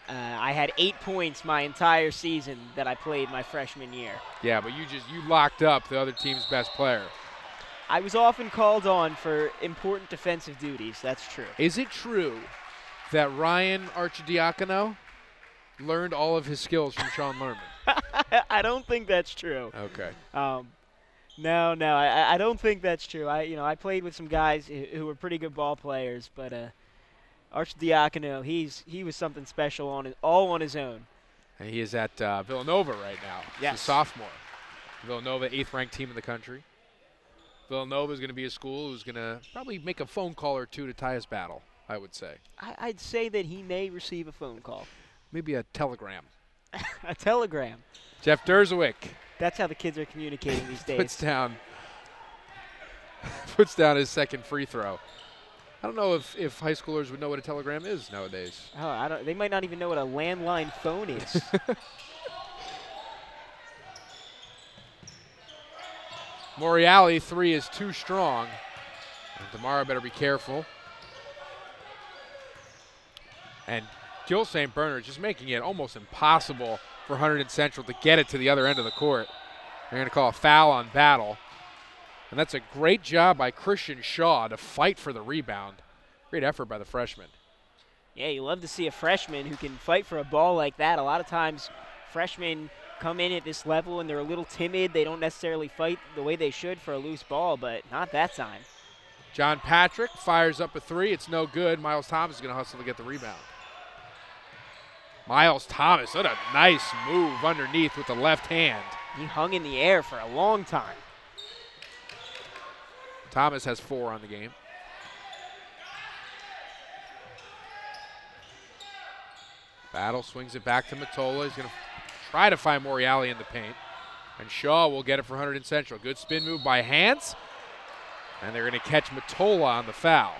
I had 8 points my entire season that I played my freshman year. Yeah, but you locked up the other team's best player. I was often called on for important defensive duties. That's true. Is it true that Ryan Archidiacono learned all of his skills from Sean Lerman? I don't think that's true. Okay. No, I don't think that's true. I played with some guys who were pretty good ball players, but Archidiacono, he was something special all on his own. And he is at Villanova right now. Yes. He's a sophomore. Villanova, 8th ranked team in the country. Villanova is going to be a school who's going to probably make a phone call or two to Tyus Battle, I would say. I'd say that he may receive a phone call. Maybe a telegram. A telegram. Jeff Derzowick. That's how the kids are communicating these days. puts down his second free throw. I don't know if high schoolers would know what a telegram is nowadays. Oh, they might not even know what a landline phone is. Moriali, 3 is too strong. And Tamara better be careful. And Gill St. Bernard just making it almost impossible for Hunterdon Central to get it to the other end of the court. They're going to call a foul on Battle. And that's a great job by Christian Shaw to fight for the rebound. Great effort by the freshman. Yeah, you love to see a freshman who can fight for a ball like that. A lot of times freshmen come in at this level and they're a little timid. They don't necessarily fight the way they should for a loose ball, but not that time. John Patrick fires up a 3. It's no good. Miles Thomas is going to hustle to get the rebound. Miles Thomas, what a nice move underneath with the left hand. He hung in the air for a long time. Thomas has 4 on the game. Battle swings it back to Matola. He's going to try to find Morreale in the paint. And Shaw will get it for Hunterdon Central. Good spin move by Hans. And they're going to catch Matola on the foul.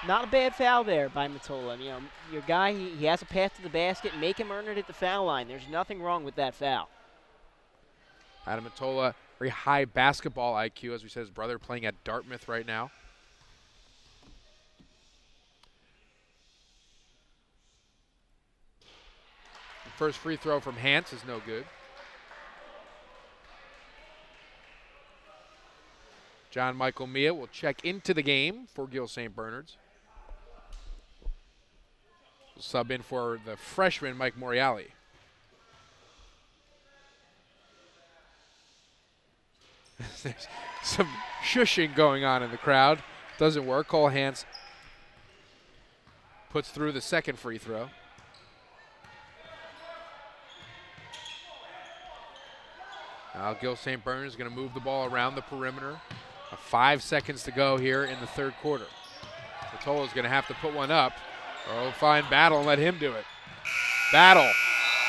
Not a bad foul there by Matola. You know, your guy, he has a path to the basket. Make him earn it at the foul line. There's nothing wrong with that foul. Adam Matola, very high basketball IQ, as we said, his brother playing at Dartmouth right now. First free throw from Hans is no good. John Michael Mia will check into the game for Gill St. Bernard's. We'll sub in for the freshman, Mike Morreale. There's some shushing going on in the crowd. Doesn't work. Cole Hans puts through the second free throw. Now Gill St. Bernard is going to move the ball around the perimeter. 5 seconds to go here in the third quarter. Matola's going to have to put one up, or we'll find Battle and let him do it. Battle,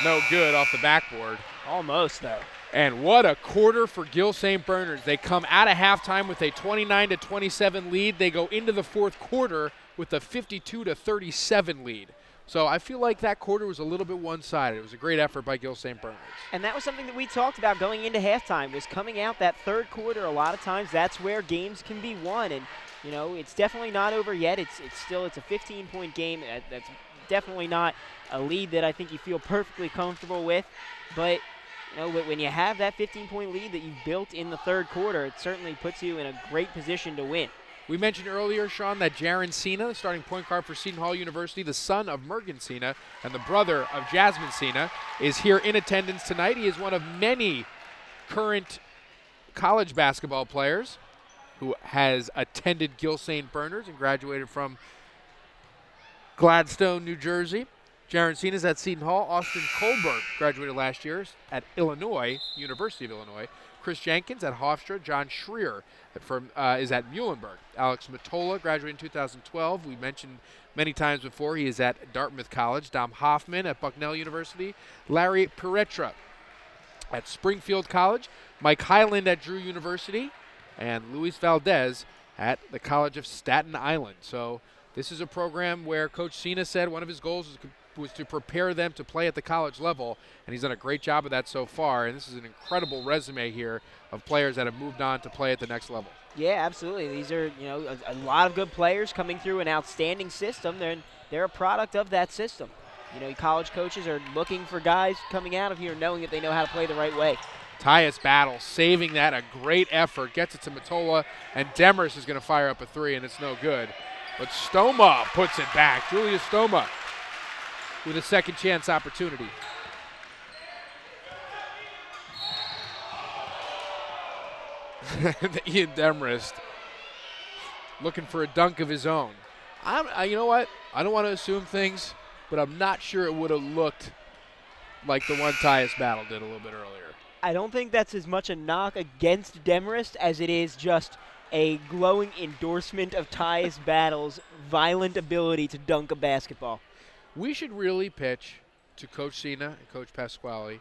no good off the backboard. Almost, though. And what a quarter for Gill St. Bernard's. They come out of halftime with a 29-27 lead. They go into the fourth quarter with a 52-37 lead. So I feel like that quarter was a little bit one-sided. It was a great effort by Gill St. Bernard's. And that was something that we talked about going into halftime, was coming out that third quarter. A lot of times that's where games can be won. And, you know, it's definitely not over yet. It's a 15-point game. That's definitely not a lead that I think you feel perfectly comfortable with. But, you know, when you have that 15-point lead that you've built in the third quarter, it certainly puts you in a great position to win. We mentioned earlier, Sean, that Jaron Cena, the starting point guard for Seton Hall University, the son of Mergen Cena and the brother of Jasmine Cena, is here in attendance tonight. He is one of many current college basketball players who has attended Gill St. Bernard's and graduated from Gladstone, New Jersey. Jaron Cena is at Seton Hall. Austin Colbert graduated last year at Illinois, University of Illinois. Chris Jenkins at Hofstra. John Schreer is at Muhlenberg. Alex Matola graduated in 2012. We mentioned many times before he is at Dartmouth College. Dom Hoffman at Bucknell University. Larry Peretra at Springfield College. Mike Highland at Drew University. And Luis Valdez at the College of Staten Island. So this is a program where Coach Cena said one of his goals was to prepare them to play at the college level, and he's done a great job of that so far. And this is an incredible resume here of players that have moved on to play at the next level. Yeah, absolutely. These are, you know, a lot of good players coming through an outstanding system. They're a product of that system. You know, college coaches are looking for guys coming out of here knowing that they know how to play the right way. Tyus Battle saving that, a great effort, gets it to Matola, and Demers is going to fire up a three, and it's no good. But Stoma puts it back. Julius Stoma with a second chance opportunity. Ian Demarest looking for a dunk of his own. You know what? I don't want to assume things, but I'm not sure it would have looked like the one Tyus Battle did a little bit earlier. I don't think that's as much a knock against Demarest as it is just a glowing endorsement of Tyus Battle's violent ability to dunk a basketball. We should really pitch to Coach Cena and Coach Pasquale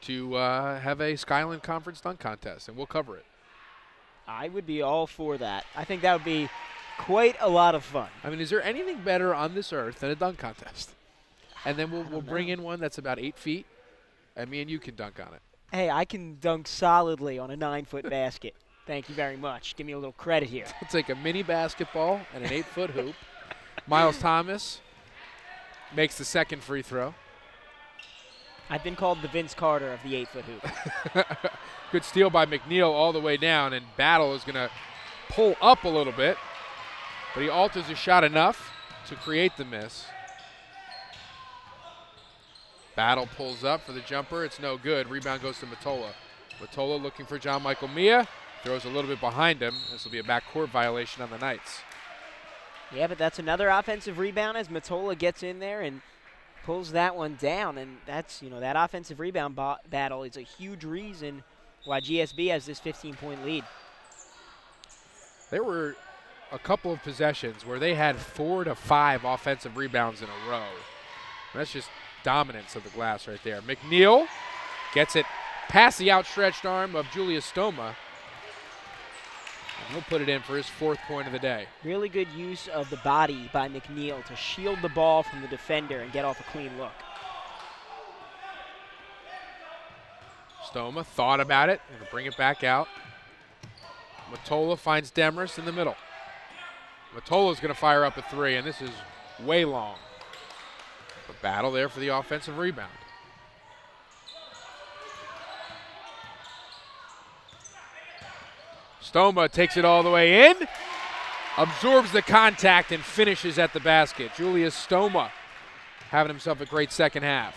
to have a Skyland Conference dunk contest, and we'll cover it. I would be all for that. I think that would be quite a lot of fun. I mean, is there anything better on this earth than a dunk contest? And then we'll bring in one that's about 8 feet, and me and you can dunk on it. Hey, I can dunk solidly on a 9-foot basket. Thank you very much. Give me a little credit here. It's like a mini basketball and an 8-foot hoop. Miles Thomas makes the second free throw. I've been called the Vince Carter of the 8-foot hoop. Good steal by McNeil all the way down, and Battle is going to pull up a little bit, but he alters his shot enough to create the miss. Battle pulls up for the jumper. It's no good. Rebound goes to Matola. Matola looking for John Michael Mia. Throws a little bit behind him. This will be a backcourt violation on the Knights. Yeah, but that's another offensive rebound as Matola gets in there and pulls that one down. And that's, you know, that offensive rebound battle is a huge reason why GSB has this 15-point lead. There were a couple of possessions where they had 4 to 5 offensive rebounds in a row. That's just dominance of the glass right there. McNeil gets it past the outstretched arm of Julius Stoma. And he'll put it in for his 4th point of the day. Really good use of the body by McNeil to shield the ball from the defender and get off a clean look. Stoma thought about it and bring it back out. Matola finds Demarest in the middle. Matola's going to fire up a 3, and this is way long. A battle there for the offensive rebound. Stoma takes it all the way in, absorbs the contact, and finishes at the basket. Julius Stoma having himself a great second half.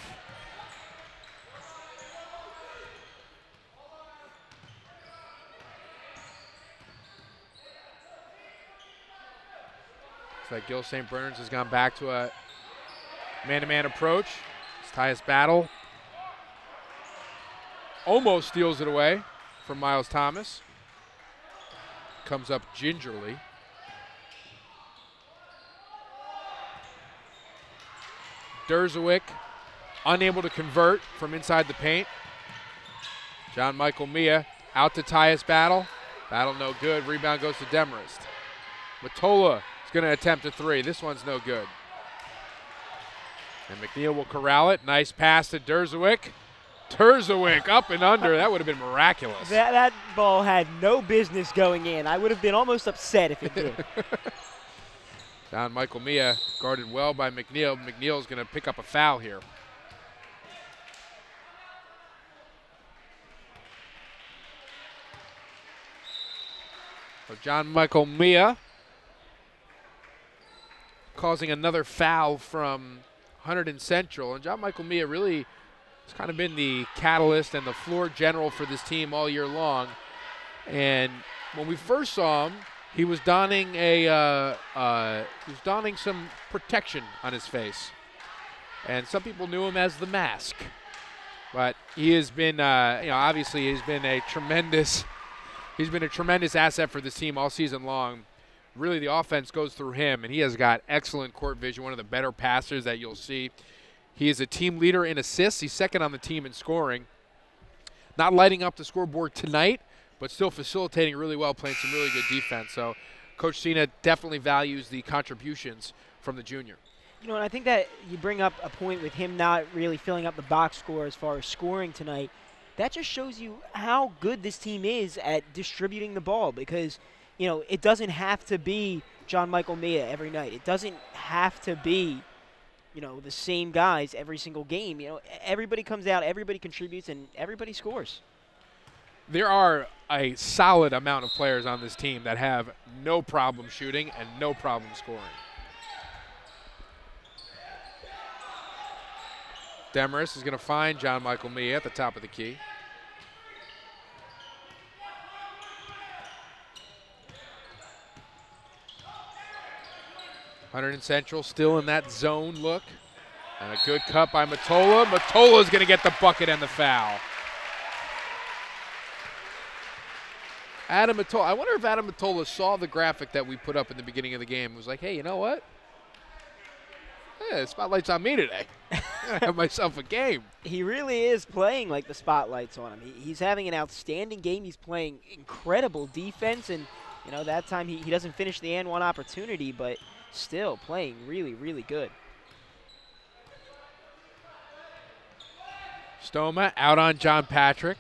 Looks like Gill St. Bernard's has gone back to a man-to-man approach. It's Tyus Battle. Almost steals it away from Miles Thomas. Comes up gingerly. Derzowick unable to convert from inside the paint. John Michael Mia out to Tyus Battle. Battle no good. Rebound goes to Demarest. Matola is going to attempt a 3. This one's no good. And McNeil will corral it. Nice pass to Derzowick. Derzowick up and under. That would have been miraculous. That ball had no business going in. I would have been almost upset if it did. John Michael Mia guarded well by McNeil. McNeil's going to pick up a foul here. So John Michael Mia causing another foul from Hunterdon Central. And John Michael Mia really has kind of been the catalyst and the floor general for this team all year long. And when we first saw him, he was donning some protection on his face, and some people knew him as the Mask. But he has been, obviously he's been a tremendous asset for this team all season long. Really, the offense goes through him, and he has got excellent court vision. One of the better passers that you'll see. He is a team leader in assists. He's second on the team in scoring. Not lighting up the scoreboard tonight, but still facilitating really well, playing some really good defense. So Coach Cena definitely values the contributions from the junior. You know, and I think that you bring up a point with him not really filling up the box score as far as scoring tonight. That just shows you how good this team is at distributing the ball, because, you know, it doesn't have to be John Michael Mia every night. It doesn't have to be, you know, the same guys every single game. You know, everybody comes out, everybody contributes, and everybody scores. There are a solid amount of players on this team that have no problem shooting and no problem scoring. Demarest is going to find John Michael Mia at the top of the key. Hunterdon Central still in that zone look. And a good cut by Matola. Matola is going to get the bucket and the foul. Adam Matola. I wonder if Adam Matola saw the graphic that we put up in the beginning of the game and was like, hey, you know what? Hey, the spotlight's on me today. I'm going to have myself a game. He really is playing like the spotlight's on him. He's having an outstanding game. He's playing incredible defense. And, you know, that time he doesn't finish the and one opportunity, but still playing really, really good. Stoma out on John Patrick.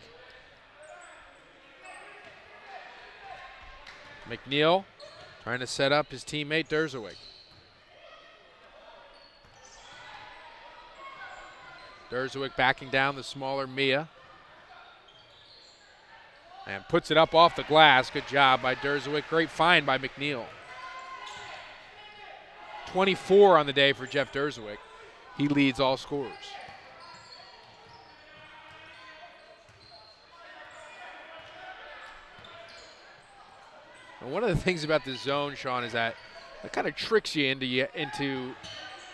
McNeil trying to set up his teammate Derzowick. Derzowick backing down the smaller Mia. And puts it up off the glass. Good job by Derzowick. Great find by McNeil. 24 on the day for Jeff Derzowick. He leads all scorers. And one of the things about this zone, Sean, is that it kind of tricks you into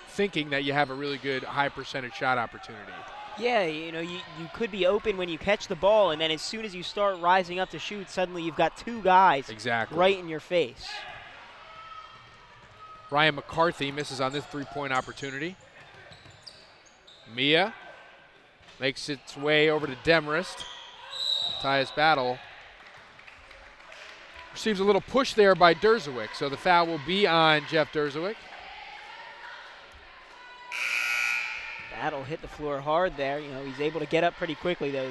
thinking that you have a really good high percentage shot opportunity. Yeah, you know, you could be open when you catch the ball, and then as soon as you start rising up to shoot, suddenly you've got two guys right in your face. Ryan McCarthy misses on this three-point opportunity. Mia makes its way over to Demarest. Tyus Battle receives a little push there by Derzowick, so the foul will be on Jeff Derzowick. Battle hit the floor hard there. You know, he's able to get up pretty quickly, though.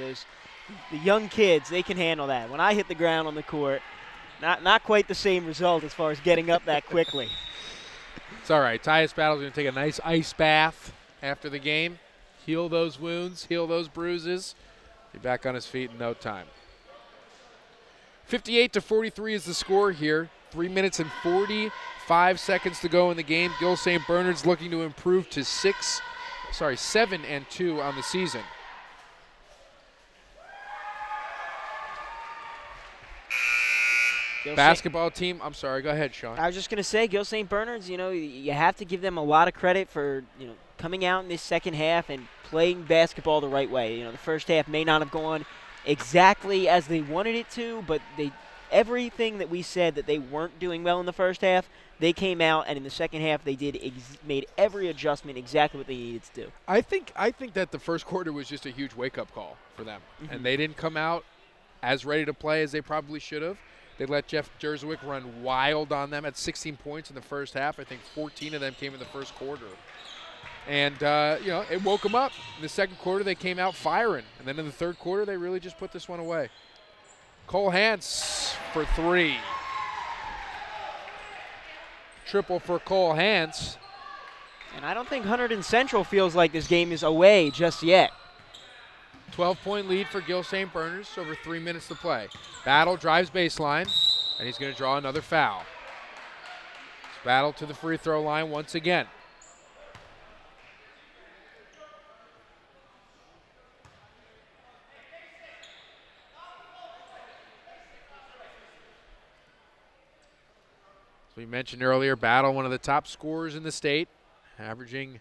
The young kids, they can handle that. When I hit the ground on the court, not quite the same result as far as getting up that quickly. It's all right. Tyus Battle's going to take a nice ice bath after the game, heal those wounds, heal those bruises, be back on his feet in no time. 58-43 is the score here. 3 minutes and 45 seconds to go in the game. Gill St. Bernard's looking to improve to 7-2 on the season. Basketball team, I'm sorry, go ahead, Sean. I was just going to say, Gill St. Bernard's, you know, you have to give them a lot of credit for, you know, coming out in this second half and playing basketball the right way. You know, the first half may not have gone exactly as they wanted it to, but everything that we said that they weren't doing well in the first half, they came out, and in the second half they made every adjustment exactly what they needed to do. I think that the first quarter was just a huge wake-up call for them, and they didn't come out as ready to play as they probably should have. They let Jeff Derzowick run wild on them at 16 points in the first half. I think 14 of them came in the first quarter. And, you know, it woke them up. In the second quarter, they came out firing. And then in the third quarter, they really just put this one away. Cole Hance for three. Triple for Cole Hance. And I don't think Hunterdon Central feels like this game is away just yet. 12-point lead for Gill St. Bernard's, over 3 minutes to play. Battle drives baseline, and he's going to draw another foul. Battle to the free throw line once again. As we mentioned earlier, Battle, one of the top scorers in the state, averaging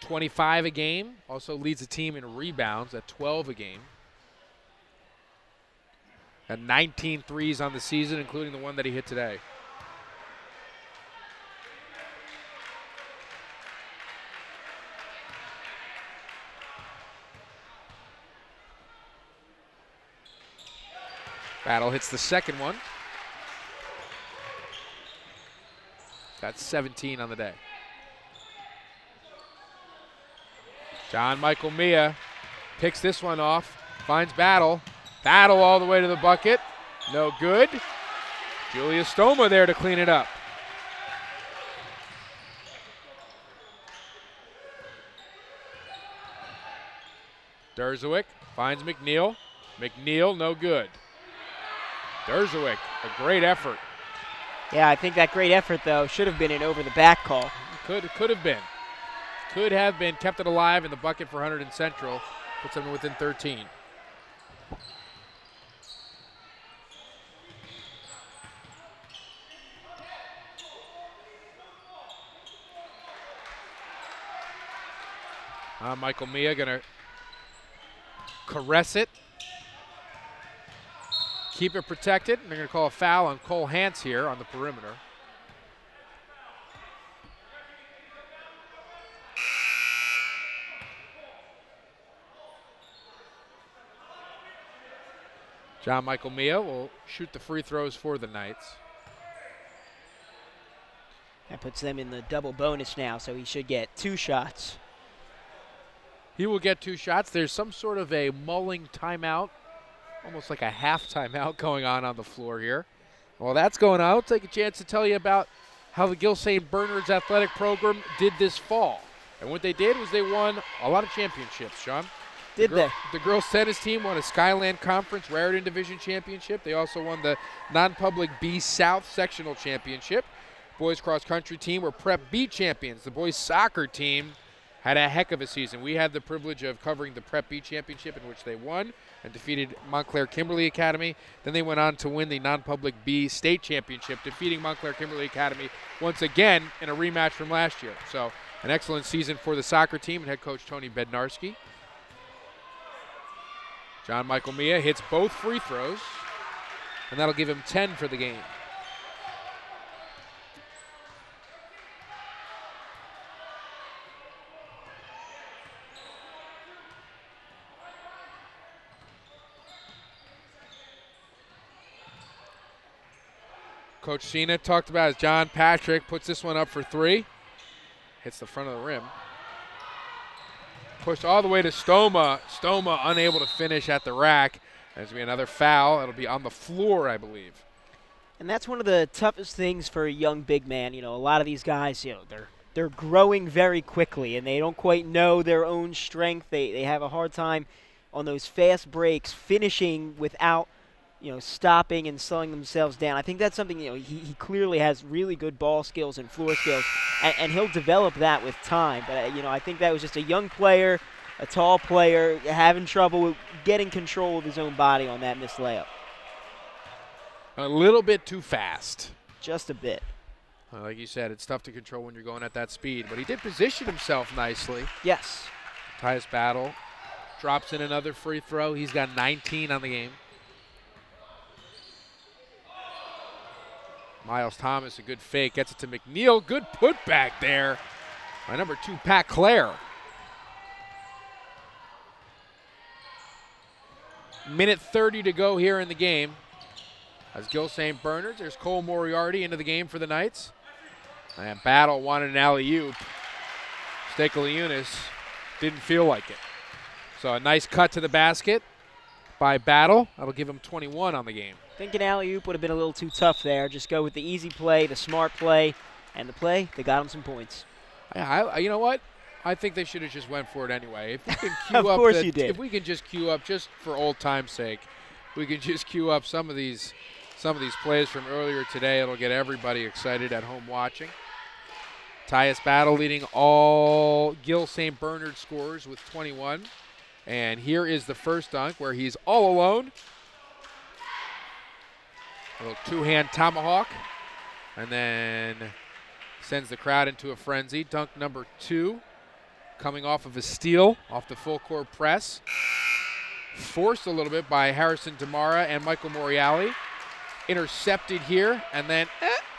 25 a game. Also leads the team in rebounds at 12 a game. Had 19 threes on the season, including the one that he hit today. Battle hits the second one. Got 17 on the day. John Michael Mia picks this one off, finds Battle. Battle all the way to the bucket. No good. Julius Stoma there to clean it up. Derzowick finds McNeil. McNeil, no good. Derzowick, a great effort. Yeah, I think that great effort, though, should have been an over-the-back call. Could have been. Could have been, kept it alive in the bucket for Hunterdon Central. Puts them within 13. Michael Mia going to caress it. Keep it protected. They're going to call a foul on Cole Hance here on the perimeter. John Michael Mia will shoot the free throws for the Knights. That puts them in the double bonus now, so he should get 2 shots. He will get 2 shots. There's some sort of a mulling timeout, almost like a half timeout going on the floor here. While that's going on, I'll take a chance to tell you about how the Gill St. Bernard's athletic program did this fall. And what they did was they won a lot of championships, Sean. Did they? The girls' tennis team won a Skyland Conference Raritan Division Championship. They also won the non-public B South Sectional Championship. Boys cross country team were Prep B champions. The boys soccer team had a heck of a season. We had the privilege of covering the Prep B championship, in which they won and defeated Montclair Kimberly Academy. Then they went on to win the non-public B state championship, defeating Montclair Kimberly Academy once again in a rematch from last year. So An excellent season for the soccer team and head coach Tony Bednarski. John Michael Mia hits both free throws, and that'll give him 10 for the game. Coach Cena talked about as John Patrick puts this one up for 3. Hits the front of the rim. Pushed all the way to Stoma. Stoma unable to finish at the rack. There's going to be another foul. It'll be on the floor, I believe. And that's one of the toughest things for a young big man. You know, a lot of these guys, you know, they're growing very quickly, and they don't quite know their own strength. They have a hard time on those fast breaks finishing without, you know, stopping and slowing themselves down. I think that's something, you know, he clearly has really good ball skills and floor skills, and he'll develop that with time. But, you know, I think that was just a young player, a tall player, having trouble with getting control of his own body on that missed layup. A little bit too fast. Just a bit. Like you said, it's tough to control when you're going at that speed, but he did position himself nicely. Yes. Tyus Battle drops in another free throw. He's got 19 on the game. Miles Thomas, a good fake, gets it to McNeil. Good putback there by number 2, Pat Clare. Minute 30 to go here in the game. As Gill St. Bernard's, there's Cole Moriarty into the game for the Knights. And Battle wanted an alley-oop. Stakaliunas didn't feel like it. So a nice cut to the basket by Battle. That'll give him 21 on the game. I think an alley-oop would have been a little too tough there. Just go with the easy play, the smart play, and the play, they got him some points. You know what? I think they should have just went for it anyway. If we can cue of up course you did. If we can just cue up, just for old time's sake, we can just cue up some of these plays from earlier today. It'll get everybody excited at home watching. Tyus Battle leading all Gill St. Bernard scorers with 21. And here is the first dunk where he's all alone. A little two-hand tomahawk. And then sends the crowd into a frenzy. Dunk number 2 coming off of a steal off the full court press. Forced a little bit by Harrison Demara and Michael Moriali. Intercepted here, and then,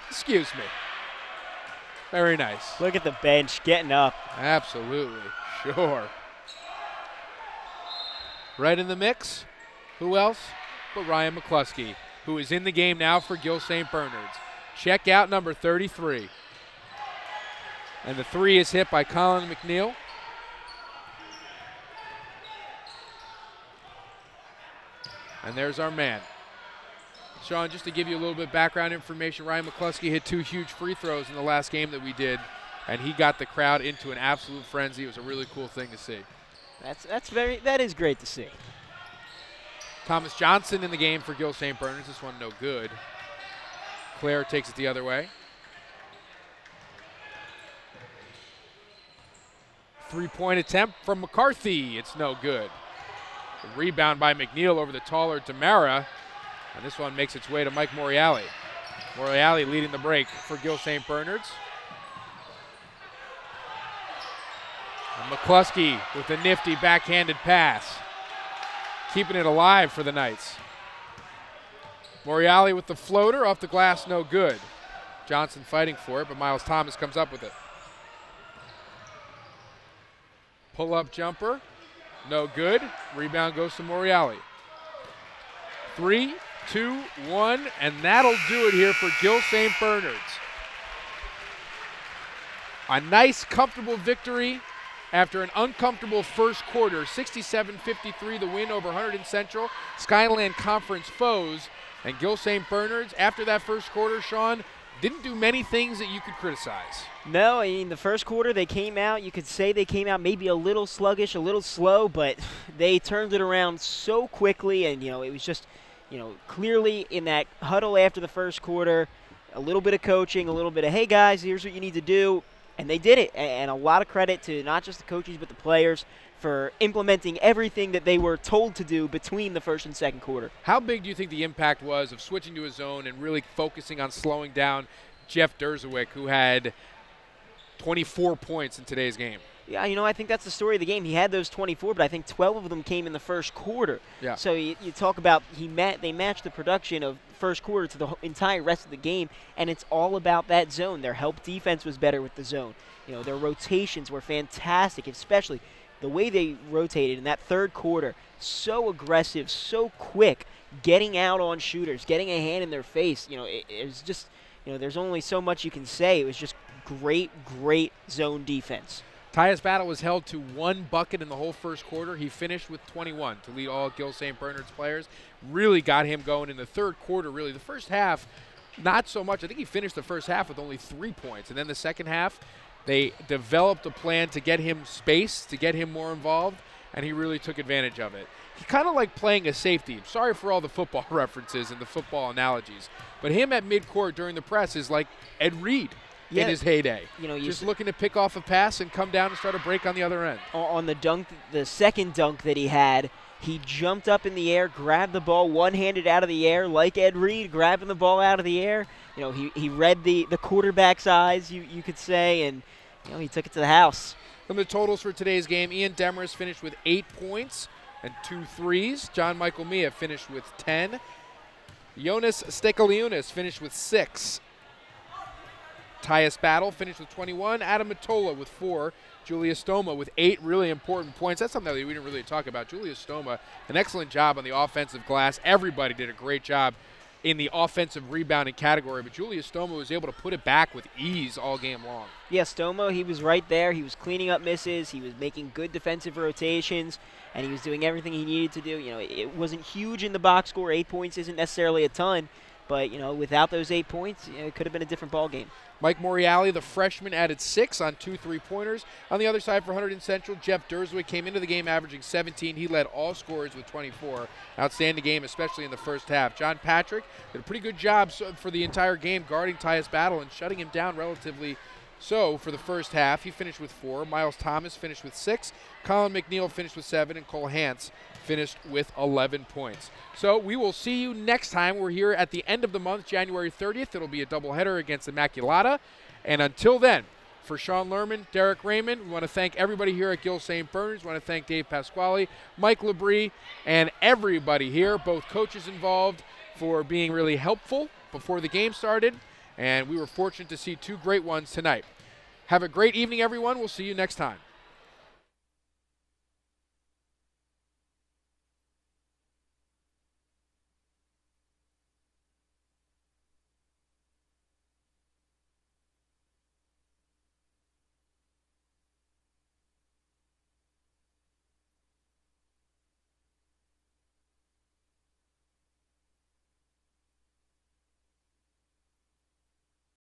excuse me. Very nice. Look at the bench getting up. Absolutely, sure. Right in the mix. Who else but Ryan McCluskey, who is in the game now for Gill St. Bernard's. Check out number 33. And the 3 is hit by Colin McNeil. And there's our man. Sean, just to give you a little bit of background information, Ryan McCluskey hit 2 huge free throws in the last game that we did, and he got the crowd into an absolute frenzy. It was a really cool thing to see. That is great to see. Thomas Johnson in the game for Gill St. Bernard's. This one no good. Claire takes it the other way. 3-point attempt from McCarthy. It's no good. A rebound by McNeil over the taller Demara. And this one makes its way to Mike Moriali. Moriali leading the break for Gill St. Bernard's. And McCluskey with a nifty backhanded pass. Keeping it alive for the Knights. Moriali with the floater off the glass, no good. Johnson fighting for it, but Miles Thomas comes up with it. Pull-up jumper, no good. Rebound goes to Moriali. 3, 2, 1, and that'll do it here for Gill St. Bernard's. A nice, comfortable victory after an uncomfortable first quarter. 67-53, the win over Hunterdon Central, Skyland Conference foes. And Gill St. Bernard's, after that first quarter, Sean, didn't do many things that you could criticize. No, I mean, the first quarter they came out, you could say they came out maybe a little sluggish, a little slow, but they turned it around so quickly, and, you know, it was just, you know, clearly in that huddle after the first quarter, a little bit of coaching, a little bit of, hey, guys, here's what you need to do, and they did it. And a lot of credit to not just the coaches but the players for implementing everything that they were told to do between the first and second quarter. How big do you think the impact was of switching to a zone and really focusing on slowing down Jeff Derzewick, who had 24 points in today's game. Yeah, you know, I think that's the story of the game. He had those 24, but I think 12 of them came in the first quarter. Yeah. So you talk about they matched the production of first quarter to the entire rest of the game, and it's all about that zone. Their help defense was better with the zone. You know, their rotations were fantastic, especially the way they rotated in that third quarter. So aggressive, so quick, getting out on shooters, getting a hand in their face. You know, it was just, you know, there's only so much you can say. It was just great zone defense. Tyus Battle was held to 1 bucket in the whole first quarter. He finished with 21 to lead all Gill St. Bernard's players. Really got him going in the third quarter, really. The first half, not so much. I think he finished the first half with only 3 points. And then the second half, they developed a plan to get him space, to get him more involved, and he really took advantage of it. He kind of like playing a safety. Sorry for all the football references and the football analogies, but him at midcourt during the press is like Ed Reed. In his heyday. You know, just looking to pick off a pass and come down and start a break on the other end. On the dunk, the second dunk that he had, he jumped up in the air, grabbed the ball one-handed out of the air, like Ed Reed, grabbing the ball out of the air. You know, he read the quarterback's eyes, you could say, and you know, he took it to the house. From the totals for today's game, Ian Demarest finished with 8 points and 2 threes. John Michael Mia finished with 10. Jonas Stekaliunas finished with 6. Tyus Battle finished with 21. Adam Matola with 4. Julius Stoma with 8 really important points. That's something that we didn't really talk about. Julius Stoma, an excellent job on the offensive glass. Everybody did a great job in the offensive rebounding category, but Julius Stoma was able to put it back with ease all game long. Yeah, Stoma, he was right there. He was cleaning up misses. He was making good defensive rotations, and he was doing everything he needed to do. You know, it wasn't huge in the box score. 8 points isn't necessarily a ton, but, you know, without those 8 points, you know, it could have been a different ball game. Mike Moriali, the freshman, added 6 on 2 3-pointers. On the other side for Hunterdon Central, Jeff Derswick came into the game averaging 17. He led all scorers with 24. Outstanding game, especially in the first half. John Patrick did a pretty good job for the entire game guarding Tyus Battle and shutting him down relatively so for the first half. He finished with 4. Miles Thomas finished with 6. Colin McNeil finished with 7. And Cole Hance finished with 11 points. So we will see you next time. We're here at the end of the month, January 30th. It'll be a doubleheader against Immaculata. And until then, for Sean Lerman, Derek Raymond, we want to thank everybody here at Gill St. Bernard's. We want to thank Dave Pasquale, Mike Labrie, and everybody here, both coaches involved, for being really helpful before the game started. And we were fortunate to see 2 great ones tonight. Have a great evening, everyone. We'll see you next time.